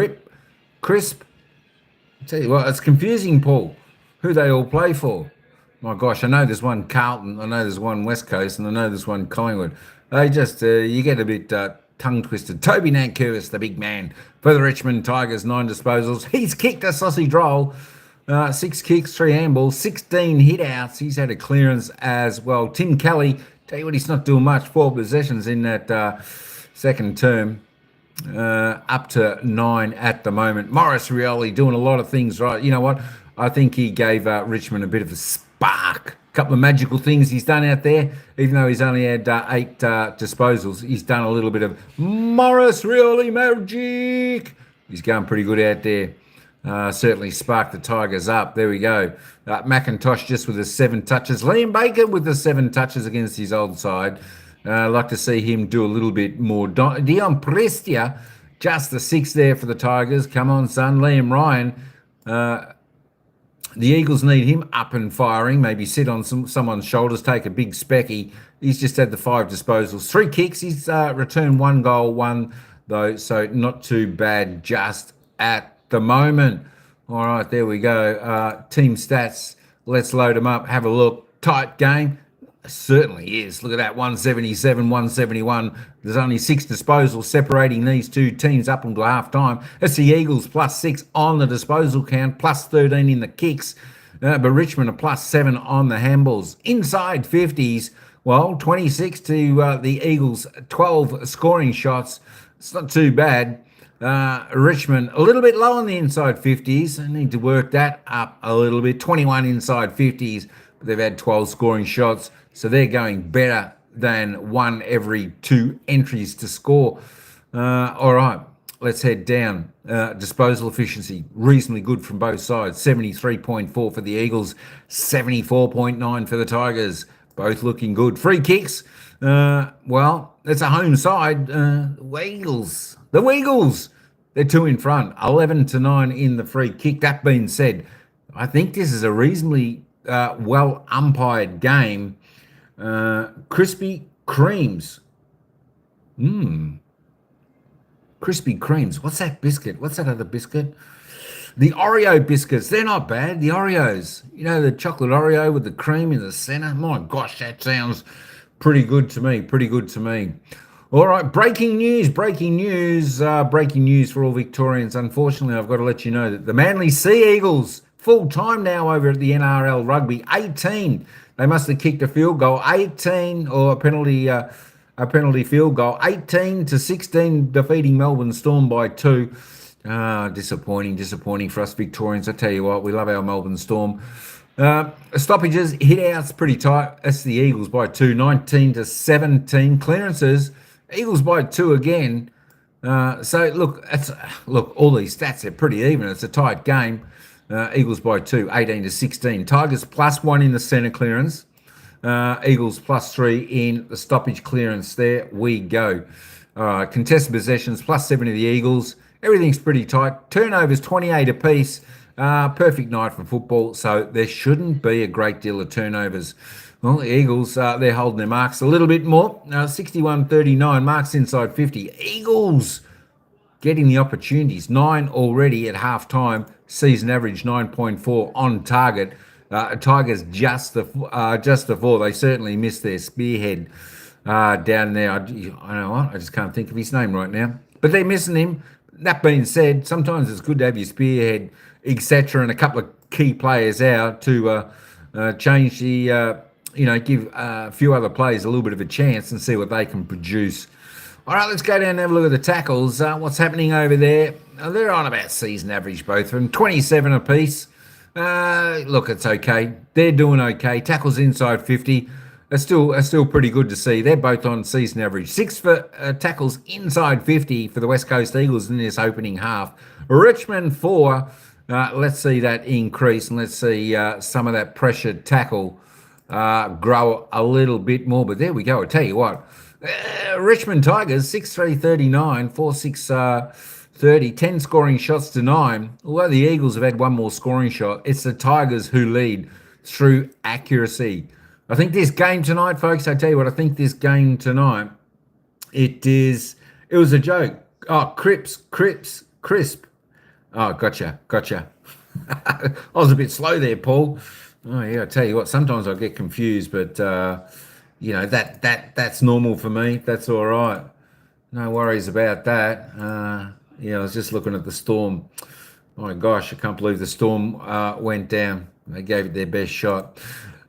Tell you what, it's confusing, Paul, who they all play for. My gosh, I know there's one Carlton, I know there's one West Coast, and I know there's one Collingwood. They just, you get a bit tongue-twisted. Toby Nankervis, the big man, for the Richmond Tigers, 9 disposals. He's kicked a sausage roll. 6 kicks, 3 handballs, 16 hit-outs. He's had a clearance as well. Tim Kelly, tell you what, he's not doing much. 4 possessions in that second term. Up to 9 at the moment. Morris Rioli doing a lot of things right. You know what? I think he gave Richmond a bit of a spark. A couple of magical things he's done out there. Even though he's only had 8 disposals, he's done a little bit of Morris Rioli magic. He's going pretty good out there. Certainly sparked the Tigers up. There we go. McIntosh just with the 7 touches. Liam Baker with the 7 touches against his old side. I'd like to see him do a little bit more. Dion Prestia, just the 6 there for the Tigers. Come on, son. Liam Ryan. The Eagles need him up and firing. Maybe sit on someone's shoulders, take a big specky. He's just had the 5 disposals. 3 kicks. He's returned 1 goal, 1 though. So not too bad just at the moment. All right, there we go. Team stats. Let's load them up. Have a look. Tight game. Certainly is. Look at that, 177, 171. There's only 6 disposals separating these two teams up until half time. It's the Eagles +6 on the disposal count, +13 in the kicks. But Richmond are +7 on the handballs. Inside 50s, well, 26 to the Eagles, 12 scoring shots. It's not too bad. Richmond a little bit low on the inside 50s. I need to work that up a little bit. 21 inside 50s, but they've had 12 scoring shots. So they're going better than 1 every 2 entries to score. All right, let's head down. Disposal efficiency, reasonably good from both sides. 73.4 for the Eagles, 74.9 for the Tigers. Both looking good. Free kicks, well, it's a home side. The Weagles, they're 2 in front. 11-9 in the free kick. That being said, I think this is a reasonably well umpired game. Krispy Kremes. Krispy Kremes. What's that biscuit? What's that other biscuit? The Oreo biscuits. They're not bad. The Oreos. You know, the chocolate Oreo with the cream in the center. My gosh, that sounds pretty good to me. Pretty good to me. All right, breaking news for all Victorians. Unfortunately, I've got to let you know that the Manly Sea Eagles, full time now over at the NRL Rugby, 18. They must have kicked a field goal, 18, or a penalty field goal, 18-16, defeating Melbourne Storm by 2. Disappointing for us Victorians. I tell you what, we love our Melbourne Storm. Stoppages, hit-outs, pretty tight. That's the Eagles by 2, 19-17. Clearances, Eagles by 2 again. So look, all these stats are pretty even. It's a tight game. Eagles by 2, 18-16. Tigers +1 in the centre clearance. Eagles +3 in the stoppage clearance. There we go. Contested possessions +7 to the Eagles. Everything's pretty tight. Turnovers 28 apiece. Perfect night for football, so there shouldn't be a great deal of turnovers. Well, the Eagles, they're holding their marks a little bit more. 61-39, marks inside 50. Eagles getting the opportunities. 9 already at half-time. Season average 9.4 on target. Tigers just the 4. They certainly missed their spearhead down there. I know what, I just can't think of his name right now. But they're missing him. That being said, sometimes it's good to have your spearhead, etc., and a couple of key players out to change the, give a few other players a little bit of a chance and see what they can produce. All right, let's go down and have a look at the tackles. What's happening over there? They're on about season average, both of them, 27 apiece. Look, it's okay. They're doing okay. Tackles inside 50 are still pretty good to see. They're both on season average. 6 for tackles inside 50 for the West Coast Eagles in this opening half. Richmond 4. Let's see that increase, and let's see some of that pressured tackle grow a little bit more. But there we go. I tell you what. Richmond Tigers, 6-3-39, 4-6-30, 10 scoring shots to 9. Although the Eagles have had 1 more scoring shot, it's the Tigers who lead through accuracy. I think this game tonight, folks, I tell you what, I think this game tonight, it is It was a joke. Oh, crisp. Oh, gotcha. I was a bit slow there, Paul. Oh yeah, I tell you what, sometimes I get confused, but you know, that's normal for me. That's all right. No worries about that. Yeah, I was just looking at the Storm. Oh my gosh, I can't believe the Storm went down. They gave it their best shot.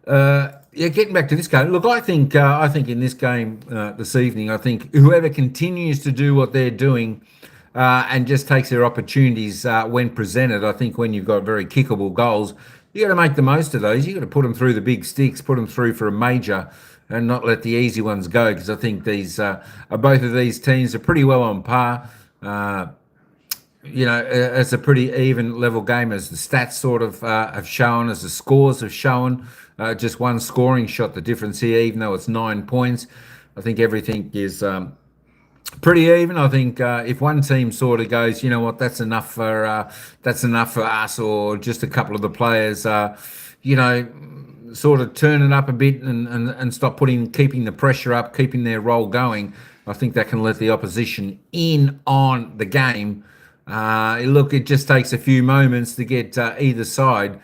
Yeah, getting back to this game. Look, I think in this game this evening, I think whoever continues to do what they're doing and just takes their opportunities when presented. I think when you've got very kickable goals, you got to make the most of those. You got to put them through the big sticks, put them through for a major, and not let the easy ones go. Because I think these both of these teams are pretty well on par. You know, it's a pretty even level game, as the stats sort of have shown, as the scores have shown. Just one scoring shot, the difference here, even though it's 9 points. I think everything is pretty even. I think if one team sort of goes, you know what, that's enough for us, or just a couple of the players, you know, sort of turn it up a bit and stop keeping the pressure up, keeping their role going. I think that can let the opposition in on the game. Look, it just takes a few moments to get either side,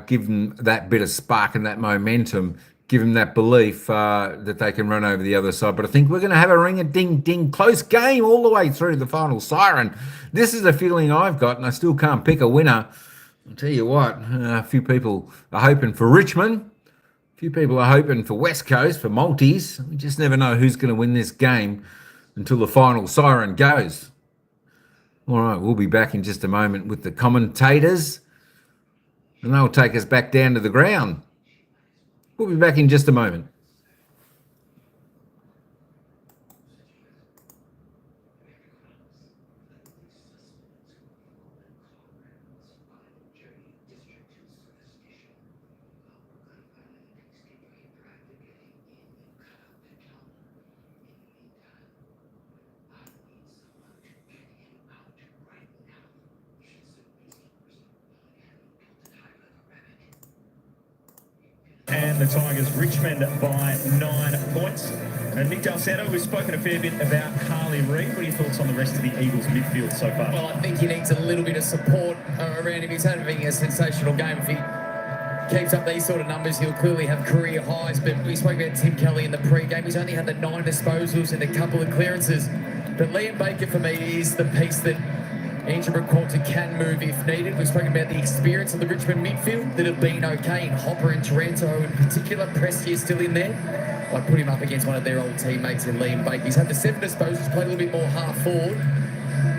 give them that bit of spark and that momentum, give them that belief that they can run over the other side. But I think we're going to have a ring-a-ding-ding close game all the way through to the final siren. This is the feeling I've got, and I still can't pick a winner. I'll tell you what, a few people are hoping for Richmond. A few people are hoping for West Coast, for Maltese. We just never know who's going to win this game until the final siren goes. All right, we'll be back in just a moment with the commentators, and they'll take us back down to the ground. We'll be back in just a moment. And the Tigers, Richmond by 9 points. And Nick Dalsato, we've spoken a fair bit about Harley Reid. What are your thoughts on the rest of the Eagles midfield so far? Well, I think he needs a little bit of support around him. He's having a sensational game. If he keeps up these sort of numbers, he'll clearly have career highs. But we spoke about Tim Kelly in the pre-game. He's only had the 9 disposals and a couple of clearances. But Liam Baker, for me, is the piece that Andrew McQualter can move if needed. We've spoken about the experience of the Richmond midfield that have been okay in Hopper and Taranto in particular. Prestia still in there. I put him up against one of their old teammates in Liam Baker. He's had the 7 disposals, played a little bit more half forward.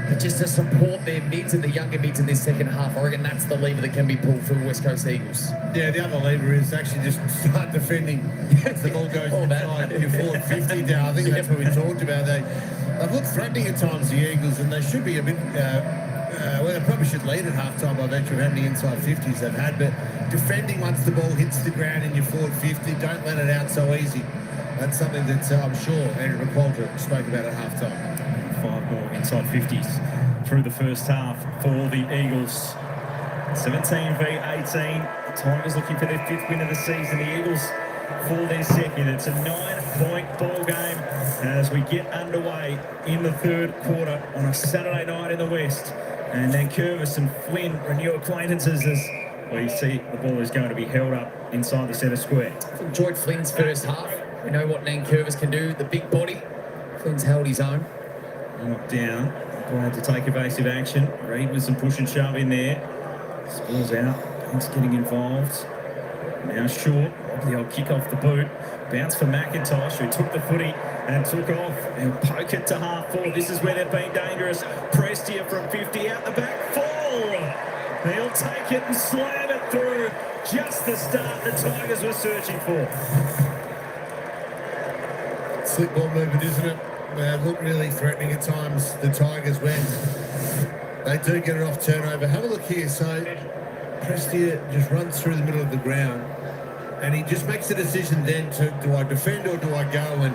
But just to support their mids and the younger mids in this second half, I reckon that's the lever that can be pulled for the West Coast Eagles. Yeah, the other lever is actually just start defending. As the ball goes inside your forward 50 now. I think that's what we talked about. They've looked threatening at times, the Eagles, and they should be a bit... well, they probably should lead at half-time by virtue of how many inside 50s they've had, but defending once the ball hits the ground in your forward 50, don't let it out so easy. That's something that I'm sure Andrew McQualter spoke about at half-time. 5 more inside 50s through the first half for the Eagles. 17 v 18. The Tigers looking for their 5th win of the season. The Eagles for their 2nd. It's a 9-point ball game as we get underway in the 3rd quarter on a Saturday night in the West. And then Curvis and Flynn are new acquaintances as we see the ball is going to be held up inside the centre square. Enjoyed Flynn's first half. We know what Nankervis can do, the big body. Flynn's held his own. Knocked down, glad to take evasive action. Reid with some push and shove in there. Spills out, Banks getting involved. Now short, the old kick off the boot. Bounce for McIntosh, who took the footy and took off. And poke it to half forward. This is where they've been dangerous. Prestia from 50 out the back. Fall! He'll take it and slam it through. Just the start the Tigers were searching for. Slick ball movement, isn't it? Look really threatening at times, the Tigers, when they do get it off turnover. Have a look here. So Prestia just runs through the middle of the ground, and he just makes the decision then to, do I defend or do I go? And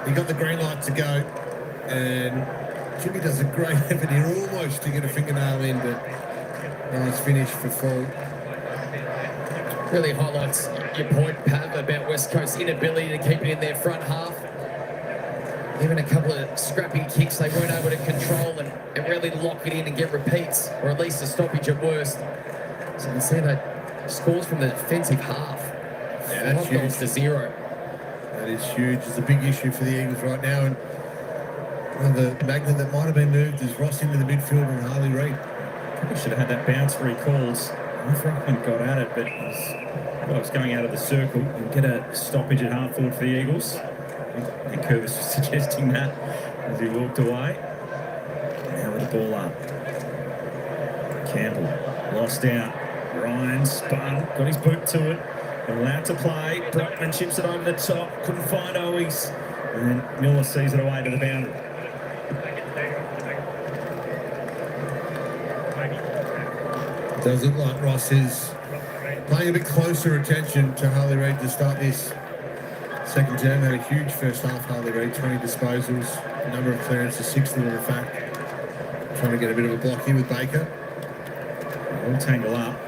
he got the green light to go, and Jimmy does a great effort here almost to get a fingernail in, but nice finish for Fall. Really highlights your point, Pav, about West Coast's inability to keep it in their front half. Even a couple of scrappy kicks they weren't able to control and really lock it in and get repeats, or at least a stoppage at worst. So you can see that scores from the defensive half. Yeah, that's 5 goals huge. to 0. That is huge. It's a big issue for the Eagles right now. And well, the magnet that might have been moved is Ross into the midfield and Harley Reid. Probably should have had that bounce recalls. Ruckman got at it, but it was going out of the circle and get a stoppage at half forward for the Eagles. I think Curtis was suggesting that as he walked away. Now with the ball up. Campbell lost out. Ryan spun, got his boot to it. Allowed to play. Brockman chips it over the top. Couldn't find Owies. And then Miller sees it away to the boundary. It does look like Ross is paying a bit closer attention to Harley Reid to start this second term. Had a huge first half, Harley Reid, 20 disposals, number of clearances, 6 of them in fact. Trying to get a bit of a block here with Baker. All tangle up.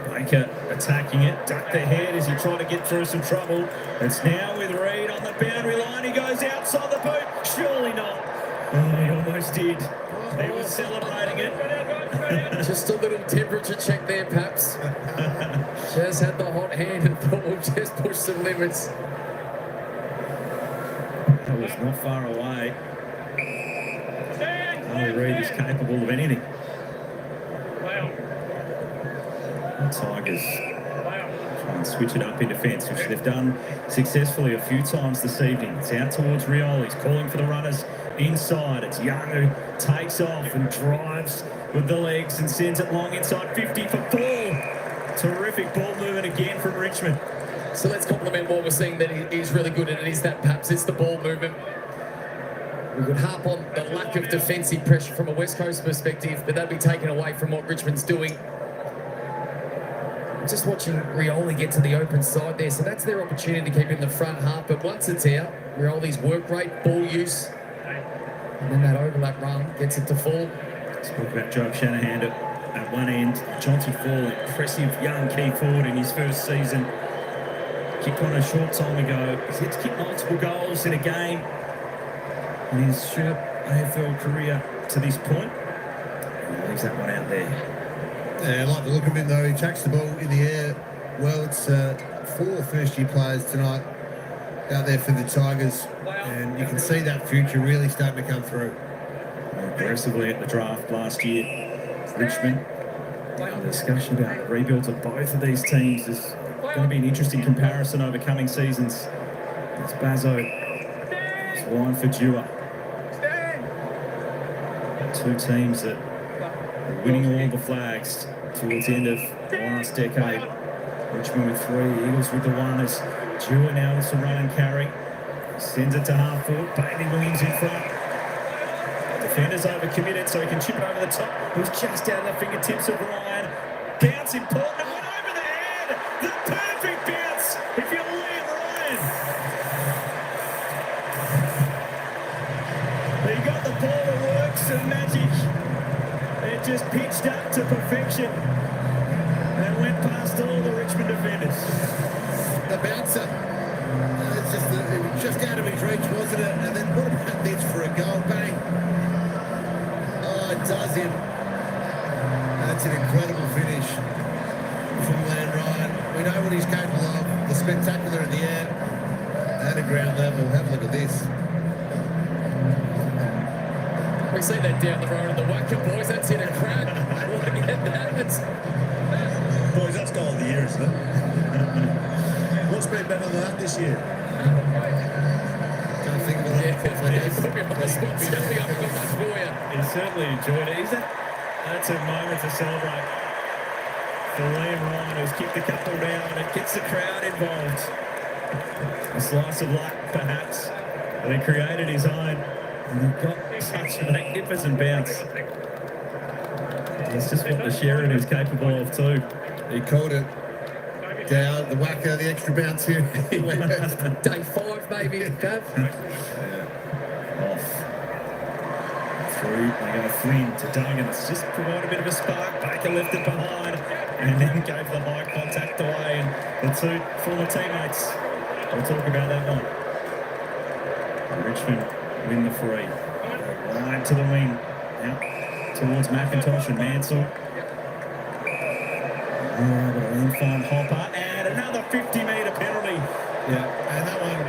Baker attacking it, ducked the head as he tried to get through some trouble. It's now with Reid on the boundary line. He goes outside the boot. Surely not. Oh, he almost did. He was celebrating it. Just a little temperature check there, perhaps. Just had the hot hand and thought we'll just push some limits. That was not far away. Harley Reid is capable of anything. The Tigers try and switch it up in defence, which they've done successfully a few times this evening. It's out towards Rioli. He's calling for the runners inside. It's Young who takes off and drives with the legs and sends it long inside 50 for 4. Terrific ball movement again from Richmond. So let's compliment what we're seeing that he is really good at. It is that perhaps it's the ball movement. We could harp on the lack of defensive pressure from a West Coast perspective, but that'd be taken away from what Richmond's doing. Just watching Rioli get to the open side there, so that's their opportunity to keep in the front half. But once it's out, Rioli's work rate, ball use, and then that overlap run gets it to fall. Spoke about Joe Shanahan at one end. Chauncey Fall, impressive young key forward in his first season. Kicked one a short time ago. He's had to kick multiple goals in a game in his short AFL career to this point. He leaves that one out there. Yeah, I like the look of him though. He tracks the ball in the air. Well, it's 4 first-year players tonight out there for the Tigers, and you can see that future really starting to come through. Aggressively at the draft last year, Richmond. Now the discussion about the rebuilds of both of these teams is going to be an interesting comparison over coming seasons. It's Bazzo, it's Wine for Dewar. Two teams that are winning all the flags towards the end of the last decade. Richmond with 3, Eagles with the 1 as Dewar now with some run and carry. Sends it to half forward, Bailey Williams in front. Defender's overcommitted, so he can chip it over the top. It was just out of the fingertips of Ryan. Bounce important, and went over the head. The perfect bounce, if you believe Ryan. He got the ball to work, some magic. It just pitched up to perfection and went past all the Richmond defenders. The bouncer. It was just out of his reach, wasn't it? And then what about this for a goal? Bang. Oh, it does him. That's an incredible finish from Land Ryan. We know what he's capable of. The spectacular in the air and at ground level. Have a look at this. We see that down the road in the Wacker, boys. That's in a crowd. Looking at that. Boys, that's goal of the year, isn't it? What's been better than that this year? Can't think of it. Put me on the spot. Certainly haven't got much for you. He certainly enjoyed it. That's a moment to celebrate for Liam Ryan, who's kicked a couple down and gets the crowd involved. A slice of luck, perhaps, but he created his own. And he got such a magnificent bounce. That's just what the Sheridan is capable of too. He called it down, the whacker, the extra bounce here. He went Day 5, maybe, Gav. Off. Through, they go Flynn to Duggan. It's just provided a bit of a spark. Baker left it behind and then gave the high contact away. And the two former teammates, we'll talk about that one. Richmond win the free. Wide to the wing. Out towards McIntosh and Mansell. Oh, but a long fine Hopper. And another 50-metre penalty. Yeah, and that one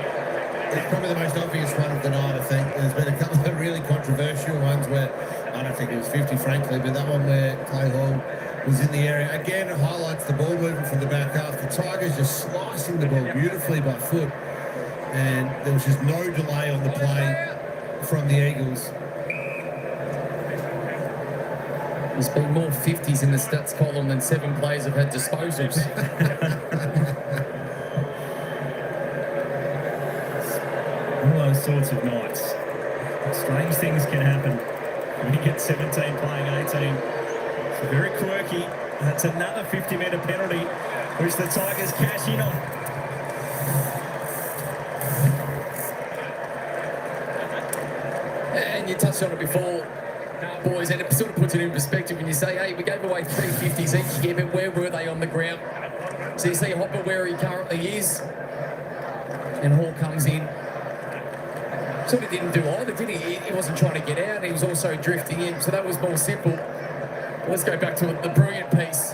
is probably the most obvious one of the night, I think. There's been a couple of really controversial ones where I don't think it was 50, frankly, but that one where Clay Hall was in the area. Again, it highlights the ball movement from the back half. The Tigers just slicing the ball beautifully by foot, and there was just no delay on the play from the Eagles. There's been more 50s in the stats column than 7 players have had disposals. All those sorts of nights. Strange things can happen when you get 17 playing 18. It's very quirky. That's another 50-metre penalty, which the Tigers cash in on. And you touched on it before, boys, and it sort of puts it in perspective when you say, hey, we gave away 3 50s each year, but where were they on the ground? So you see Hopper where he currently is, and Hall comes in. Sort of didn't do either, did he? He wasn't trying to get out, he was also drifting in, so that was more simple. Let's go back to the brilliant piece.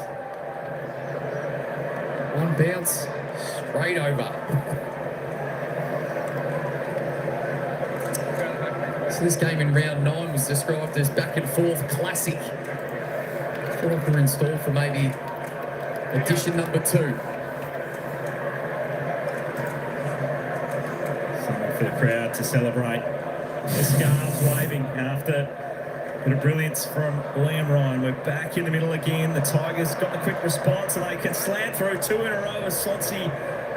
One bounce, straight over. So this game in round 9 was described as back and forth classic. I feel like we're in store for maybe edition number 2. Something for the crowd to celebrate. The scarves waving after a bit of brilliance from Liam Ryan. We're back in the middle again. The Tigers got the quick response and they can slant through 2 in a row as Sonsi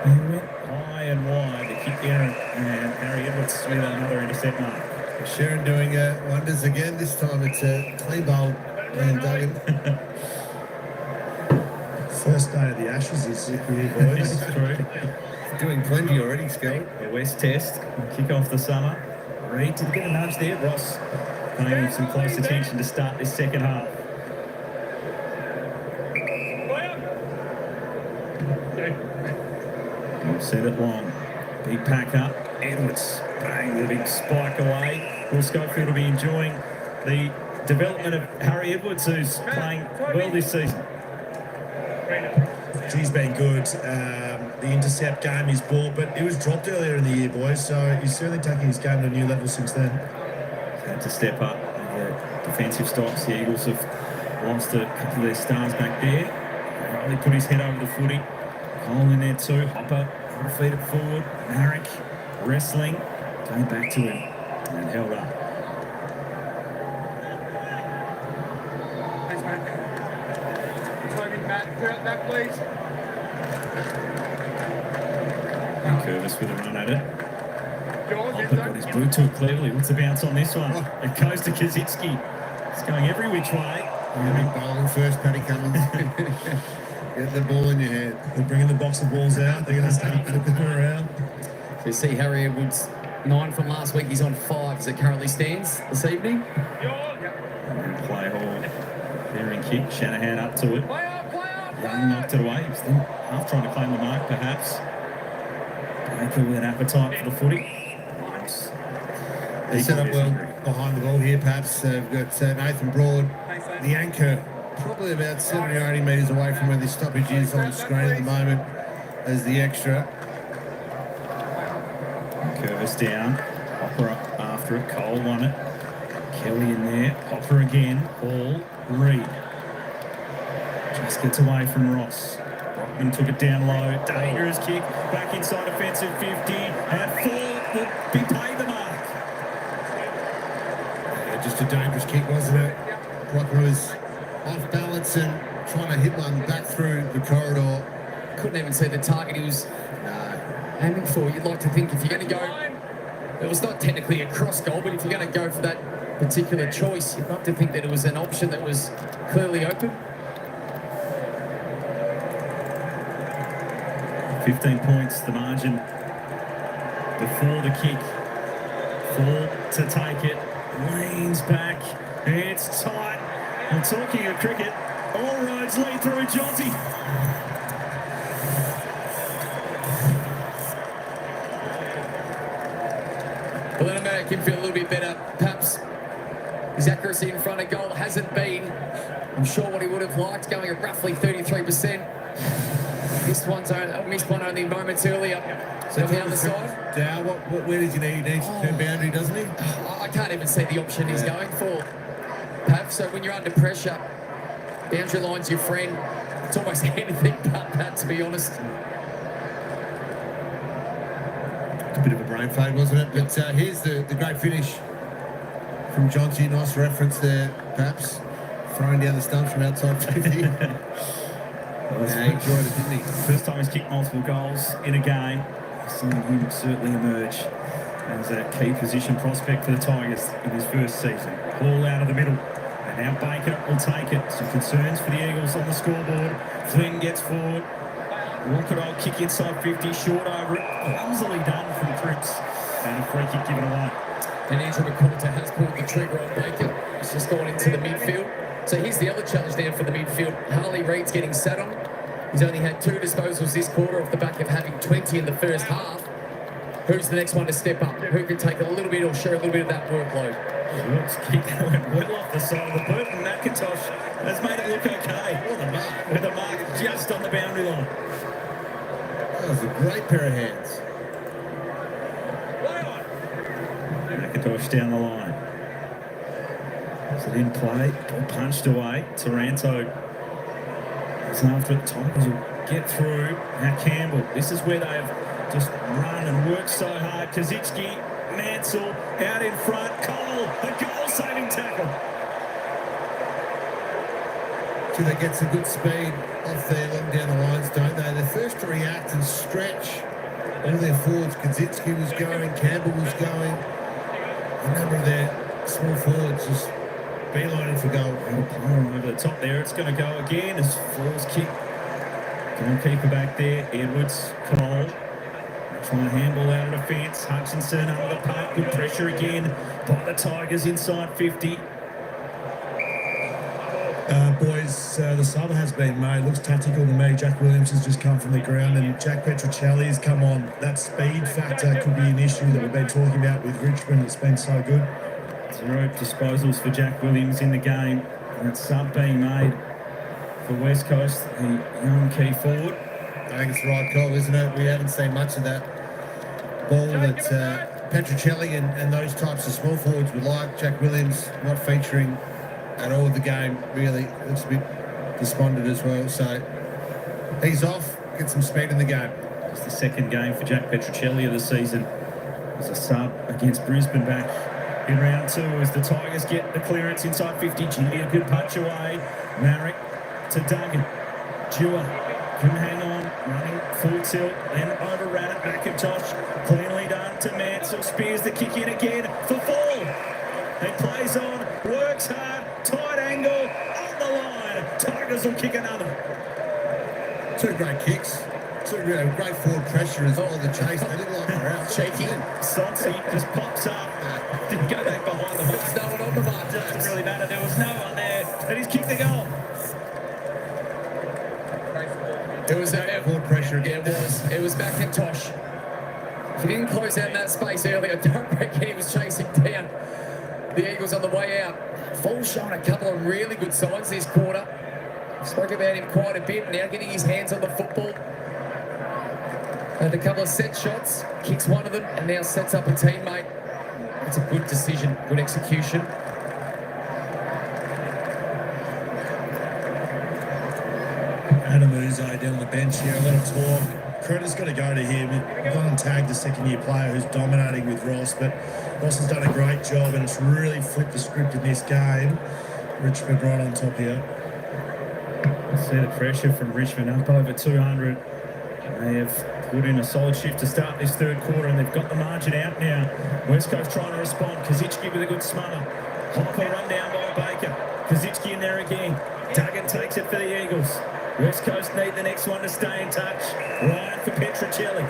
went high and wide to kick there, and Harry Edwards with another intercept mark. Sharon doing wonders again. This time it's a clean bowl and Duggan. First day of the Ashes is here, boys. It's true. Doing plenty already, Scully. The West Test, kick off the summer. Reed to get a nudge there. Ross paying some close attention to start this second half. Send it long. Big pack up. Edwards bang the big spike away. Will Schofield will be enjoying the development of Harry Edwards, who's playing well this season. He's been good. The intercept game is ball, but it was dropped earlier in the year, boys, so he's certainly taking his game to a new level since then. Had to step up the defensive stops. The Eagles have lost a couple of their stars back there. Riley put his head over the footy. Cole in there too. Hopper feed it forward. Marek wrestling. Going back to him and held up. Thanks, mate. Matt, clear out that, please. And Curvis with a run at it. George, Hopper got his boot to it clearly. What's the bounce on this one? It goes to Kaczynski. It's going every which way. Big bowling first, Paddy Cummins. Get the ball in your hand. They're bringing the box of balls out. They're going to start flipping them around. So you see Harry Edwards, 9 from last week. He's on 5 as it currently stands this evening. And play Hall. Bearing kick. Shanahan up to it. Young knocked it away. He was then half trying to claim the mark, perhaps. Baker with an appetite for the footy. Nice. They set up well behind the ball here, perhaps. We've got Nathan Broad, the anchor, probably about 70 or 80 metres away from where the stoppage is on screen at the moment as the extra. Curvis down. Hopper up after it. Cole won it. Kelly in there. Hopper again. Ball. Reed. Just gets away from Ross. Brockman took it down low. Dangerous kick. Back inside offensive 50. And Ford will be paid the mark. Yeah, just a dangerous kick, wasn't it? Brockman was off balance and trying to hit one back through the corridor. Couldn't even see the target he was aiming for. You'd like to think if you're going to go, it was not technically a cross goal, but if you're going to go for that particular choice, you'd love to think that it was an option that was clearly open. 15 points, the margin before the kick. Ford to take it. Leans back. It's tight. And talking of cricket, all roads lead through Jonty. Well, then make him feel a little bit better. Perhaps his accuracy in front of goal hasn't been, I'm sure, what he would have liked, going at roughly 33%. Missed one only moments earlier. So on the other side. Dow, where does he need? He needs to turn boundary, doesn't he? I can't even see the option he's going for. Perhaps so when you're under pressure, boundary line's your friend. It's almost anything but that, to be honest. A bit of a brain fade, wasn't it? But here's the great finish from Johnsy. Nice reference there, perhaps. Throwing down the stumps from outside 50. He enjoyed it, didn't he? First time he's kicked multiple goals in a game. Something he would certainly emerge as a key position prospect for the Tigers in his first season. Ball out of the middle. And now Baker will take it. Some concerns for the Eagles on the scoreboard. Flynn gets forward. Walker kick inside 50, short over it. Clumsily done from Cripps. And a free kick given away. And Andrew McCoulter has pulled the trigger on Baker. He's just gone into the midfield. So here's the other challenge now for the midfield. Harley Reid's getting sat on. He's only had 2 disposals this quarter off the back of having 20 in the first half. Who's the next one to step up? Who can take a little bit or share a little bit of that workload? Wilkes kick that went well off the side of the boot, and McIntosh has made it look okay. With a mark just on the boundary line. That was a great pair of hands. McIntosh down the line. Is it in play? Ball punched away. Taranto is after it. Tigers will get through. Now Campbell. This is where they have just run and worked so hard. Kazitsky, Mansell out in front. Cole, the goal-saving tackle. So they get some good speed off there, long down the lines, don't they? They're first to react and stretch all their forwards. Kazitsky was going, Campbell was going. A number of their small forwards just beelining for goal. Over the top there, it's going to go again as Falls kick. Goalkeeper back there, Edwards, Cole. Trying to handball out of defence. Hutchinson under the park, good pressure again by the Tigers inside 50. Boys, the sub has been made. Looks tactical to me. Jack Williams has just come from the ground, and Jack Petruccelli has come on. That speed factor could be an issue that we've been talking about with Richmond. It's been so good. 0 disposals for Jack Williams in the game. And that sub being made for West Coast, the young key forward. I think it's the right call, isn't it? We haven't seen much of that ball that Petruccelli and those types of small forwards would like. Jack Williams not featuring at all in the game, really. Looks a bit despondent as well. So he's off, get some speed in the game. It's the second game for Jack Petruccelli of the season. As a sub against Brisbane back in round 2 as the Tigers get the clearance inside 50. Jimmy, a good punch away. Marek to Duggan. Dewar couldn't hang on, running full tilt, then overran it. McIntosh, cleanly done to Mansell. Spears the kick in again for Fall. He plays on, works hard, tight angle, on the line. Tigers will kick another. 2 great kicks. 2 great forward pressure as well. The chase, they look like they're out. Cheeky. Sonsi just pops up. Didn't go back behind the mark. There's no one on the mark. Doesn't really matter. There was no one there. And he's kicked the goal. It was Forward pressure again. It was McIntosh. If he didn't close out in that space earlier, I don't reckon he was chasing down the Eagles on the way out. Fall's shown a couple of really good signs this quarter. Spoke about him quite a bit, now getting his hands on the football. Had a couple of set shots, kicks one of them, and now sets up a teammate. It's a good decision, good execution. Adam Uzo down the bench here, a lot of talk. Credit's got to go to him. We've gone and tagged the second-year player who's dominating with Ross, but Ross has done a great job, and it's really flipped the script in this game. Richmond right on top here. See the pressure from Richmond up over 200. They have put in a solid shift to start this third quarter, and they've got the margin out now. West Coast trying to respond. Kazitsky with a good smother. Hopper run down by Baker. Kazitsky in there again. Duggan takes it for the Eagles. West Coast need the next one to stay in touch. Ryan for Petruccelli.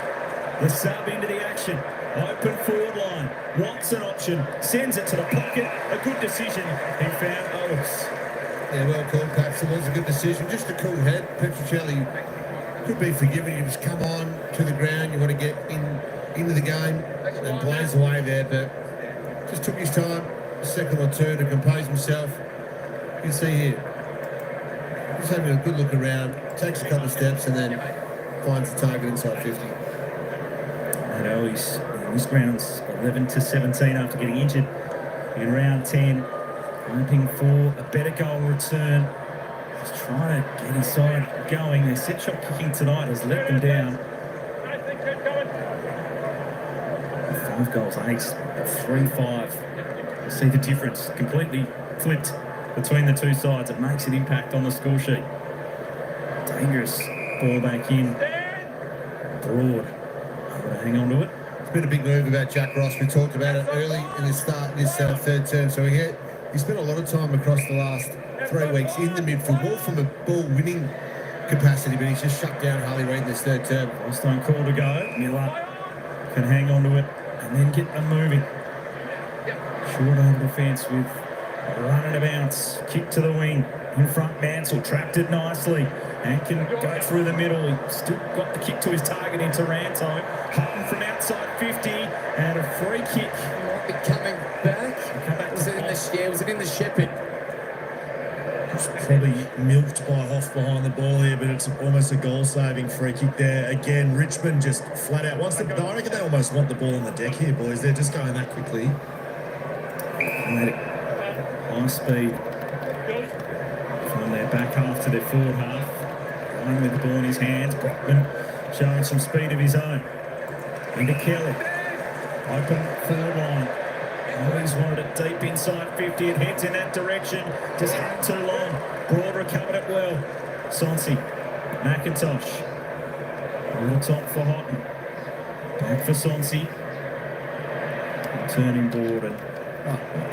The sub into the action. Open forward line. Wants an option. Sends it to the pocket. A good decision. He found Otis. Yeah, well called, perhaps. It was a good decision. Just a cool head. Petruccelli could be forgiven. You just come on to the ground. You want to get into the game and blaze away there. But just took his time, a second or two to compose himself. You can see here, just having a good look around, takes a couple of steps and then finds the target inside 50. And he's this round's 11-17 after getting injured in round 10, hoping for a better goal return. He's trying to get his side going. Their set shot kicking tonight has let them down. 5 goals ace, 3-5. You see the difference completely flipped between the two sides. It makes an impact on the score sheet. Dangerous ball back in. Broad. Able to hang on to it. It's been a big move about Jack Ross. We talked about it early in this third term. So he spent a lot of time across the last 3 weeks in the midfield, more from a ball-winning capacity, but he's just shut down Harley Reid in this third term. Stone call to go. Miller can hang on to it and then get them moving. Short over the fence with a run and a bounce. Kick to the wing. In front, Mansell trapped it nicely and can go through the middle. He still got the kick to his target in Taranto. Hutton from outside 50 and a free kick. Might be coming back. Was it in the Shepherd? It's probably milked by Hoff behind the ball here, but it's almost a goal-saving free kick there. Again, Richmond just flat out. I reckon they almost want the ball on the deck here, boys. They're just going that quickly. High speed from their back half to their forward half. Ryan with the ball in his hands. Brockman showing some speed of his own. Into Kelly. Open forward line. Always wanted it deep inside 50. It heads in that direction. Just hung too long. Broad recovered it well. Sonsi. McIntosh. Over the top for Houghton. Back for Sonsi. Turning board and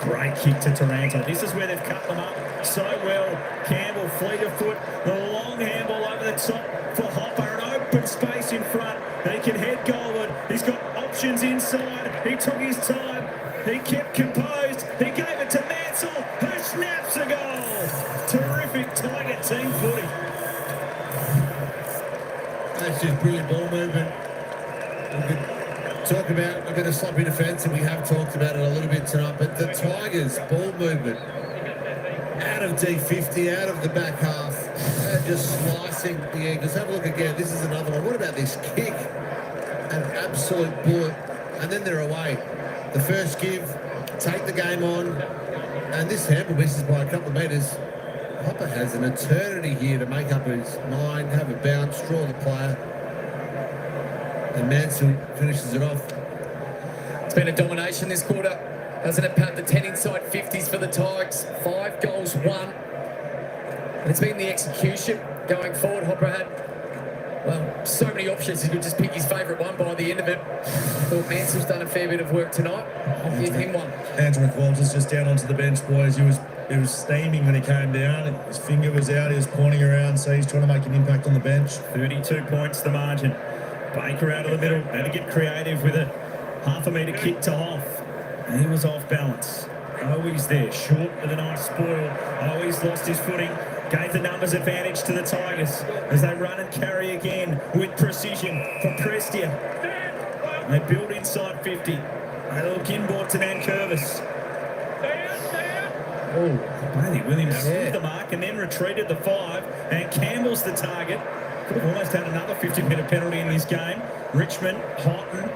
great kick to Taranto. This is where they've cut them up so well. Campbell, fleet of foot. The long handball over the top for Hopper. An open space in front. They can head goalward. He's got options inside. He took his time. He kept composed. He gave it to Mansell, who snaps a goal. Terrific Tiger team footy. That's just brilliant ball movement. We could talk about a bit of sloppy defence, and we have talked about it a little bit tonight, but the Tigers' ball movement out of D50, out of the back half, just slicing the Eagles. Have a look again. This is another one. What about this kick? An absolute bullet. And then they're away. The first give, take the game on, and this handball misses by a couple of metres. Hopper has an eternity here to make up his mind, have a bounce, draw the player, and Mansell finishes it off. It's been a domination this quarter, hasn't it, Pat? The 10 inside 50s for the Tigers, 5 goals, 1. And it's been the execution going forward. Hopper had, well, so many options. He could just pick his favourite one by the end of it. I thought Mansell's done a fair bit of work tonight. I'll give him one. Andrew Walters just down onto the bench, boys. He was steaming when he came down. His finger was out. He was pointing around, so he's trying to make an impact on the bench. 32 points the margin. Baker out of the middle. Had to get creative with a half a metre kick to Hoff. And he was off balance. Always there, short with a nice spoil. Always lost his footing. Gave the numbers advantage to the Tigers as they run and carry again with precision for Prestia. They build inside 50. A little gimbal to Mankervis. Oh, Bailey Williams threw the mark and then retreated the 5. And Campbell's the target. Could have almost had another 50-metre penalty in this game. Richmond, Houghton,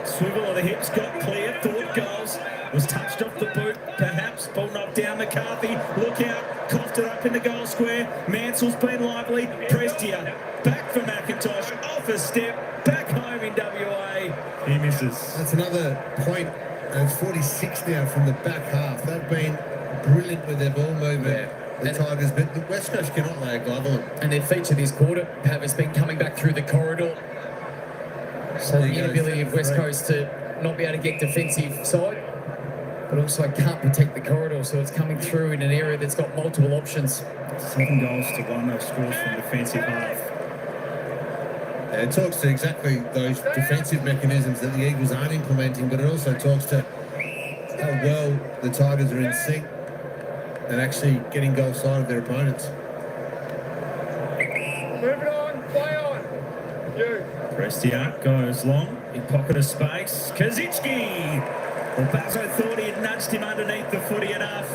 swivel of the hips, got clear, thought goals. Was touched off the boot, perhaps. Ball knocked down McCarthy. Look out. Coughed it up in the goal square. Mansell's been lively. Prestia. Back for McIntosh. Off a step. Back home in WA. He misses. That's another point. And it's 46 now from the back half. They've been brilliant with their ball movement. The Tigers, but the West Coast cannot lay a glove on them. And their feature this quarter, Pav, has been coming back through the corridor. So the inability of West Coast to not be able to get defensive side, but also can't protect the corridor, so it's coming through in an area that's got multiple options. 7 goals to 1, those scores from defensive half. It talks to exactly those defensive mechanisms that the Eagles aren't implementing, but it also talks to how well the Tigers are in sync and actually getting goal side of their opponents. Move it on, play on. You. Prestia goes long, in pocket of space. Kaczynski Well, Bazo thought he had nudged him underneath the footy enough,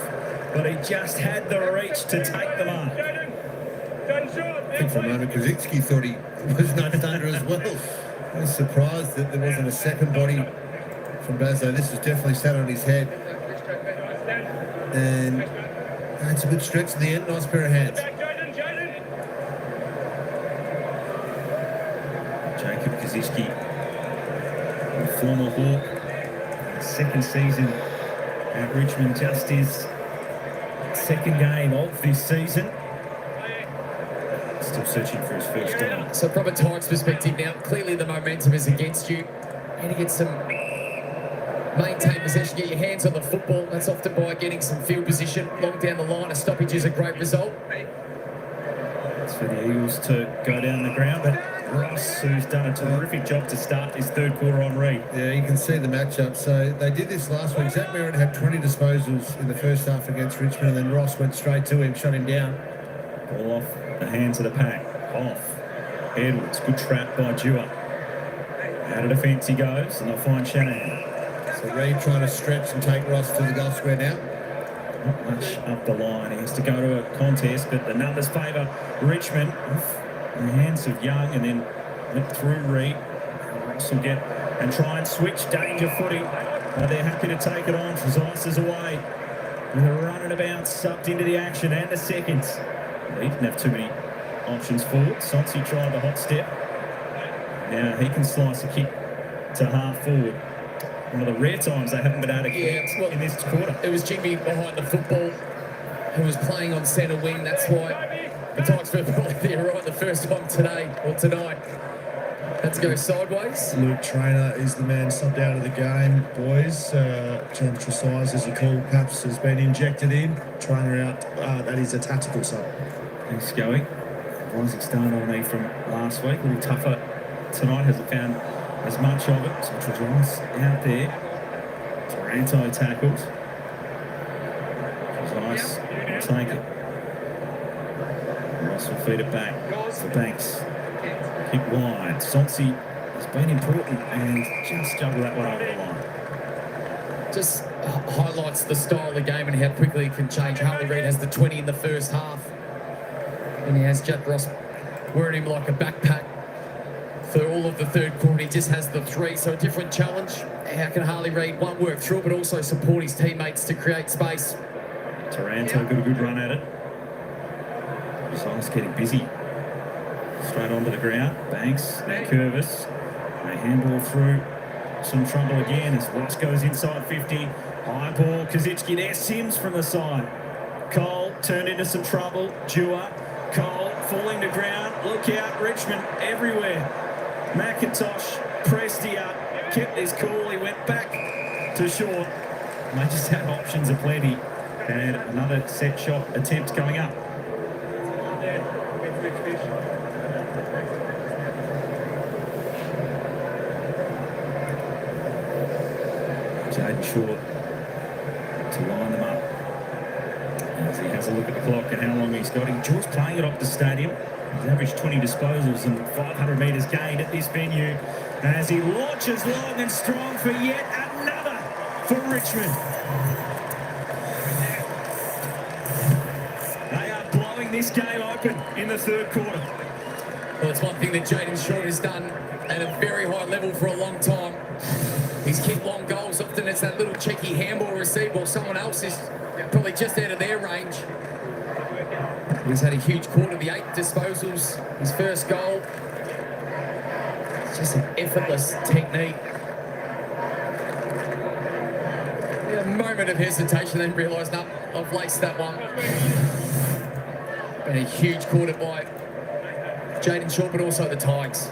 but he just had the reach to take the mark. I think for a moment Kaczynski thought he was nudged under as well. I was surprised that there wasn't a second body from Bazo. This was definitely sat on his head. And that's a good stretch in the end. Nice pair of hands. Jacob Kaczynski, former Hawk, second season at Richmond, just his second game of this season. Still searching for his first dime. So from a Tigers perspective now, clearly the momentum is against you. And to get some maintain possession, get your hands on the football. That's often by getting some field position long down the line. A stoppage is a great result. It's for the Eagles to go down the ground, but Ross, who's done a terrific job to start his third quarter on Reed. Yeah, you can see the matchup. So they did this last week. Zach Merritt had 20 disposals in the first half against Richmond, and then Ross went straight to him, shut him down. Ball off the hands of the pack. Off. Edwards, good trap by Dewar. Out of defence he goes, and they'll find Shanahan. So Reed trying to stretch and take Ross to the goal square now. Not much up the line. He has to go to a contest, but the numbers favour Richmond. In the hands of Young, and then went through Reed. Ross will get and try and switch danger footy. But they're happy to take it on. Trezise is away. With a run and a bounce, sucked into the action and the seconds. He didn't have too many options forward. Sonsi tried the hot step. Now he can slice a kick to half forward. One of the rare times they haven't been able to connect in this quarter. It was Jimmy behind the football who was playing on centre wing. That's why the Tigers were probably there right the first time today or tonight. Let's go sideways. Luke Trainer is the man subbed out of the game, boys. John Trezise, as you call, perhaps has been injected in. Trainer out. That is a tactical sub. Thanks, Scully. Isaac started on me from last week. A little tougher tonight. Hasn't found as much of it. So Trezise out there. Taranto tackles. Trezise will take it. Ross will feed it back for Banks. Kick wide. Sonsi has been important and just juggled that one over the line. Just highlights the style of the game and how quickly it can change. Harley Reid has the 20 in the first half. And he has Jack Ross wearing him like a backpack for all of the third quarter. He just has the 3, so a different challenge. How can Harley Reid, one, work through it, but also support his teammates to create space? Taranto got a good run at it. Trezise getting busy. Straight onto the ground. Banks, now Curvis. They handball through. Some trouble again as Ross goes inside 50. High ball, Kaczynski there. Sims from the side. Cole turned into some trouble. Dewar. Cole falling to ground. Look out, Richmond everywhere. McIntosh pressed he up. Kept his cool. He went back to short. They just had options aplenty. And another set shot attempt coming up. Jaden Short to line them up as he has a look at the clock and how long he's got. He enjoys playing at Optus Stadium. He's averaged 20 disposals and 500 metres gained at this venue as he launches long and strong for yet another for Richmond. They are blowing this game open in the third quarter. Well, it's one thing that Jaden Short has done at a very high level for a long time. He's kicked long goals. Often it's that little cheeky handball receive while someone else is probably just out of their range. He's had a huge quarter, the 8 disposals, his first goal. It's just an effortless technique. A moment of hesitation, then realised, no, I've laced that one. Been a huge quarter by Jaden Short, but also the Tigers.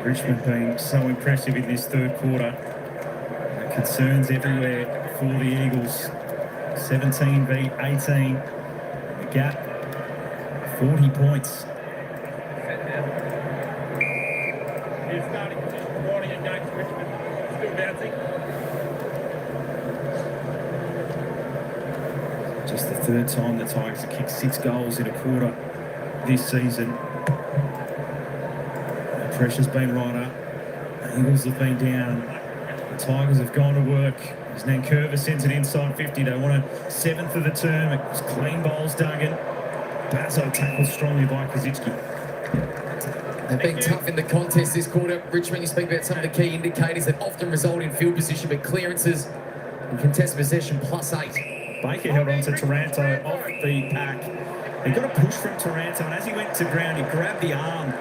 Richmond being so impressive in this third quarter. Concerns everywhere for the Eagles. 17 v 18. The gap, 40 points. He's starting warning against Richmond. Still bouncing. Just the third time the Tigers have kicked 6 goals in a quarter this season. The pressure's been right up. The Eagles have been down. Tigers have gone to work. As Nankervis sends it inside 50. They want a 7th of the term. It's clean bowls, Duggan. Bazzo tackled strongly by Kaczynski. They've been tough in the contest this quarter. Richmond, you speak about some of the key indicators that often result in field position, but clearances and contested possession +8. Baker held on to Taranto off the pack. He got a push from Taranto, and as he went to ground, he grabbed the arm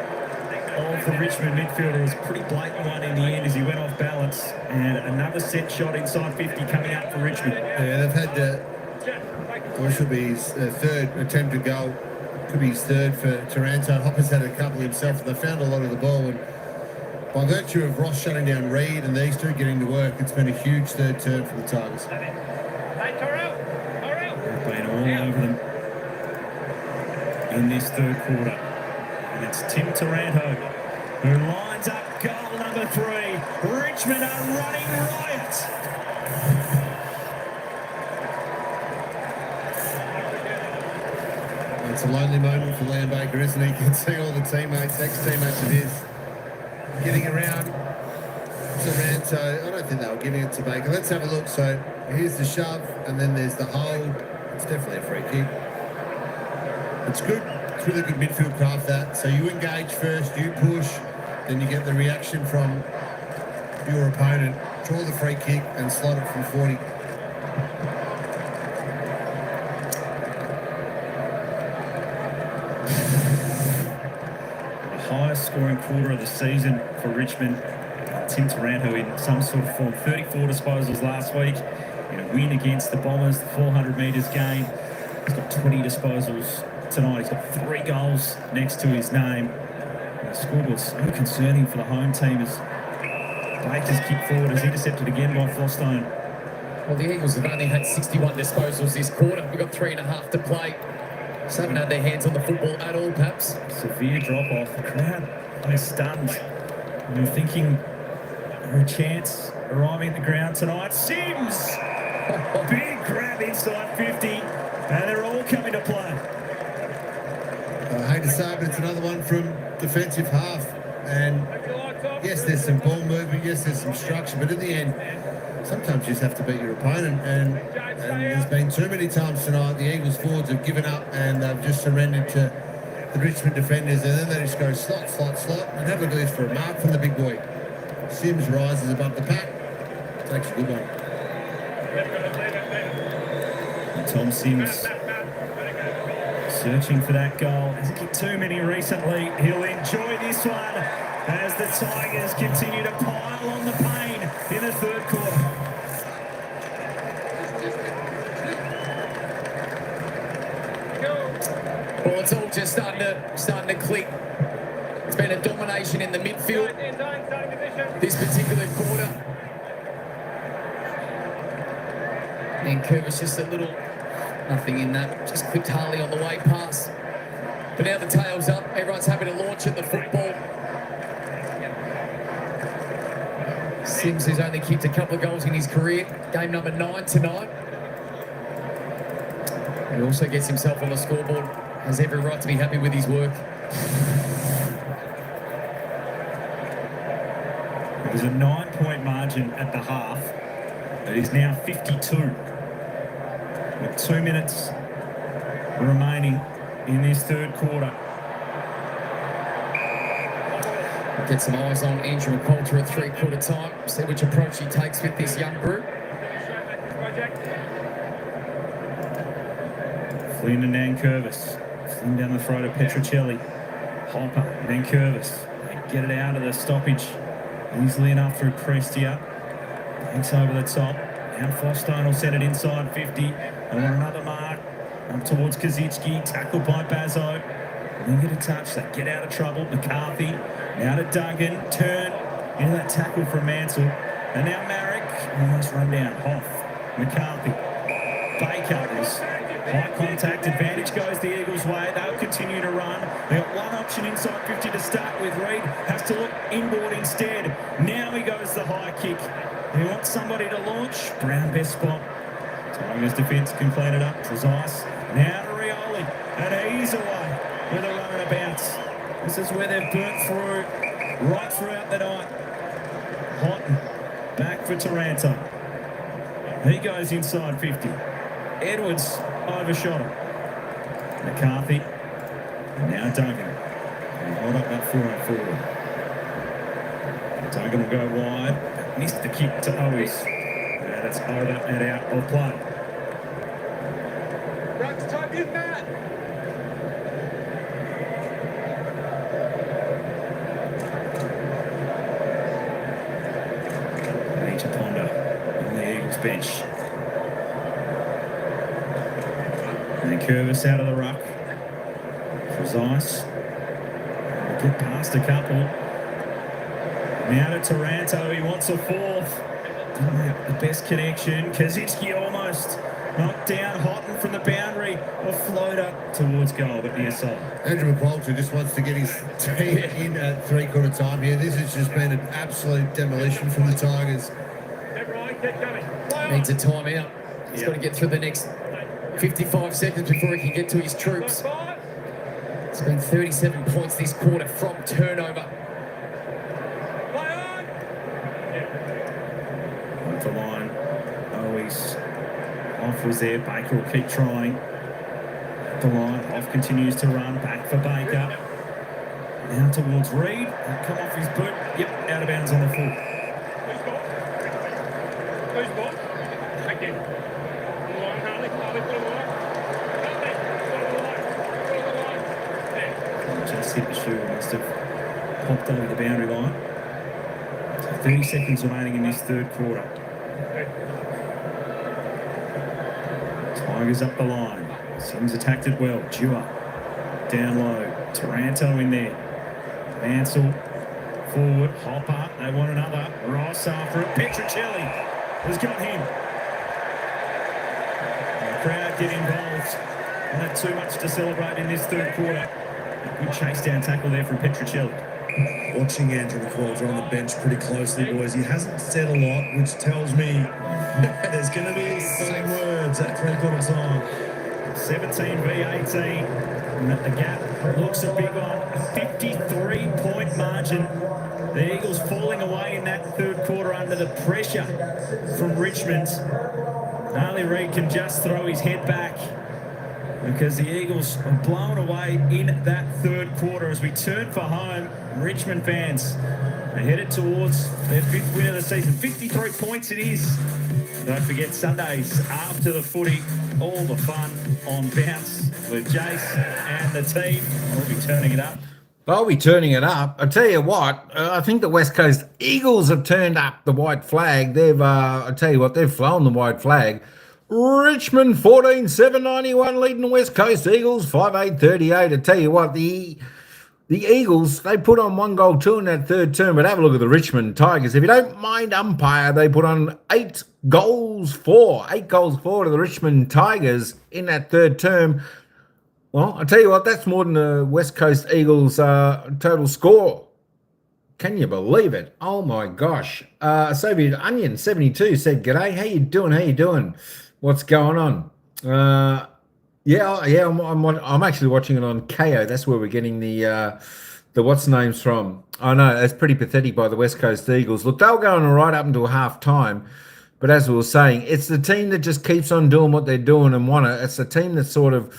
of the Richmond midfielder. It was a pretty blatant one in the end as he went off balance. And another set shot inside 50 coming up for Richmond. Yeah, they've had what should be his third attempted goal. Could be his third for Taranto. Hopper's had a couple himself. They found a lot of the ball, and by virtue of Ross shutting down Reed and these two getting to work, it's been a huge third term for the Tigers. They've been all over them in this third quarter. And it's Tim Taranto who lines up goal number 3. Richmond are running riot. It's a lonely moment for Liam Baker, isn't he? You can see all the teammates, ex-teammates of his, getting around Taranto. I don't think they were giving it to Baker. Let's have a look. So here's the shove, and then there's the hold. It's definitely a free kick. It's good. It's really good midfield craft, that. So you engage first, you push, then you get the reaction from your opponent. Draw the free kick and slot it from 40. Highest scoring quarter of the season for Richmond. Tim Taranto in some sort of form. 34 disposals last week. In a win against the Bombers, the 400 metres game. He's got 20 disposals tonight. He's got 3 goals next to his name. And the scoreboard's so concerning for the home team as Baker's kick forward is intercepted again by Flostone. Well, the Eagles have only had 61 disposals this quarter. We've got 3.5 to play. So haven't had their hands on the football at all, perhaps. Severe drop-off. The crowd are stunned. They're thinking a chance arriving at the ground tonight. Sims! Big grab inside 50, and they're all coming to play. I hate to say it, but it's another one from defensive half. And yes, there's some ball movement, yes, there's some structure, but in the end, sometimes you just have to beat your opponent. And there's been too many times tonight the Eagles forwards have given up and they've just surrendered to the Richmond defenders, and then they just go slot, slot, slot. And have a look at this for a mark from the big boy. Sims rises above the pack. Takes a good one. And Tom Sims searching for that goal. Hasn't kicked too many recently. He'll enjoy this one as the Tigers continue to pile on the pain in the third quarter. Well, it's all just starting to click. It's been a domination in the midfield this particular quarter. And Curvis just a little, nothing in that. Just clipped Harley on the way past. But now the tail's up. Everyone's happy to launch at the football. Sims, who's only kicked a couple of goals in his career. Game number 9 tonight. He also gets himself on the scoreboard. Has every right to be happy with his work. It was a 9-point margin at the half. It is now 52. With 2 minutes remaining in this third quarter. Get some eyes on Andrew Coulter at 3/4 time. See which approach he takes with this young group. Flynn and Nankervis. Flynn down the throat of Petruccelli. Hopper, Nankervis. They get it out of the stoppage. Easily enough through Prestia. Thanks over the top. Now Flostone will send it inside 50. And on another mark. Up towards Kaczynski. Tackled by Bazzo. They get a touch. They get out of trouble. McCarthy. Now to Duggan. Turn into that tackle from Mansell. And now Marek. Almost run down. Hoff. McCarthy. Baker is high contact. Advantage goes the Eagles' way. They'll continue to run. They got one option inside 50 to start with. Reed has to look inboard instead. Now he goes the high kick. He wants somebody to launch. Brown best spot. Tigers defence can clean it up. Trezise. Now to Rioli. And he's away with a run and a bounce. This is where they've burnt through right throughout the night. Houghton back for Taranto. He goes inside 50. Edwards overshot him. McCarthy. And now Duggan. And hold up that 4 forward. Duggan will go wide. Missed the kick to Owies. And it's over and out of play. Ruck's type in that. Major Ponder on the Eagles bench. And Curvis out of the ruck. Precise. Get past a couple. Now to Taranto. He wants a fourth. Didn't have the best connection. Kaczynski almost knocked down. Houghton from the boundary. A floater towards goal, but near side. Andrew McQualter just wants to get his team in at three-quarter time here. This has just been an absolute demolition from the Tigers. Hey, Ryan, get going. Play on. Needs a timeout. He's Yeah. got to get through the next 55 seconds before he can get to his troops. Five. It's been 37 points this quarter from turnover. Play on. Off the line. Always off was there. Baker will keep trying. At the line. Off continues to run. Back for Baker. Now towards Reed. He'll come off his boot. Yep, out of bounds on the full. Who's ball? Who's ball? Thank you. Line, Harley. Harley, put it on. Harley, put it on. Put it on. There. Just hit the shoe. Must have popped over the boundary line. So 30 seconds remaining in this third quarter. Tigers up the line. Sims attacked it well. Dewar down low. Taranto in there. Mansell forward. Hopper. They want another. Ross after it. Petrocelli has got him. The crowd get involved. Not too much to celebrate in this third quarter. A good chase down tackle there from Petrocelli. Watching Andrew McQualter on the bench pretty closely, boys. He hasn't said a lot, which tells me there's going to be some words at three-quarter time. 17 v 18. And the gap looks a big one. A 53-point margin. The Eagles falling away in that third quarter under the pressure from Richmond. Harley Reid can just throw his head back because the Eagles are blown away in that third quarter. As we turn for home, Richmond fans are headed towards their fifth win of the season. 53 points it is. Don't forget Sundays after the footy, all the fun on Bounce with Jace and the team. We'll be turning it up. I'll be turning it up. I tell you what, I think the West Coast Eagles have turned up the white flag. I tell you what, they've flown the white flag. Richmond 14-7-91 leading the West Coast Eagles 5-8-38. I tell you what, the Eagles, they put on 1 goal 2 in that third term, but have a look at the Richmond Tigers. If you don't mind umpire, they put on 8 goals 4 to the Richmond Tigers in that third term. Well, I tell you what, that's more than the West Coast Eagles total score. Can you believe it? Oh my gosh. Soviet Onion 72 said, "G'day, how you doing? What's going on?" I'm actually watching it on KO. That's where we're getting the what's names from. I know that's pretty pathetic by the West Coast Eagles. Look, they were going all right up until half time, but as we were saying, it's the team that just keeps on doing what they're doing and won it. It's the team that sort of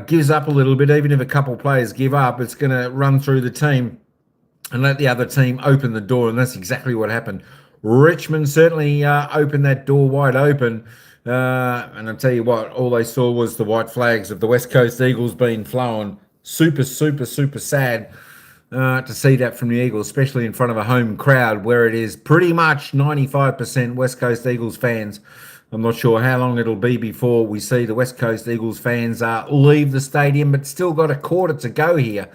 gives up a little bit. Even if a couple of players give up, it's going to run through the team and let the other team open the door, and that's exactly what happened. Richmond certainly opened that door wide open. And I'll tell you what, all they saw was the white flags of the West Coast Eagles being flown. Super sad to see that from the Eagles, especially in front of a home crowd where it is pretty much 95% West Coast Eagles fans. I'm not sure how long it'll be before we see the West Coast Eagles fans leave the stadium, but still got a quarter to go here.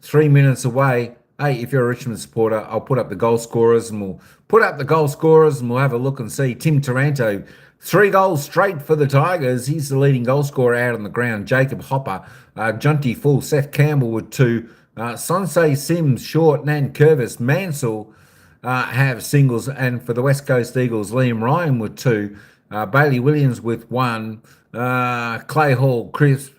3 minutes away. Hey, if you're a Richmond supporter, I'll put up the goal scorers and we'll have a look and see. Tim Taranto, 3 goals straight for the Tigers. He's the leading goal scorer out on the ground. Jacob Hopper, Junty Full, Seth Campbell with 2. Sonsei Sims, Short, Nan Curvis, Mansell have singles. And for the West Coast Eagles, Liam Ryan with 2. Bailey Williams with 1. Clay Hall, Chris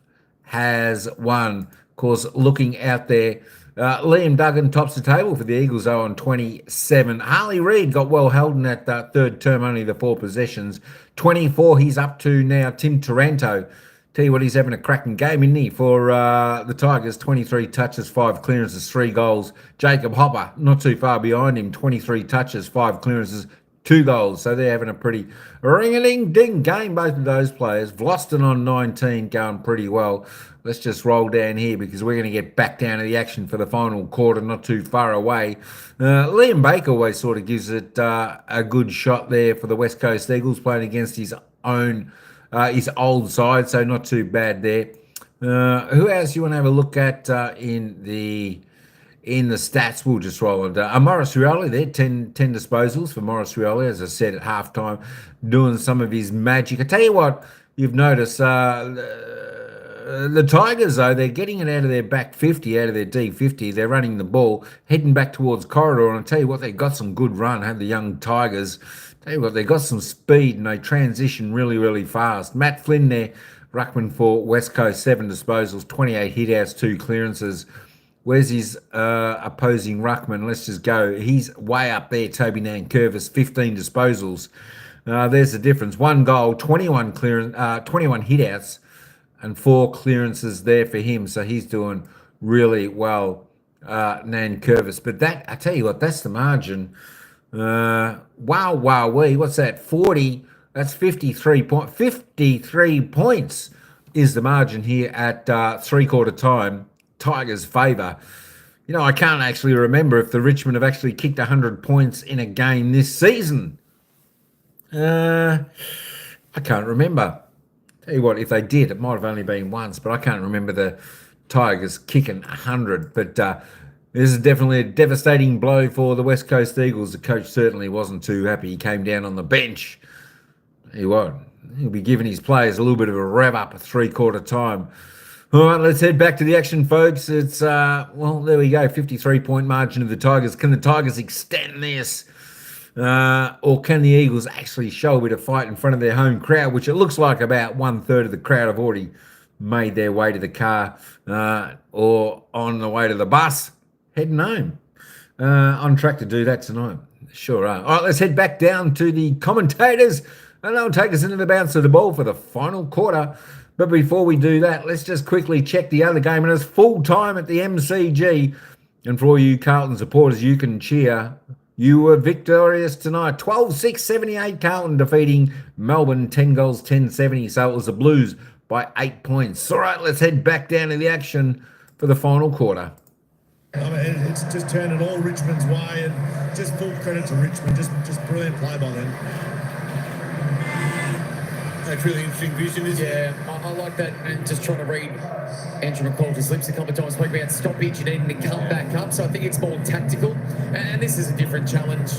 has 1. Of course, looking out there Liam Duggan tops the table for the Eagles, though, on 27. Harley Reid got well held in that third term, only the 4 possessions. 24, he's up to now. Tim Taranto. Tell you what, he's having a cracking game, isn't he, for the Tigers? 23 touches, 5 clearances, 3 goals. Jacob Hopper, not too far behind him. 23 touches, 5 clearances, 2 goals. So they're having a pretty ring-a-ding-ding game, both of those players. Vlosten on 19, going pretty well. Let's just roll down here because we're going to get back down to the action for the final quarter, not too far away. Liam Baker always sort of gives it a good shot there for the West Coast Eagles, playing against his old side, so not too bad there. Who else you want to have a look at in the stats? We'll just roll on. Maurice Rioli there, 10 disposals for Maurice Rioli, as I said at halftime, doing some of his magic. I tell you what, you've noticed the Tigers, though, they're getting it out of their back 50, out of their D50. They're running the ball, heading back towards corridor. And I tell you what, they got some good run, have the young Tigers. Tell you what, they got some speed and they transition really, really fast. Matt Flynn there, ruckman for West Coast, 7 disposals, 28 hit-outs, 2 clearances. Where's his opposing ruckman? Let's just go. He's way up there, Toby Nankervis, 15 disposals. There's the difference. 1 goal, 21 hit-outs, and 4 clearances there for him. So he's doing really well, Nankervis. But that, I tell you what, that's the margin. Wowee, what's that? 40. That's 53 points is the margin here at 3/4 time. Tigers' favour. You know, I can't actually remember if the Richmond have actually kicked 100 points in a game this season. I can't remember. Tell you what, if they did, it might have only been once, but I can't remember the Tigers kicking 100. But this is definitely a devastating blow for the West Coast Eagles. The coach certainly wasn't too happy. He came down on the bench. Tell you what, he'll be giving his players a little bit of a rev up at 3/4 time. All right, let's head back to the action, folks. It's, well, there we go, 53-point margin of the Tigers. Can the Tigers extend this? Or can the Eagles actually show a bit of fight in front of their home crowd, which it looks like about 1/3 of the crowd have already made their way to the car or on the way to the bus, heading home. On track to do that tonight. Sure are. All right, let's head back down to the commentators, and they'll take us into the bounce of the ball for the final quarter. But before we do that, let's just quickly check the other game. And it's full time at the MCG. And for all you Carlton supporters, you can cheer. You were victorious tonight. 12-6-78 Carlton defeating Melbourne, 10 goals, 10-70. So it was the Blues by 8 points. All right, let's head back down to the action for the final quarter. I mean, it's just turned it all Richmond's way, and just full credit to Richmond. Just brilliant play by them. That's really interesting vision, isn't it? Yeah, I like that. And just trying to read Andrew McCullough's lips a couple of times, spoke about stoppage and needing to come back up. So I think it's more tactical. And this is a different challenge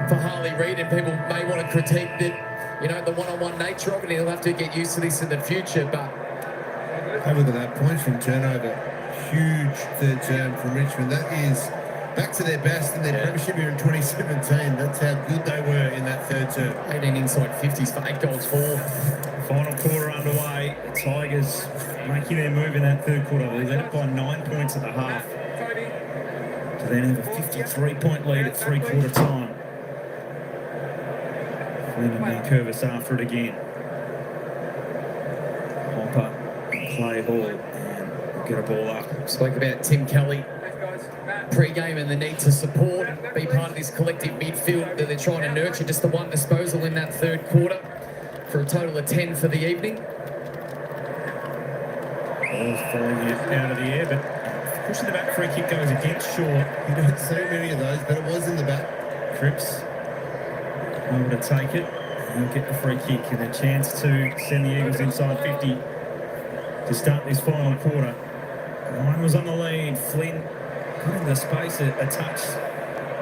for Harley Reid. And people may want to critique that, you know, the one-on-one nature of it. He'll have to get used to this in the future. But have a look at that. Points from turnover. Huge third term from Richmond. That is back to their best in their premiership year in 2017. That's how good they were in that third term. 18 inside 50s for 8 goals, 4. Final quarter underway. Tigers making their move in that third quarter. They led it by 9 points at the half. To then have a 53-point lead at 3/4 time. Flynn and Nankervis after it again. Hopper, play ball, and we'll get a ball up. Spoke about Tim Kelly pre-game and the need to support, be part of this collective midfield that they're trying to nurture. Just the 1 disposal in that third quarter for a total of 10 for the evening. Ball's falling out of the air, but pushing the back free kick goes against short. You don't see many of those, but it was in the back. Cripps able to take it and get the free kick and a chance to send the Eagles inside 50 to start this final quarter. Ryan was on the lead. Flynn put in the space a touch,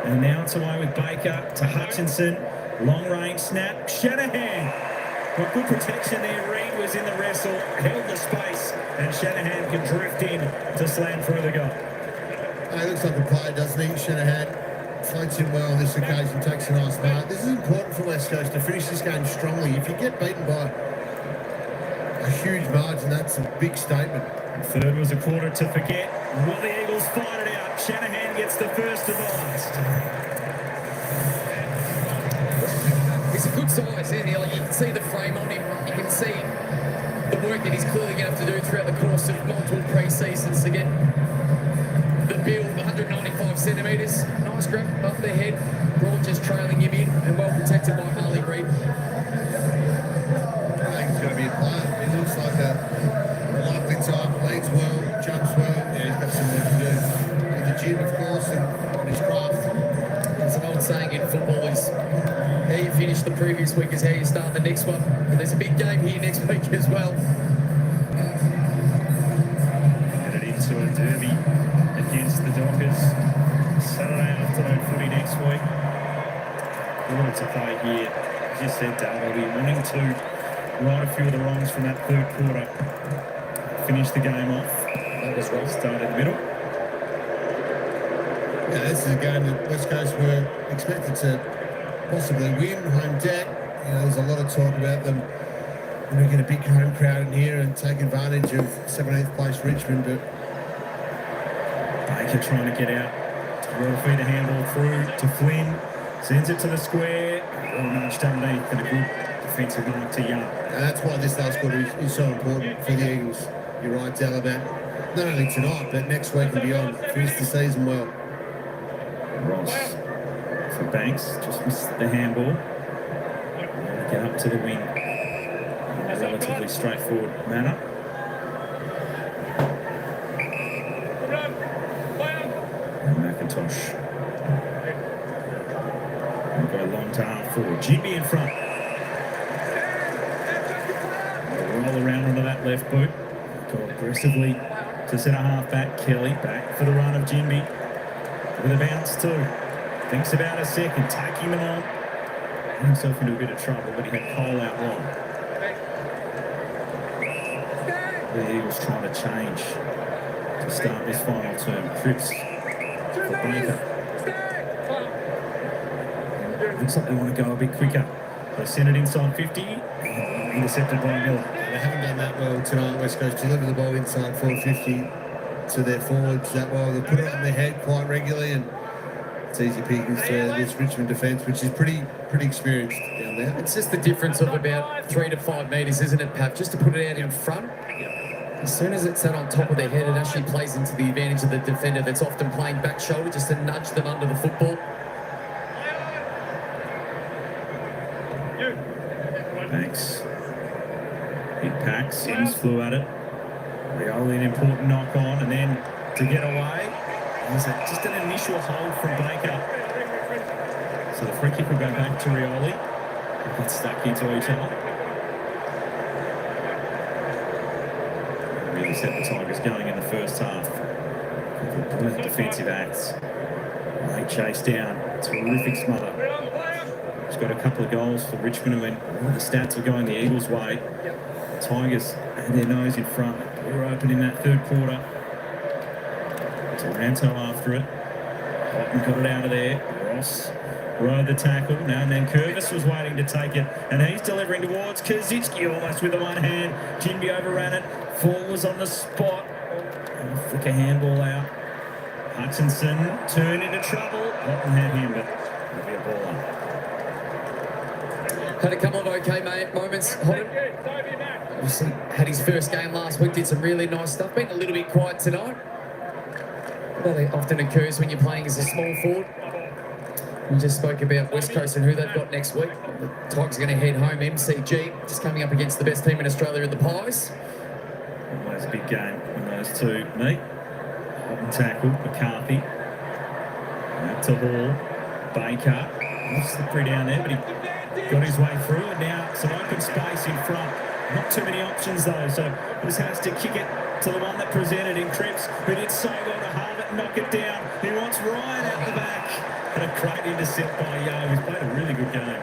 and now it's away with Baker to Hutchinson. Long range snap. Shanahan got good protection there. Reid was in the wrestle, held the space, and Shanahan can drift in to slam through the goal. He looks like a player, doesn't he? Shanahan floats in well on this occasion, takes a nice mark. This is important for West Coast to finish this game strongly. If you get beaten by a huge margin, that's a big statement. Third was a quarter to forget. Will the Eagles fight it out? Shanahan gets the first of the last. He's a good size, isn't he? Like, you can see the frame on him. You can see the work that he's clearly going to have to do throughout the course of multiple pre-seasons to get the build, 195 centimetres. Nice grab above the head. Broad just trailing him in and well protected by Harley Reid. I think he's going to be a player. He looks like a likely type, leads well, jumps well. Yeah, he's got some work to do in the gym, of course, and on his craft. There's an old saying in football is how you finish the previous week is how you start the next one. And there's a big game here next week as well. Headed into a derby against the Dockers. Saturday afternoon footy next week. We wanted to play here. As you said, Dale, they'll be wanting to right a few of the wrongs from that third quarter. Finish the game off. That was right. Start in the middle. Yeah, this is a game that West Coast were expected to possibly win, home deck. You know, there's a lot of talk about them, you know, get a big home crowd in here and take advantage of 17th place Richmond, but Baker trying to get out. Well feed a handball through to Flynn. Sends it to the square. Well nudged underneath and a good defensive mark to Young. and that's why this last quarter is so important for the Eagles. You're right, Dell, about not only tonight, but next week and beyond. Finish the season well. Ross for Banks. Just missed the handball. Get up to the wing. In a relatively straightforward manner. McIntosh. We'll go long to half forward. Jimmy in front. We'll roll around onto that left boot. Go aggressively to centre half back. Kelly back for the run of Jimmy. With a bounce too. Thinks about a second. Taking them on. Got himself into a bit of trouble, but he had Cole out long. The Eagles trying to change to start this final term. Cripps for Baker. Looks like they want to go a bit quicker. They send it inside 50. Intercepted by Miller. They haven't done that well tonight, West Coast. Deliver the ball inside 450 to their forwards that well. They put it on their head quite regularly, and it's easy pickings for this Richmond defence, which is pretty experienced down there. It's just the difference of about 3 to 5 metres, isn't it, Pap? Just to put it out in front. As soon as it's set on top of their head, it actually plays into the advantage of the defender that's often playing back shoulder just to nudge them under the football. Thanks. Big pack. Sims flew at it. Rioli an important knock on, and then to get away, there's just an initial hold from Baker. So the free kick will go back to Rioli. They get stuck into each other. Really set the Tigers going in the first half. Brilliant defensive acts. They chase down. Terrific smother. He's got a couple of goals for Richmond when all the stats are going the Eagles' way. Tigers had their nose in front. They were open in that third quarter. Taranto after it. Cotton got it out of there. Ross rode the tackle. Now and then Curvis was waiting to take it. And he's delivering towards Kaczynski almost with the one hand. Jinby overran it. Fall was on the spot. And flick a handball out. Hutchinson turned into trouble. Cotton had him, but it'll be a baller. Had a couple of okay moments. Obviously had his first game last week, did some really nice stuff. Been a little bit quiet tonight. Well, it often occurs when you're playing as a small forward. We just spoke about West Coast and who they've got next week. The Tigers are going to head home. MCG just coming up against the best team in Australia in the Pies. Always a big game when those two meet. Hot tackle, McCarthy. Back to Hall. Baker. Slippery down there, but he got his way through, and now some open space in front. Not too many options though, so this has to kick it to the one that presented in Cripps, who did so well to halve it and knock it down. He wants Ryan out the back. And a great intercept by Yo, who's played a really good game.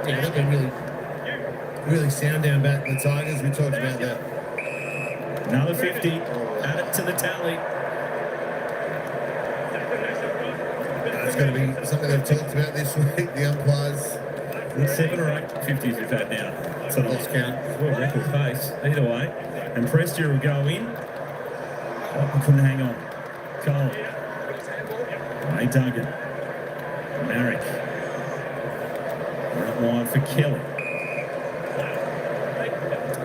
Yeah, they've been really sound down back, the Tigers. We talked about that. Another 50, add it to the tally. It's going to be something they've talked about this week, the umpires. 7 or 8 50s we've had now. It's a lost count. Well, record pace. Either way. And Prestia will go in. Oh, couldn't hang on. Cole. Ray Duggan. Marrick. Right wide for Kelly.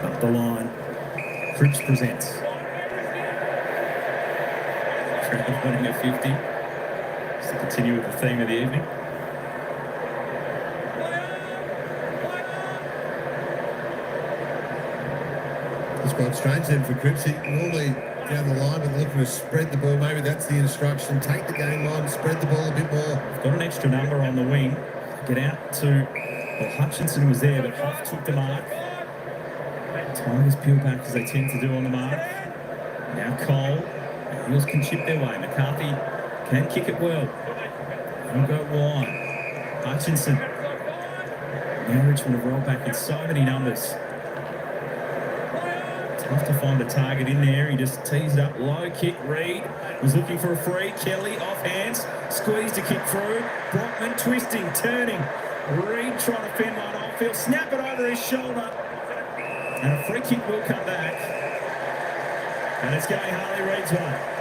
Up the line. Cripps presents. Crowd winning a 50. Just to continue with the theme of the evening. It's quite strange then for Cripps. He normally down the line, but looking to spread the ball. Maybe that's the instruction. Take the game on, spread the ball a bit more. Got an extra number on the wing. Get out to... Well, Hutchinson was there, but Hoff took the mark. Tigers peel back as they tend to do on the mark. Now Cole. Eagles can chip their way. McCarthy can kick it well. He'll go wide. Hutchinson. Now Richmond have rolled back in so many numbers. Tough to find a target in there. He just teased up. Low kick. Reed was looking for a free. Kelly off hands. Squeezed to kick through. Brockman twisting, turning. Reed trying to fend one off. He'll snap it over his shoulder. And a free kick will come back. And it's going Harley Reid's way.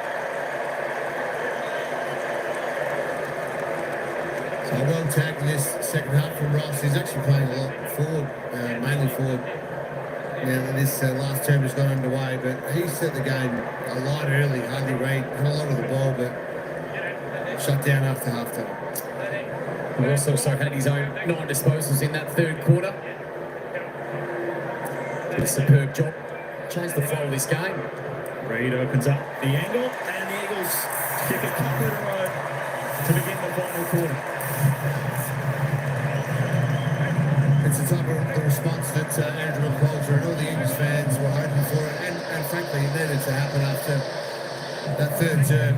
So well tagged in this second half from Ross. He's actually playing a lot forward, mainly forward. Now this last term has got underway, but he set the game a lot early. Harley Reid had a lot of the ball, but shut down after half-time. Ross also had his own 9 disposals in that third quarter. Did a superb job. Changed the flow of this game. Reid opens up the angle, and the Eagles kick a couple in a row to begin the final quarter. It's the type of the response that Andrew McQualter and all the Eagles fans were hoping for, and frankly it needed to happen after that third term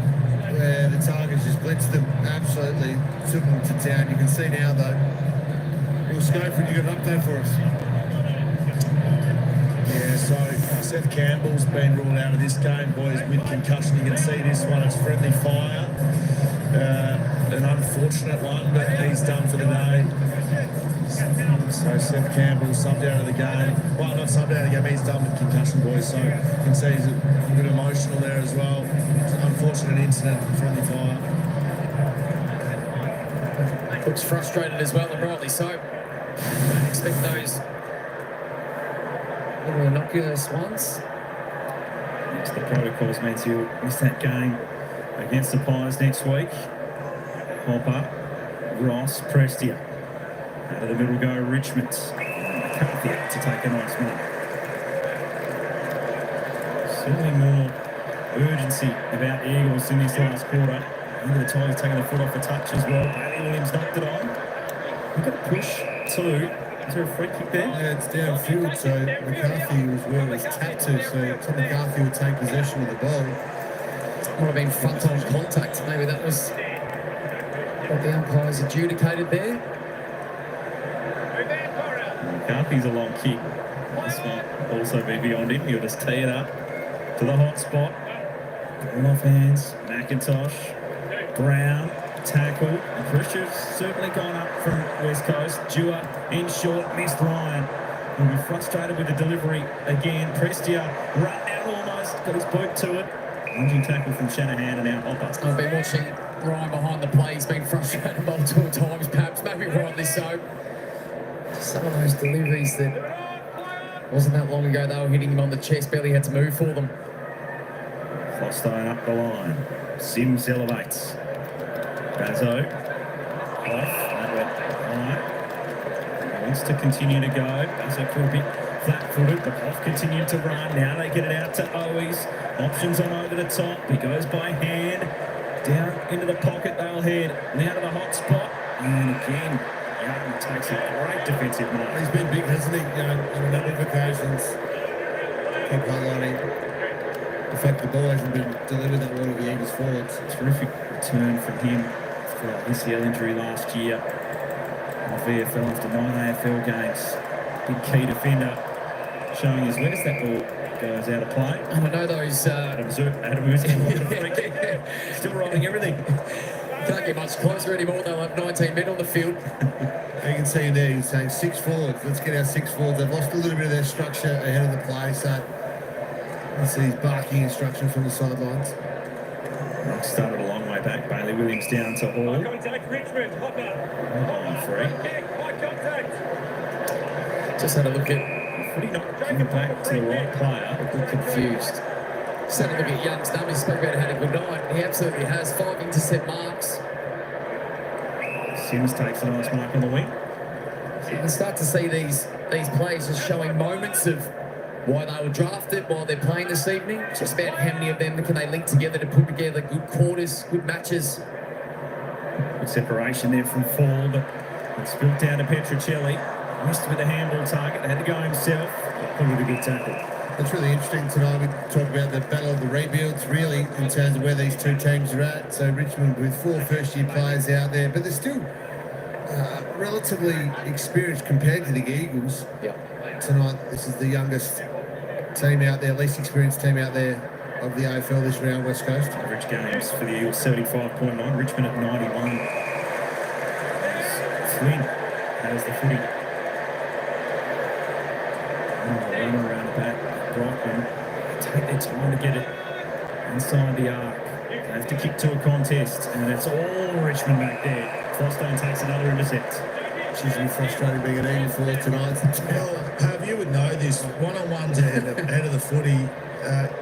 where the Tigers just blitzed them, absolutely took them to town. You can see now though. Will Schofield, you got an update for us? Yeah, so Seth Campbell's been ruled out of this game, boys, with concussion. You can see this one, it's friendly fire. An unfortunate one, but he's done for the day. So Seth Campbell subbed out of the game. Well, not subbed out of the game, he's done with concussion, boys. So you can see he's a bit emotional there as well. It's an unfortunate incident, friendly fire. Looks frustrated as well, and rightly so. Don't expect those little innocuous ones. Next, the protocols means he'll miss that game against the Pies next week. Hopper, Ross, Prestia. Out of the middle go Richmond. McCarthy out to take a nice one. Certainly more urgency about the Eagles in this last quarter. Under the Tigers taking the foot off the touch as well. Bailey Williams knocked it on. We've got a push too. Is there a free kick there? Yeah, it's downfield, so McCarthy was where it was tapped to, so Tom McCarthy would take possession of the ball. Might have been front-on contact. Maybe that was what the umpires adjudicated there. McCarthy's a long kick. This might also be beyond him. He'll just tee it up to the hot spot. Going off hands. McIntosh. Brown. Tackle. And Christian's certainly gone up from West Coast. Dewar in short. Missed Ryan. He'll be frustrated with the delivery again. Prestia run down almost. Got his boot to it. Lunging tackle from Shanahan and now Optus. I've been watching Ryan behind the play. He's been frustrated multiple times, perhaps, maybe rightly so. Some of those deliveries that wasn't that long ago, they were hitting him on the chest, barely had to move for them. Fostone up the line. Sims elevates. Bazzo. Off. That went high. Wants to continue to go. Bazzo for a bit flat-footed, but off continued to run. Now they get it out to Owies. Options on over the top. He goes by hand. Down into the pocket they'll head. Now to the hot spot. And again, Young takes a great defensive mark. He's been big, hasn't he? You know, on a number of occasions. Keep highlighting the fact the ball hasn't been delivered that well to the Eagles forwards. Terrific return from him for an ACL injury last year. On VFL after 9 AFL games. Big key defender. Showing us where's that ball goes out of play. And I know those... Adam still rolling everything. Can't get much closer anymore. They'll have 19 men on the field. You can see there, he's saying 6 forwards. Let's get our 6 forwards. They've lost a little bit of their structure ahead of the play, so This is barking instruction from the sidelines. Rock started a long way back. Bailey Williams down to Hall. Contact Richmond. Hopper. Line free. High contact. Just had a look at, Footy not giving it back to the right player. a bit confused. Just had a look at Young's numbers. Spoke about had a good night. He absolutely has 5 intercept marks. Sims takes a nice mark on the wing. So you can start to see these players just showing moments of why they were drafted, why they're playing this evening. Just about how many of them can they link together to put together good quarters, good matches. Good separation there from Fall, but it's built down to Petrocelli. Missed with a handball target. Had to go himself. Probably a good tackle. It's really interesting tonight. We talk about the battle of the rebuilds, really, in terms of where these two teams are at. So Richmond with 4 first-year players out there, but they're still relatively experienced compared to the Eagles. Yep. Tonight, this is the youngest team out there, least experienced team out there of the AFL this round, West Coast. Average games for the Eagles 75.9. Richmond at 91. Flynn has the footy. Run around the back. Brockman take their time to get it inside the arc. They have to kick to a contest, and it's all Richmond back there. Frostone takes another intercept. It's usually frustrating being an Eagle for tonight. Well, Pav, you would know this. One-on-ones ahead of the footy.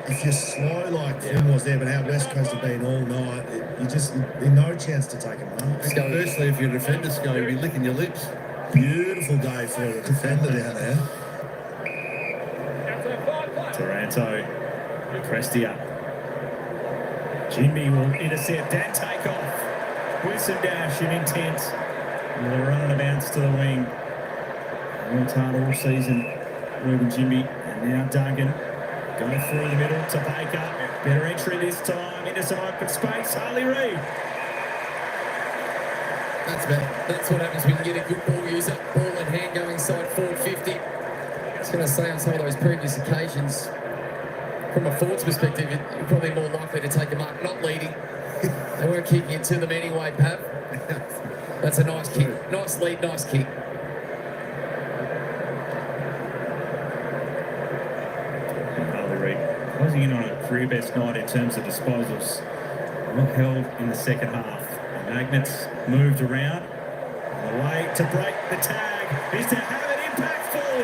If you're slow like Flynn was there, but how West Coast have been all night, you just no chance to take a mark. Firstly, if you're a defender, Scott, you'll be licking your lips. Beautiful day for a defender down there. Taranto, Prestia. Jimmy will intercept and take off with some dash and intent. With a run and a bounce to the wing. Worked hard all season, Ruben Jimmy, and now Duncan. Going through the middle to Baker. Better entry this time into some open space. Harley Reid. That's better. That's what happens when you get a good ball user. Ball in hand going inside forward 50. I was going to say on some of those previous occasions, from a forward's perspective, you're probably more likely to take a mark not leading. They weren't kicking it to them anyway, Pav. That's a nice kick. Nice lead, nice kick. Harley Reid closing in on a career best night in terms of disposals. Well held in the second half. The Magnets moved around. And the way to break the tag is to have it impactful.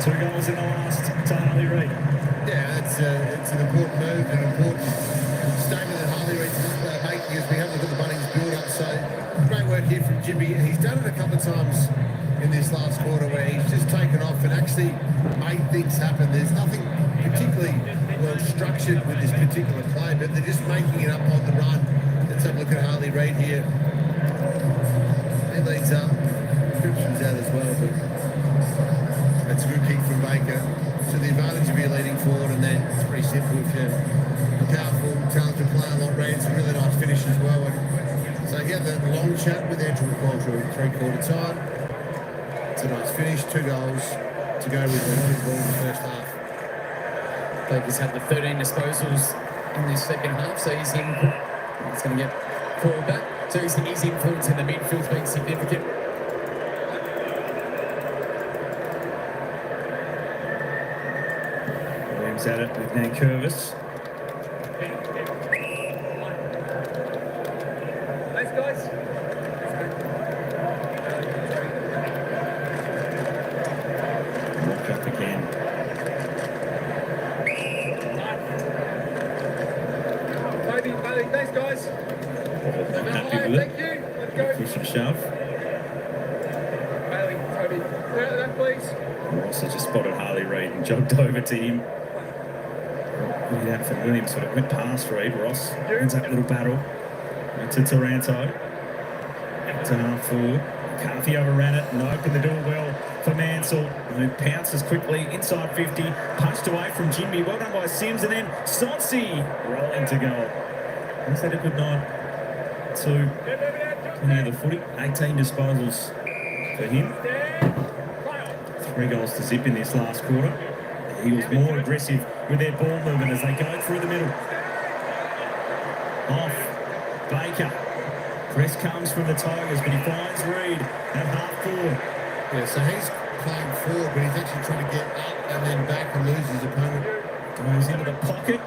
Two goals in the last to Harley Reid. Yeah, it's an important move, an important statement that Harley Reid's making as we have a look at the Bunnings build-up. So great work here from Jimmy. He's done it a couple of times in this last quarter where he's just taken off and actually made things happen. There's nothing particularly well structured with this particular play, but they're just making it up on the run. Let's have a look at Harley Reid here. He leads up. Scription's out as well, but that's a good kick from Baker. So the advantage of your leading forward, and then it's pretty simple if you're a powerful, talented player like Reid. It's a really nice finish as well. And so he had the long chat with Andrew McCullough at 3/4 time. It's a nice finish, 2 goals to go with the ball in the first half. Baker's had the 13 disposals in this second half, so he's going to get forward back. So his influence in the midfield's been significant. Williams at it with Nankervis. Thanks, guys. Walk up again. Bailey, thanks, guys. Happy with Thank it. you. Let's go. Push and shove. Bailey, Toby, that please. Ross has just spotted Harley Reid and jogged over to him. Good out from Williams, sort of went past Reid. Ross wins that little battle. To Taranto. Out to half forward. McCarthy overran it and opened the door well for Mansell. And it pounces quickly inside 50. Punched away from Jimmy. Well done by Sims. And then Sonsi rolling to goal. He's had a good night. 20 of the footy. 18 disposals for him. 3 goals to zip in this last quarter. He was more aggressive with their ball movement as they go through the middle. Off. Baker. Press comes from the Tigers, but he finds Reed at half court. Yeah, so he's playing forward, but he's actually trying to get up and then back and lose his opponent. Goes into the pocket.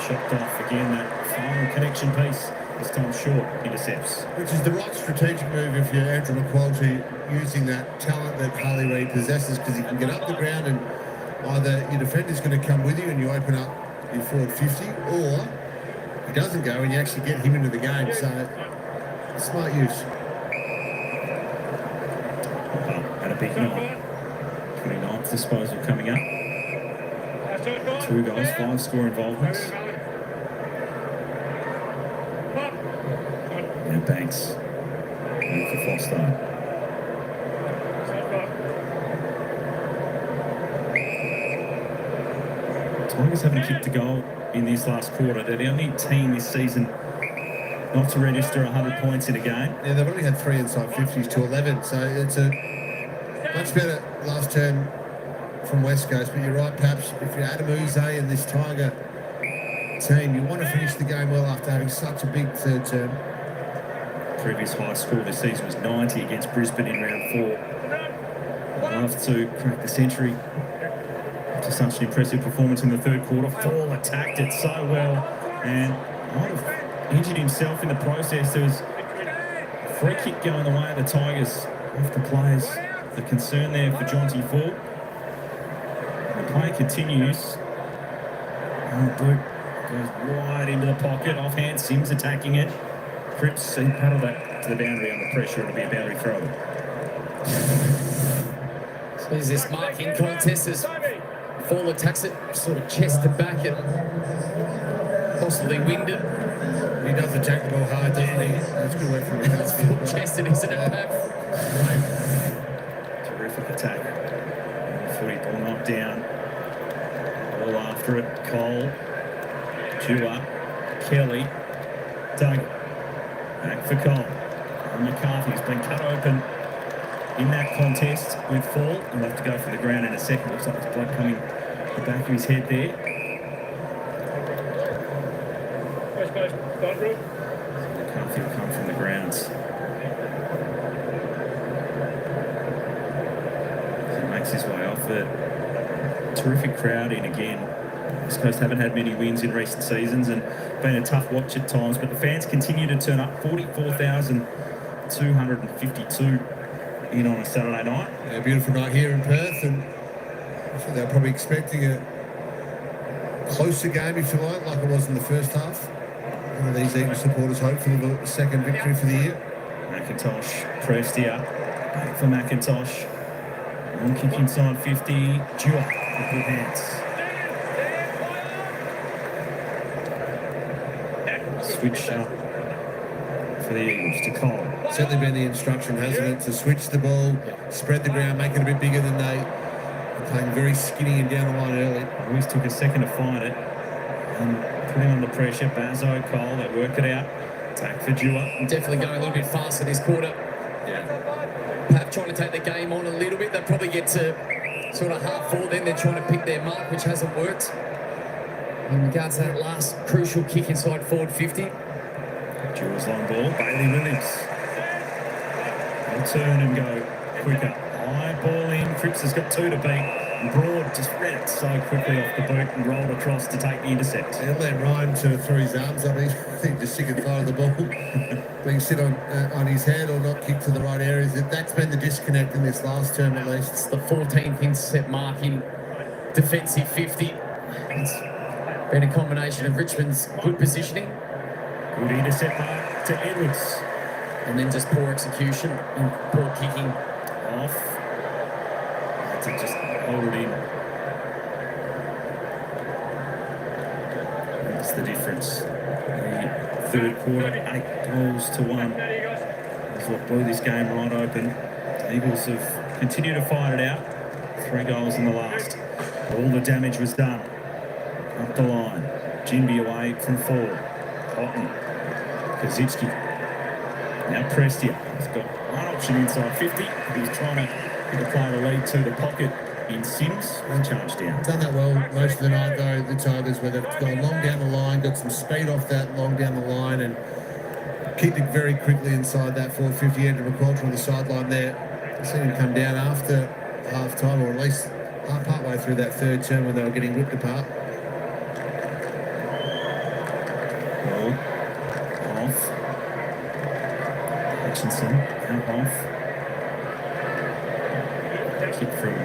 Chopped off again, that final connection piece. This time short, intercepts. Which is the right strategic move if you're Andrew McQualty, using that talent that Harley Reid possesses, because he can get up the ground and either your defender's going to come with you and you open up your forward 50, or he doesn't go and you actually get him into the game. So, smart use. Had a big night. 29th disposal coming up. 2 goals, 5 score involvements. And Banks. And for Foster. Tigers haven't kicked a goal in this last quarter. They're the only team this season not to register 100 points in a game. Yeah, they've only had 3 inside 50s to 11, so it's a much better last term from West Coast. But you're right, perhaps if you're Adam Uze and this Tiger team, you want to finish the game well after having such a big third term. Previous high score this season was 90 against Brisbane in round 4. Enough to crack the century. After such an impressive performance in the third quarter, Fall attacked it so well and might have injured himself in the process. There was a free kick going the way of the Tigers off the players. The concern there for Jonty Fall. The play continues. Boot goes wide into the pocket. Offhand, Sims attacking it. Cripps, he paddled that to the boundary under pressure. It'll be a boundary throw. So there's this marking contest as Fall attacks it, sort of chest to back and possibly winded. He does attack the ball hard, doesn't he? That's good work from the Full chested, isn't it, Pav? Terrific attack. Footy ball knocked down. All after it. Cole. Dewar. Kelly. Doug. Back for Cole. And McCarthy's been cut open in that contest with Fall. He'll have to go for the ground in a second. Looks like there's blood coming the back of his head there. McCarthy will come from the grounds. He makes his way off it. Terrific crowd in again. West Coast haven't had many wins in recent seasons and been a tough watch at times, but the fans continue to turn up. 44,252 in on a Saturday night. Yeah, a beautiful night here in Perth, and I think they're probably expecting a closer game, if you like it was in the first half. One of these Eagles supporters hope for the second victory for the year. McIntosh pressed here. Back for McIntosh. Long kick inside 50. Dewar with good hands. Switch up for the Eagles to Cole. Certainly been the instruction, hasn't it, to switch the ball, spread the ground, make it a bit bigger than they are playing very skinny and down the line early. Always took a second to find it. And putting on the pressure, Bazo, Cole, they work it out. Attack for Dewar. Definitely going a little bit faster this quarter. Yeah. Perhaps trying to take the game on a little bit. They'll probably get to sort of half forward, then they're trying to pick their mark, which hasn't worked. In regards to that last crucial kick inside forward 50. Dewar's long ball, Bailey Williams. They'll turn and go quicker. High ball in, Cripps has got 2 to beat. Broad just read it so quickly off the boot and rolled across to take the intercept. He'll let Ryan to throw his arms up. I think just sick and tired of the ball being sit on his head or not kicked to the right areas. That's been the disconnect in this last term at least. It's the 14th intercept mark in defensive 50. It's been a combination of Richmond's good positioning. Good intercept mark to Edwards. And then just poor execution and poor kicking. Off. To just hold it in. That's the difference. The third quarter, 8 goals to 1. That's what blew this game right open. The Eagles have continued to fight it out. 3 goals in the last. All the damage was done. Up the line. Jinby away from forward. Cotton. Kazitsky. Now Prestia. He's got one option inside 50. He's trying to get the player to lead to the pocket in Sims and charge down. Done that well most of the night though, the Tigers, where they've gone long down the line, got some speed off that long down the line, and kicked it very quickly inside that 450 end of McQualter on the sideline there. Seen him come down after half time, or at least part way through that third term when they were getting ripped apart. Ball off. Hutchinson out off. Kick from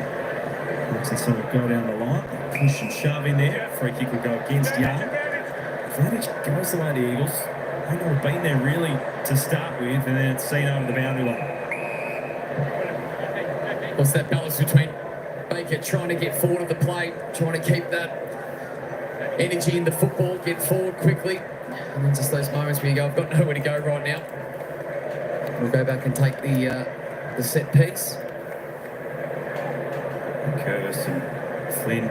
Hutchinson will go down the line. Push and shove in there. Free kick will go against Young. Advantage goes the way of the Eagles. They've not been there really to start with, and then it's seen over the boundary line. What's that balance between Baker trying to get forward of the play, trying to keep that energy in the football, get forward quickly, and then just those moments where you go, I've got nowhere to go right now. We'll go back and take the set piece. Curtis and Flynn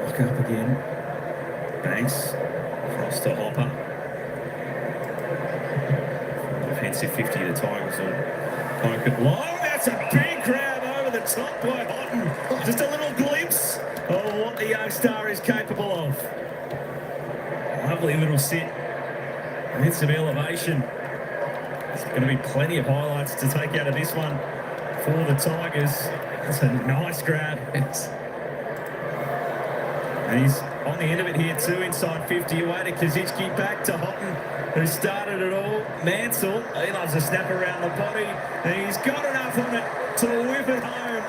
lock up again. Banks across to Hopper. Defensive 50, the Tigers will poke it long. That's a big grab over the top by Houghton. Just a little glimpse of what the young star is capable of. Lovely little sit and some elevation. There's going to be plenty of highlights to take out of this one for the Tigers. That's a nice grab. And he's on the end of it here too, inside 50, away to Kaczynski, back to Houghton, who started it all. Mansell, he loves a snap around the body, and he's got enough on it to whip it home.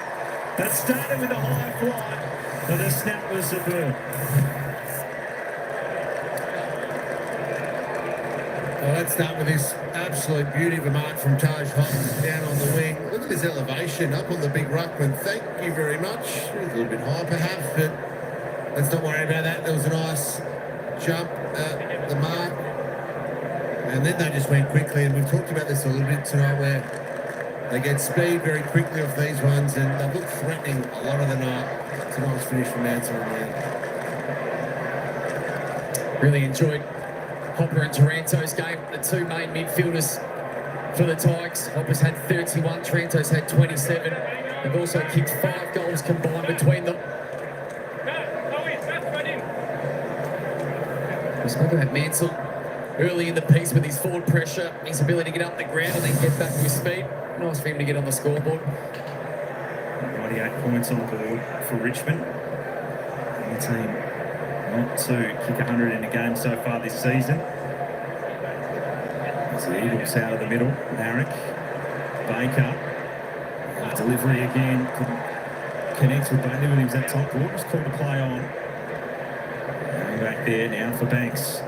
That started with a high flight, but the snap was superb. Well, let's start with this absolute beauty of a mark from Taj Houghton down on the wing. Look at his elevation up on the big ruckman. Thank you very much. A little bit high perhaps, but let's not worry about that. There was a nice jump at the mark. And then they just went quickly, and we've talked about this a little bit tonight, where they get speed very quickly off these ones, and they look threatening a lot of the night. It's a nice finish from Mansell in the end. Really enjoyed Hopper and Taranto's game, the two main midfielders for the Tigers. Hopper's had 31, Taranto's had 27. They've also kicked 5 goals combined between them. We spoke about Mansell early in the piece with his forward pressure, his ability to get up the ground and then get back with speed. Nice for him to get on the scoreboard. 98 points on the board for Richmond. And the team not to kick 100 in a game so far this season. As the Eagles out of the middle, Marek, Baker, delivery again, couldn't connect with Bailey Williams that top. Ball was called to play on. Going back there now for Banks.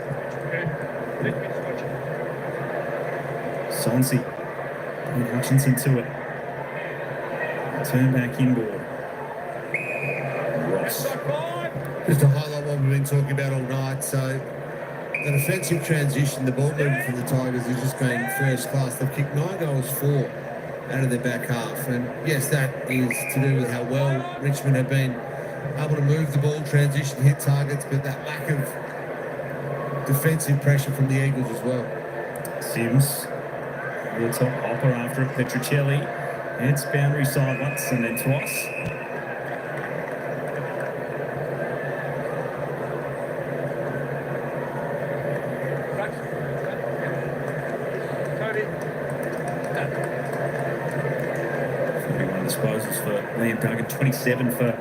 Sonsi, and Hutchinson to it. Turn back inboard. Ross. Just to highlight what we've been talking about all night. So the defensive transition, the ball movement from the Tigers has just been first class. They've kicked 9 goals, 4 out of their back half. And yes, that is to do with how well Richmond have been able to move the ball, transition, hit targets, but that lack of defensive pressure from the Eagles as well. Sims, over the top, Hopper after it, Petruccelli. It's boundary side once and then twice. Disposals for Liam Duggan, 27 for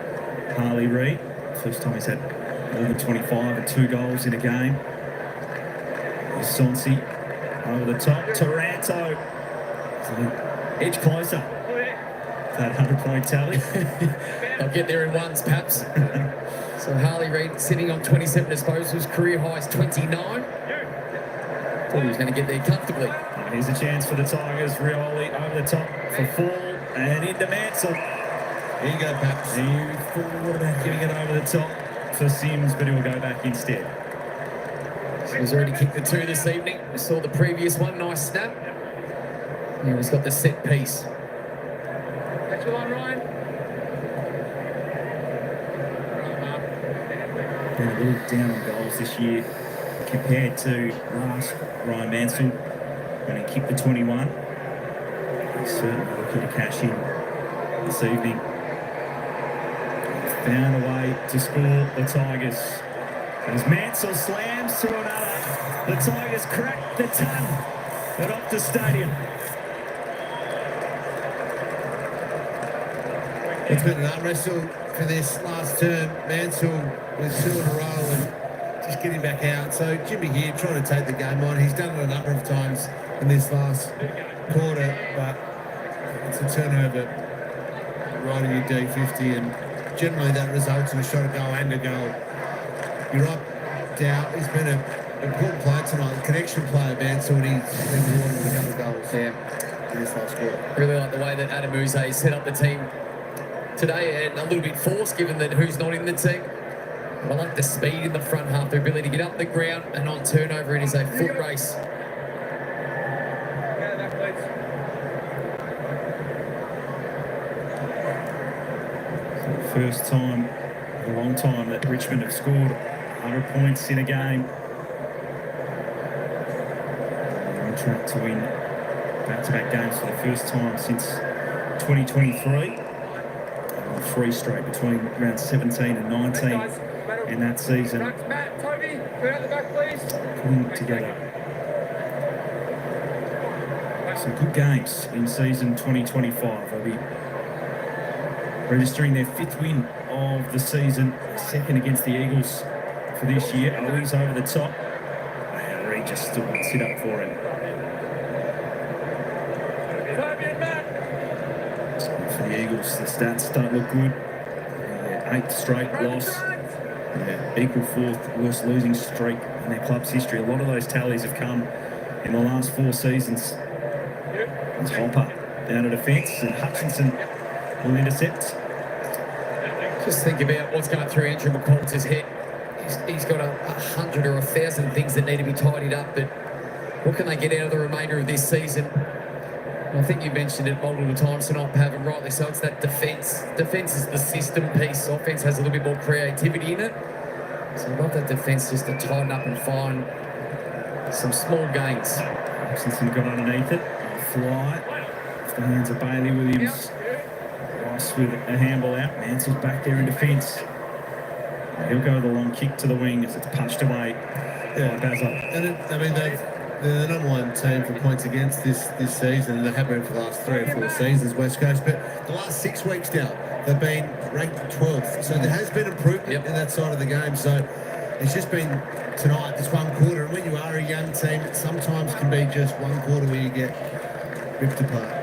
Harley Reid. First time he's had more than 25 and 2 goals in a game. Sonsi over the top, Taranto. Edge closer. That 100-point tally. I'll get there in ones, perhaps. So Harley Reid sitting on 27 disposals, career highs 29. Thought he was going to get there comfortably. And here's a chance for the Tigers. Rioli over the top for Fall and into Mansell. Here you go, Paps. He thought about giving it over the top for Sims, but he will go back instead. He's already kicked the 2 this evening. We saw the previous one, nice snap. Now he's got the set piece. That's your line, Ryan. Been a little down on goals this year compared to last Ryan Mansell when he kicked the 21. He's certainly looking to cash in this evening. Found a way to score the Tigers. As Mansell slams to another, the Tigers crack the ton at Optus Stadium. It's been an arm wrestle for this last term. Mansell with 2 in a row and just getting back out. So Jimmy here trying to take the game on. He's done it a number of times in this last quarter, but it's a turnover right in your D50, and generally that results in a shot at goal and a goal. You're right, Dow. He's been an important player tonight, connection player, Mansell, and he's been rewarded with a couple of goals in this last quarter. Really like the way that Adam Uze set up the team today, and a little bit forced given that who's not in the team. I like the speed in the front half, their ability to get up the ground and on turnover. It is a foot race. First time in a long time that Richmond have scored 100 points in a game. They're on track to win back-to-back games for the first time since 2023. 3 straight between round 17 and 19 in that season. Putting together some good games in season 2025. They'll be registering their 5th win of the season, 2nd against the Eagles for this year. Ollie's over the top, and Reed just still won't sit up for him. For the Eagles, the stats don't look good. 8th straight loss, equal 4th worst losing streak in their club's history. A lot of those tallies have come in the last 4 seasons. It's Hopper down to defence, and Hutchinson will intercept. Just think about what's going through Andrew McCollum's head. He's got 100 or 1,000 things that need to be tidied up, but what can they get out of the remainder of this season? I think you mentioned it multiple times tonight, Pav, and rightly so. It's that defence. Defence is the system piece. Offence has a little bit more creativity in it. So I love that defence just to tighten up and find some small gains. Hutchinson got underneath it. Fly. Off the hands of Bailey Williams. Rice with a handball out. Mansell's back there in defence. He'll go the long kick to the wing as it's punched away by Basil. And they're the number 1 team for points against this season, and they have been for the last 3 or 4 seasons, West Coast. But the last 6 weeks now, they've been ranked 12th. So there has been improvement in that side of the game. So it's just been tonight, this one quarter. And when you are a young team, it sometimes can be just one quarter where you get ripped apart.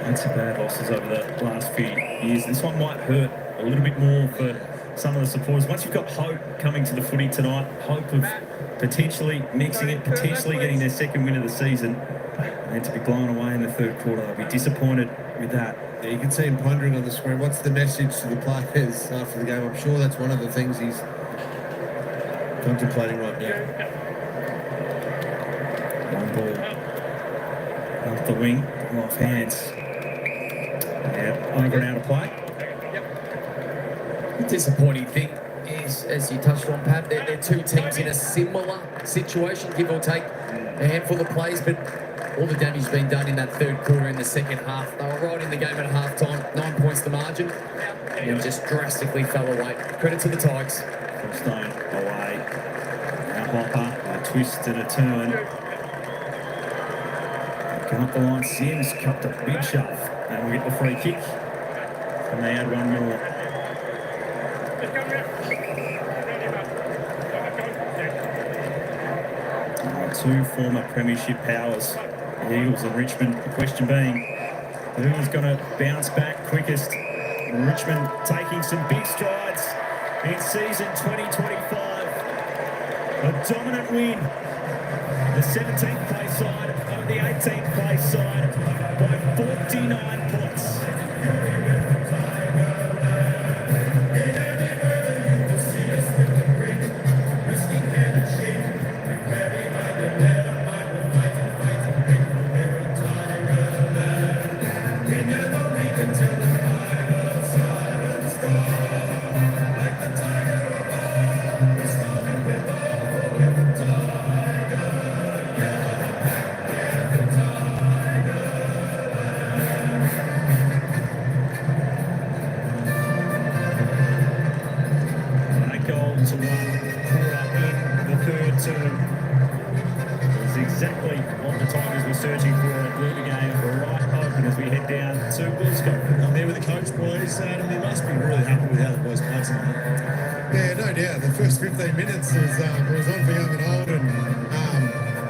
And some bad losses over the last few years. This one might hurt a little bit more for some of the supporters. Once you've got hope coming to the footy tonight, hope of potentially mixing it, potentially getting their 2nd win of the season, and to be blown away in the 3rd quarter, they'll be disappointed with that. Yeah, you can see him pondering on the screen. What's the message to the players after the game? I'm sure that's one of the things he's contemplating right now. Long ball off the wing, off hands. Yeah, over and out of play. The disappointing thing is, as you touched on, Pat, they're 2 teams in a similar situation, give or take a handful of plays, but all the damage has been done in that 3rd quarter in the 2nd half. They were right in the game at half-time, 9 points the margin, and just drastically fell away. Credit to the Tigers. Stone away. Now Hopper, a twist and a turn. Come up the line, Sims cupped a big shove, and we get the free kick, and they add 1 more. 2 former premiership powers, the Eagles and Richmond. The question being, who's going to bounce back quickest? Richmond taking some big strides in season 2025. A dominant win. The 17th place side over the 18th place side by 49 points. Exactly what the searching for a Blue game right open as we head down to Woolscope. I'm there with the coach, boys, and he must be really happy with how the boys played tonight. Yeah, no doubt. The first 15 minutes was on for young and old, and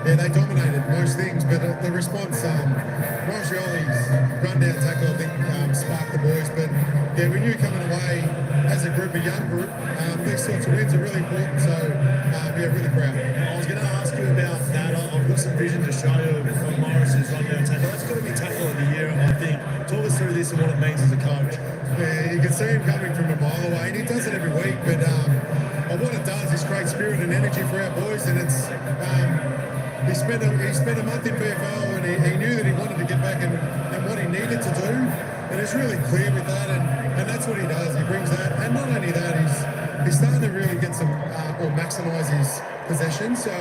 yeah, they dominated most things. But the response, Marcioli's run-down tackle, I think, sparked the boys. But yeah, we knew coming away as a group, a young group, these sorts of wins are really important. So yeah, really proud. I was going to ask you about that. I've got some vision to show you from Morris's run-down tackle. That's got to be tackle of the year, I think. Talk us through this and what it means as a coach. Yeah, you can see him coming from a mile away, and he does it every week. But what it does is create spirit and energy for our boys, and it's he spent a month in PFL, and he knew that he wanted to get back and what he needed to do, and it's really clear with that, and that's what he does. He brings that, and not only that, he's starting to really get some or maximise his possession. So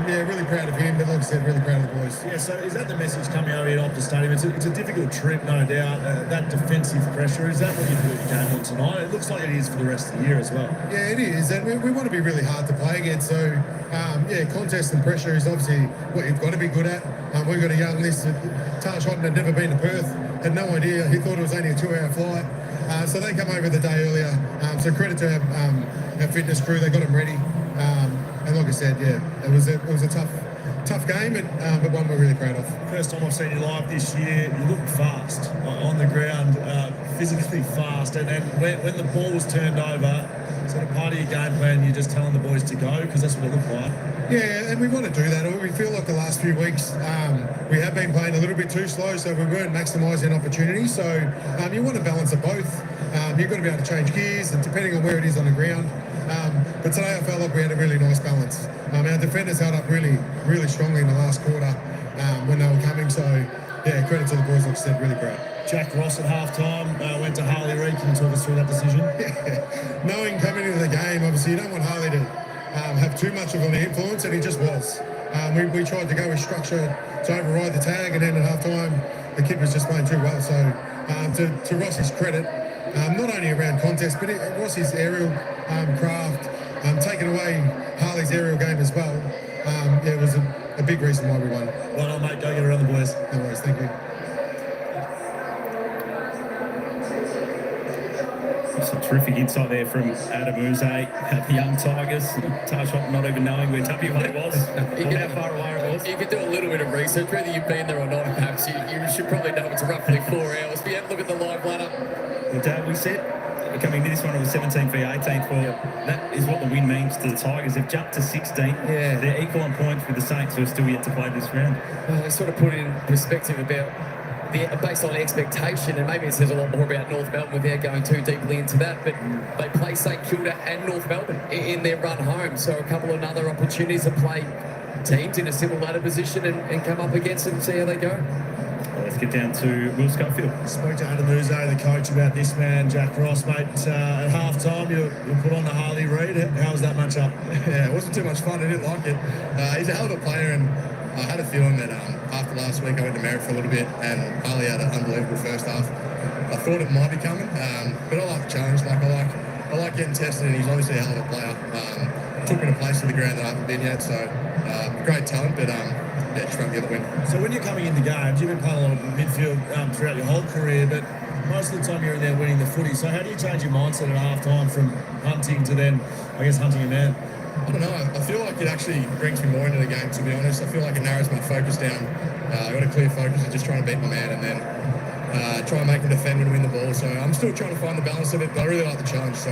yeah, really proud of him, but like I said, really proud of the boys. Yeah, so is that the message coming over here at Optus Stadium? It's a difficult trip, no doubt. That defensive pressure, is that what you put your game on tonight? It looks like it is for the rest of the year as well. Yeah, it is, and we want to be really hard to play against. So yeah, contest and pressure is obviously what you've got to be good at. We've got a young list. Taj Houghton had never been to Perth, had no idea. He thought it was only a 2-hour flight. So they come over the day earlier. So credit to our fitness crew. They got him ready. And like I said, yeah, it was a tough game, but one we're really proud of. First time I've seen you live this year, you look fast on the ground, physically fast. And when the ball was turned over, is that a part of your game plan? You're just telling the boys to go because that's what it looked like. Yeah, and we want to do that. We feel like the last few weeks we have been playing a little bit too slow, so we weren't maximising opportunities. So you want to balance it both. You've got to be able to change gears, and depending on where it is on the ground. But today I felt like we had a really nice balance. Our defenders held up really, really strongly in the last quarter when they were coming. So yeah, credit to the boys, like I said, really proud. Jack Ross at half-time went to Harley Reid. Can you talk us through that decision? Yeah. Knowing coming into the game, obviously you don't want Harley to have too much of an influence, and he just was. We tried to go with structure to override the tag, and then at half-time the kid was just playing too well. So to Ross's credit, not only around contest, but Ross's aerial craft, taking away Harley's aerial game as well. Yeah, it was a big reason why we won. Well done, mate. Go get around the boys. No worries, thank you. Some terrific insight there from Adam Uze, the young Tigers. Taj Houghton not even knowing where Tapiway was, or how far away it was. You could do a little bit of research, whether you've been there or not, perhaps you should probably know it's roughly 4 hours. But you have a look at the live ladder. Well, Dad, we said coming into this one, it was 17th v 18th. Well, that is what the win means to the Tigers. They've jumped to 16. Yeah. They're equal on points with the Saints, who are still yet to play this round. Well, they sort of put it in perspective about based on expectation, and maybe it says a lot more about North Melbourne without going too deeply into that, but they play St Kilda and North Melbourne in their run home, so a couple of other opportunities to play teams in a similar ladder position and come up against them and see how they go. Well, let's get down to Will Schofield. Spoke to Adam Uze, the coach, about this man, Jack Ross, mate. At half-time, you put on the Harley Reid. How was that match-up? Yeah, it wasn't too much fun. I didn't like it. He's a hell of a player, and I had a feeling that after last week I went to Merritt for a little bit, and Harley had an unbelievable first half. I thought it might be coming, but I like the challenge. I like getting tested, and he's obviously a hell of a player. Took me to a place to the ground that I haven't been yet, so great talent, but yeah, just trying to get the win. So when you're coming into games, you've been playing a lot of midfield throughout your whole career, but most of the time you're in there winning the footy. So how do you change your mindset at half-time from hunting to then, I guess, hunting a man? I don't know. I feel like it actually brings me more into the game, to be honest. I feel like it narrows my focus down. I've got a clear focus of just trying to beat my man and then try and make him defend and win the ball. So I'm still trying to find the balance of it, but I really like the challenge. So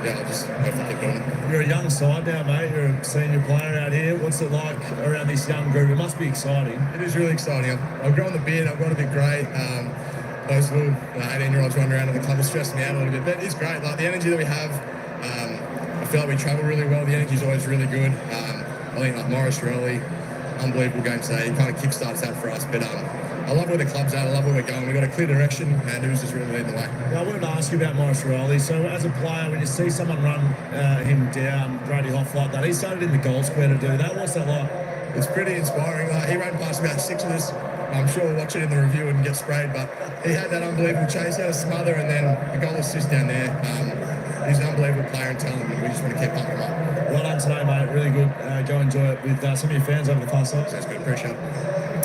yeah, I'll just hopefully keep doing it. You're a young side now, mate. You're a senior player out here. What's it like around this young group? It must be exciting. It is really exciting. I've grown the beard. I've got a bit grey. Those little 18-year-olds running around in the club are stressing me out a little bit, but it's great. Like the energy that we have. I feel like we travel really well. The energy's always really good. I think like Morris Rowley, unbelievable game today. He kind of kickstarts that for us. But I love where the club's at. I love where we're going. We've got a clear direction, and it was just really leading the way. Now, I wanted to ask you about Morris Rowley. So as a player, when you see someone run him down, Brady Hoff like that, he started in the goal square to do that. What's that like? It's pretty inspiring. He ran past about 6 of us. I'm sure we'll watch it in the review and get sprayed, but he had that unbelievable chase. He had a smother and then a goal assist down there. He's an unbelievable player and talent, and we just want to keep pumping him up. Well done today, mate. Really good. Go enjoy it with some of your fans over the far side. Sounds good. Appreciate it.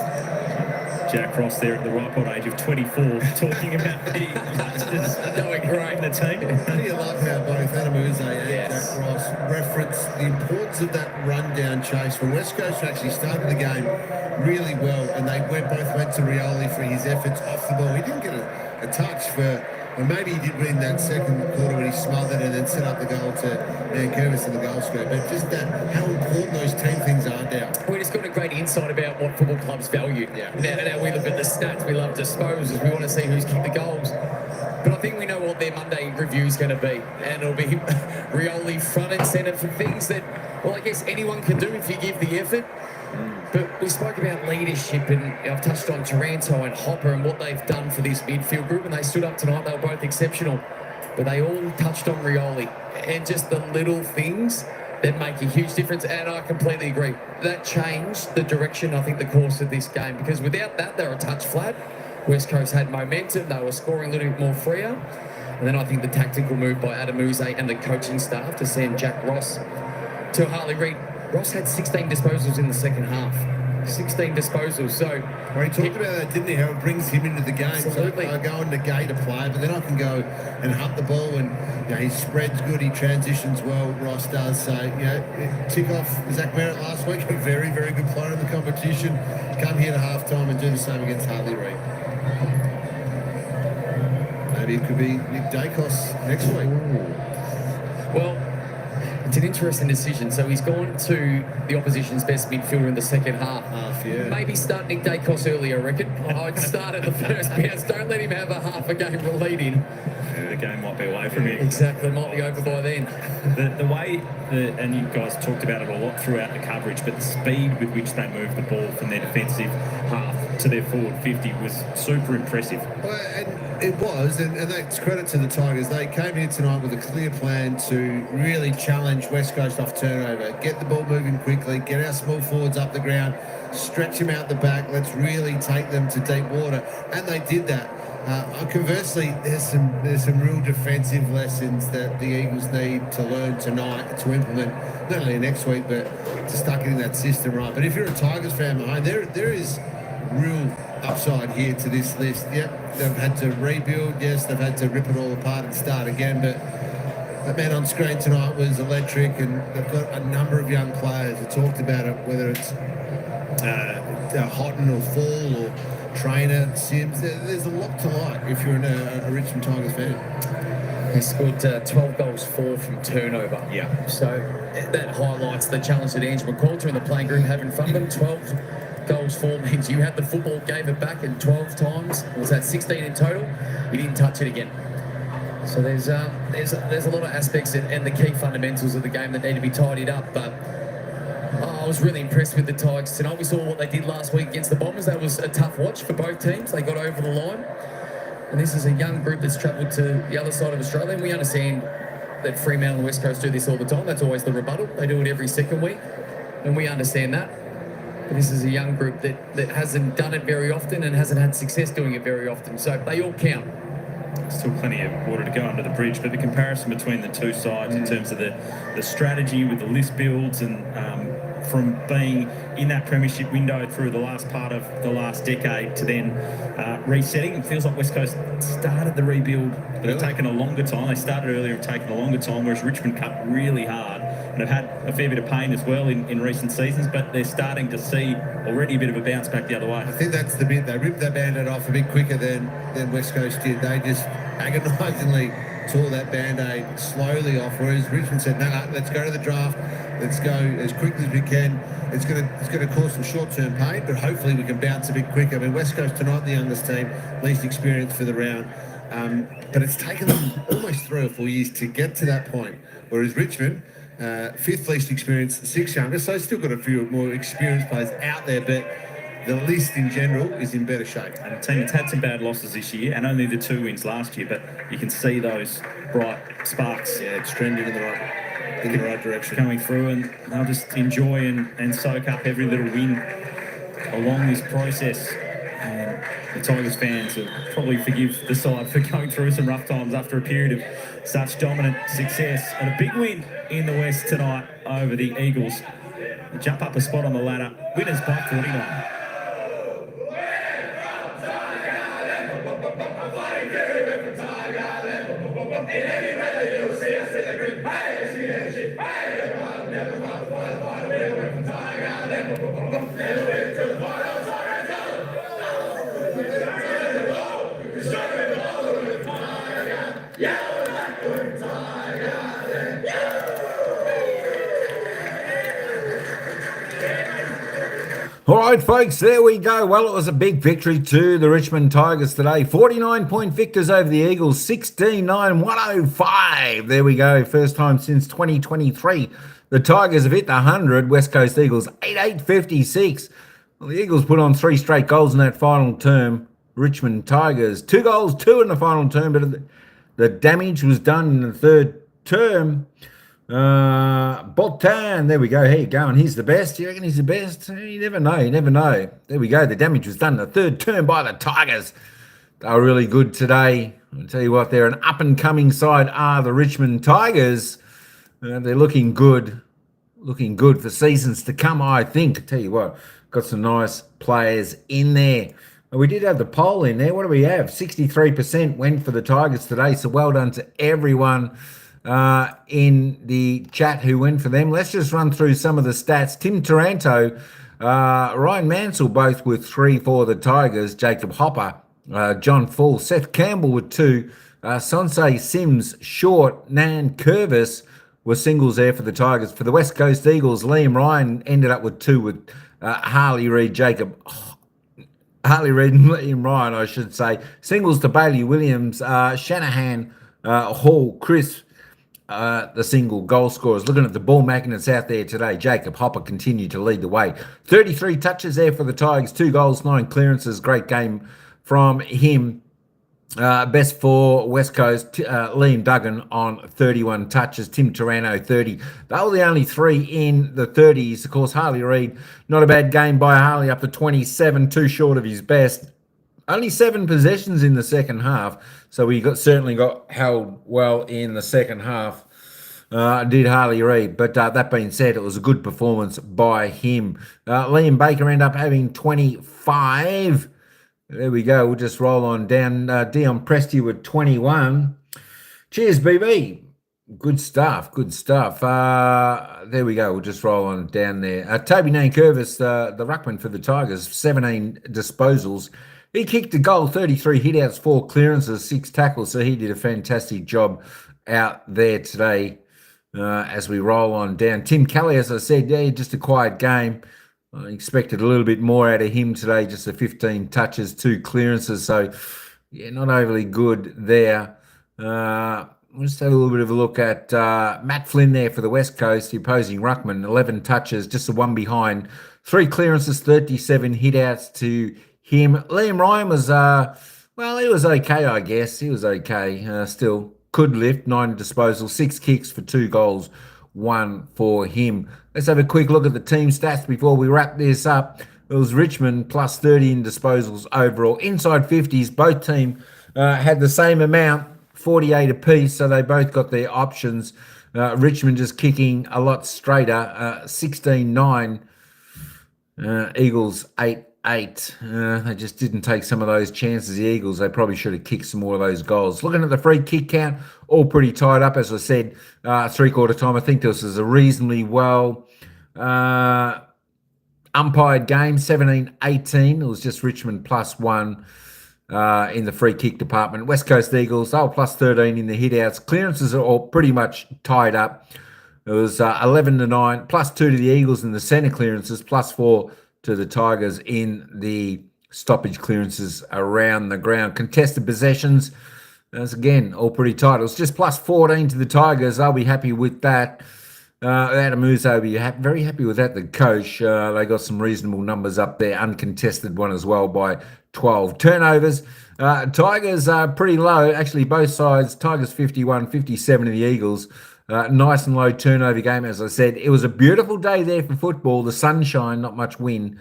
Jack Ross there at the ripe old age of 24, talking about the youngsters Doing great. in the team. How do you love how both Adamuze and Yes. Jack Ross reference the importance of that run-down chase? When West Coast actually started the game really well, and they both went to Rioli for his efforts off the ball. He didn't get a touch for, or maybe he did win that second quarter when he smothered and then set up the goal to Vancouver in the goal scope. But just that, how important those team things are now. We just got a great insight about what football clubs value. Yeah. Now we look at the stats, we love disposals, we want to see who's kicked the goals. But I think we know what their Monday review is going to be. And it'll be Rioli front and centre for things that, well, I guess anyone can do if you give the effort. But we spoke about leadership, and I've touched on Taranto and Hopper and what they've done for this midfield group, and they stood up tonight. They were both exceptional. But they all touched on Rioli and just the little things that make a huge difference. And I completely agree. That changed the direction, I think, the course of this game, because without that, they were a touch flat. West Coast had momentum. They were scoring a little bit more freer. And then I think the tactical move by Adamuze and the coaching staff to send Jack Ross to Harley Reid. Ross had 16 disposals in the second half. 16 disposals. So Well, he talked about that, didn't he? How it brings him into the game. Absolutely. So I go and negate a player, but then I can go and hunt the ball, and his spread's good. He transitions well. Ross does. So tick off Zach Merritt last week, a very, very good player in the competition. Come here to halftime and do the same against Harley Reid. Maybe it could be Nick Dacos next week. Well, it's an interesting decision. So he's gone to the opposition's best midfielder in the second half. Yeah. Maybe start Nick Dacos early, I reckon. I'd start at the first bounce. Don't let him have a half a game lead in. Yeah, the game might be away from him. Exactly, might be over by then. The way, and you guys talked about it a lot throughout the coverage, but the speed with which they moved the ball from their defensive half to their forward 50 was super impressive. Well, and it was, and that's credit to the Tigers. They came here tonight with a clear plan to really challenge West Coast off turnover, get the ball moving quickly, get our small forwards up the ground, stretch them out the back. Let's really take them to deep water, and they did that. Conversely, there's some real defensive lessons that the Eagles need to learn tonight to implement, not only next week, but to start getting that system right. But if you're a Tigers fan behind, there is real upside here to this list. Yep, they've had to rebuild. Yes, they've had to rip it all apart and start again. But that man on screen tonight was electric, and they've got a number of young players. We talked about it, whether it's Houghton or Fall or Trainer, Sims. There's a lot to like if you're a Richmond Tigers fan. He scored 12 goals, 4 from turnover. Yeah. So that highlights the challenge that Ange McQualter and the playing group have in front of them. 12 goals, 4 means you had the football, gave it back, and 12 times, was that 16 in total? You didn't touch it again. So there's a lot of aspects and the key fundamentals of the game that need to be tidied up. But I was really impressed with the Tigers tonight. We saw what they did last week against the Bombers. That was a tough watch for both teams. They got over the line. And this is a young group that's travelled to the other side of Australia. And we understand that Fremantle and West Coast do this all the time. That's always the rebuttal. They do it every second week. And we understand that. But this is a young group that hasn't done it very often and hasn't had success doing it very often. So they all count. Still plenty of water to go under the bridge, but the comparison between the two sides in terms of the strategy with the list builds and from being in that premiership window through the last part of the last decade to then resetting, it feels like West Coast started the rebuild, but it's taken a longer time. They started earlier, have taken a longer time, whereas Richmond cut really hard and have had a fair bit of pain as well in recent seasons, but they're starting to see already a bit of a bounce back the other way. I think that's the bit. They ripped that Band-Aid off a bit quicker than West Coast did. They just agonisingly tore that Band-Aid slowly off, whereas Richmond said, no, let's go to the draft. Let's go as quickly as we can. It's going to cause some short-term pain, but hopefully we can bounce a bit quicker. I mean, West Coast tonight, the youngest team, least experience for the round. But it's taken them almost 3 or 4 years to get to that point, whereas Richmond, 5th least experience, 6th youngest, so still got a few more experienced players out there, but the list in general is in better shape. And a team that's had some bad losses this year and only the 2 wins last year, but you can see those bright sparks. Yeah, it's trending in the right direction. Coming through, and they'll just enjoy and soak up every little win along this process. And the Tigers fans will probably forgive the side for going through some rough times after a period of such dominant success. And a big win in the West tonight over the Eagles. Jump up a spot on the ladder. Winners by 49. All right, folks, there we go. Well, it was a big victory to the Richmond Tigers today. 49-point victors over the Eagles, 16-9-105. There we go. First time since 2023. The Tigers have hit the 100. West Coast Eagles, 8-8-56. Well, the Eagles put on 3 straight goals in that final term. Richmond Tigers, 2 goals, 2 in the final term, but the damage was done in the third term. Boltan, there we go. How you going? He's the best. You reckon he's the best? You never know. You never know. There we go. The damage was done in the third term by the Tigers. They were really good today. I'll tell you what, they're an up-and-coming side are the Richmond Tigers. They're looking good. Looking good for seasons to come, I think. I tell you what, got some nice players in there. We did have the poll in there. What do we have? 63% went for the Tigers today. So well done to everyone in the chat who went for them. Let's just run through some of the stats. Tim Taranto, Ryan Mansell both with 3 for the Tigers. Jacob Hopper, John Fall, Seth Campbell with 2. Sonsei Sims, Short, Nan Curvis were singles there for the Tigers. For the West Coast Eagles, Liam Ryan ended up with 2 with Harley Reid, Harley Reid and Liam Ryan, I should say. Singles to Bailey Williams, Shanahan, Hall, Chris, the single goal scorers. Looking at the ball magnets out there today, Jacob Hopper continued to lead the way. 33 touches there for the Tigers, 2 goals, 9 clearances. Great game from him. Best for West Coast, Liam Duggan on 31 touches, Tim Taranto 30. They were the only 3 in the 30s. Of course, Harley Reid, not a bad game by Harley, up to 27, 2 short of his best. Only 7 possessions in the second half, so we certainly got held well in the second half, did Harley Reid. But that being said, it was a good performance by him. Liam Baker ended up having 25. There we go. We'll just roll on down. Dion Presti with 21. Cheers, BB. Good stuff. Good stuff. There we go. We'll just roll on down there. Toby Nankervis, the ruckman for the Tigers, 17 disposals. He kicked a goal, 33 hitouts, 4 clearances, 6 tackles. So he did a fantastic job out there today as we roll on down. Tim Kelly, as I said, yeah, just a quiet game. I expected a little bit more out of him today, just the 15 touches, 2 clearances. So, yeah, not overly good there. Let's have a little bit of a look at Matt Flynn there for the West Coast, the opposing ruckman, 11 touches, just the one behind. 3 clearances, 37 hitouts to him. Liam Ryan was, well, he was okay, I guess. He was okay. Still could lift, 9 disposals, 6 kicks for 2 goals, 1 for him. Let's have a quick look at the team stats before we wrap this up. It was Richmond plus 30 in disposals overall. Inside 50s, both teams had the same amount, 48 apiece, so they both got their options. Richmond just kicking a lot straighter, 16-9. Eagles 8-8. They just didn't take some of those chances, the Eagles. They probably should have kicked some more of those goals. Looking at the free kick count, all pretty tied up, as I said, 3/4 time. I think this is a reasonably well umpired game, 17-18. It was just Richmond plus 1 in the free kick department. West Coast Eagles, they were plus 13 in the hitouts. Clearances are all pretty much tied up. It was 11-9, plus 2 to the Eagles in the centre clearances, plus 4 to the Tigers in the stoppage clearances around the ground. Contested possessions, as again, all pretty tight. It was just plus 14 to the Tigers. I'll be happy with that. Adamuso will be very happy with that. The coach, they got some reasonable numbers up there. Uncontested one as well by 12. Turnovers, Tigers are pretty low. Actually, both sides, Tigers 51, 57 of the Eagles. Nice and low turnover game, as I said. It was a beautiful day there for football. The sunshine, not much wind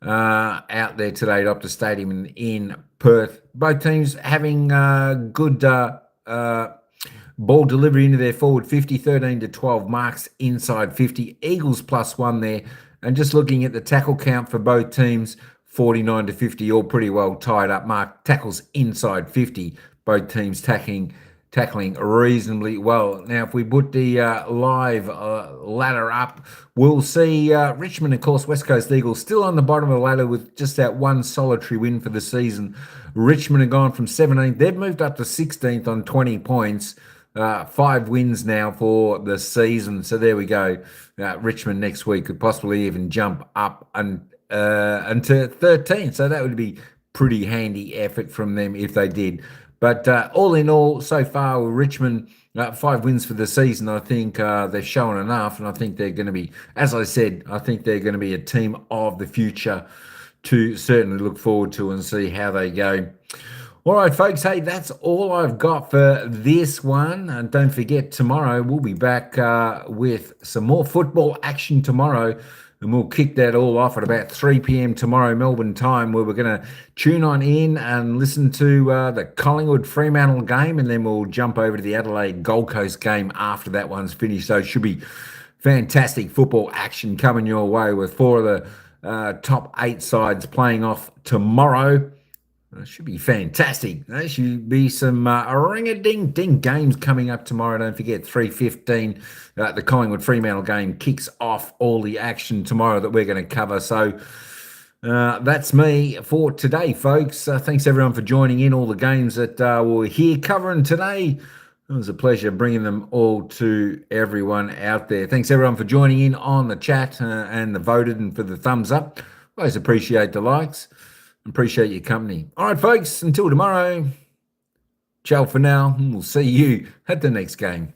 out there today at Optus Stadium in Perth. Both teams having good ball delivery into their forward 50, 13-12 marks inside 50. Eagles plus 1 there. And just looking at the tackle count for both teams, 49-50, all pretty well tied up. Mark tackles inside 50. Both teams tackling tackling reasonably well. Now, if we put the live ladder up, we'll see Richmond, of course, West Coast Eagles still on the bottom of the ladder with just that one solitary win for the season. Richmond have gone from 17th. They've moved up to 16th on 20 points. 5 wins now for the season. So there we go. Richmond next week could possibly even jump up into 13. So that would be pretty handy effort from them if they did. But all in all, so far with Richmond, 5 wins for the season. I think they've shown enough, and I think they're going to be, as I said, I think they're going to be a team of the future to certainly look forward to and see how they go. All right, folks, hey, that's all I've got for this one. And don't forget, tomorrow we'll be back with some more football action tomorrow. And we'll kick that all off at about 3 p.m. tomorrow, Melbourne time, where we're going to tune on in and listen to the Collingwood-Fremantle game. And then we'll jump over to the Adelaide-Gold Coast game after that one's finished. So it should be fantastic football action coming your way with 4 of the top 8 sides playing off tomorrow. It should be fantastic. There should be some ring-a-ding-ding games coming up tomorrow. Don't forget, 3:15, the Collingwood-Fremantle game kicks off all the action tomorrow that we're going to cover. So that's me for today, folks. Thanks, everyone, for joining in all the games that we're here covering today. It was a pleasure bringing them all to everyone out there. Thanks, everyone, for joining in on the chat and the voted and for the thumbs up. Always appreciate the likes. Appreciate your company. All right, folks, until tomorrow, ciao for now, and we'll see you at the next game.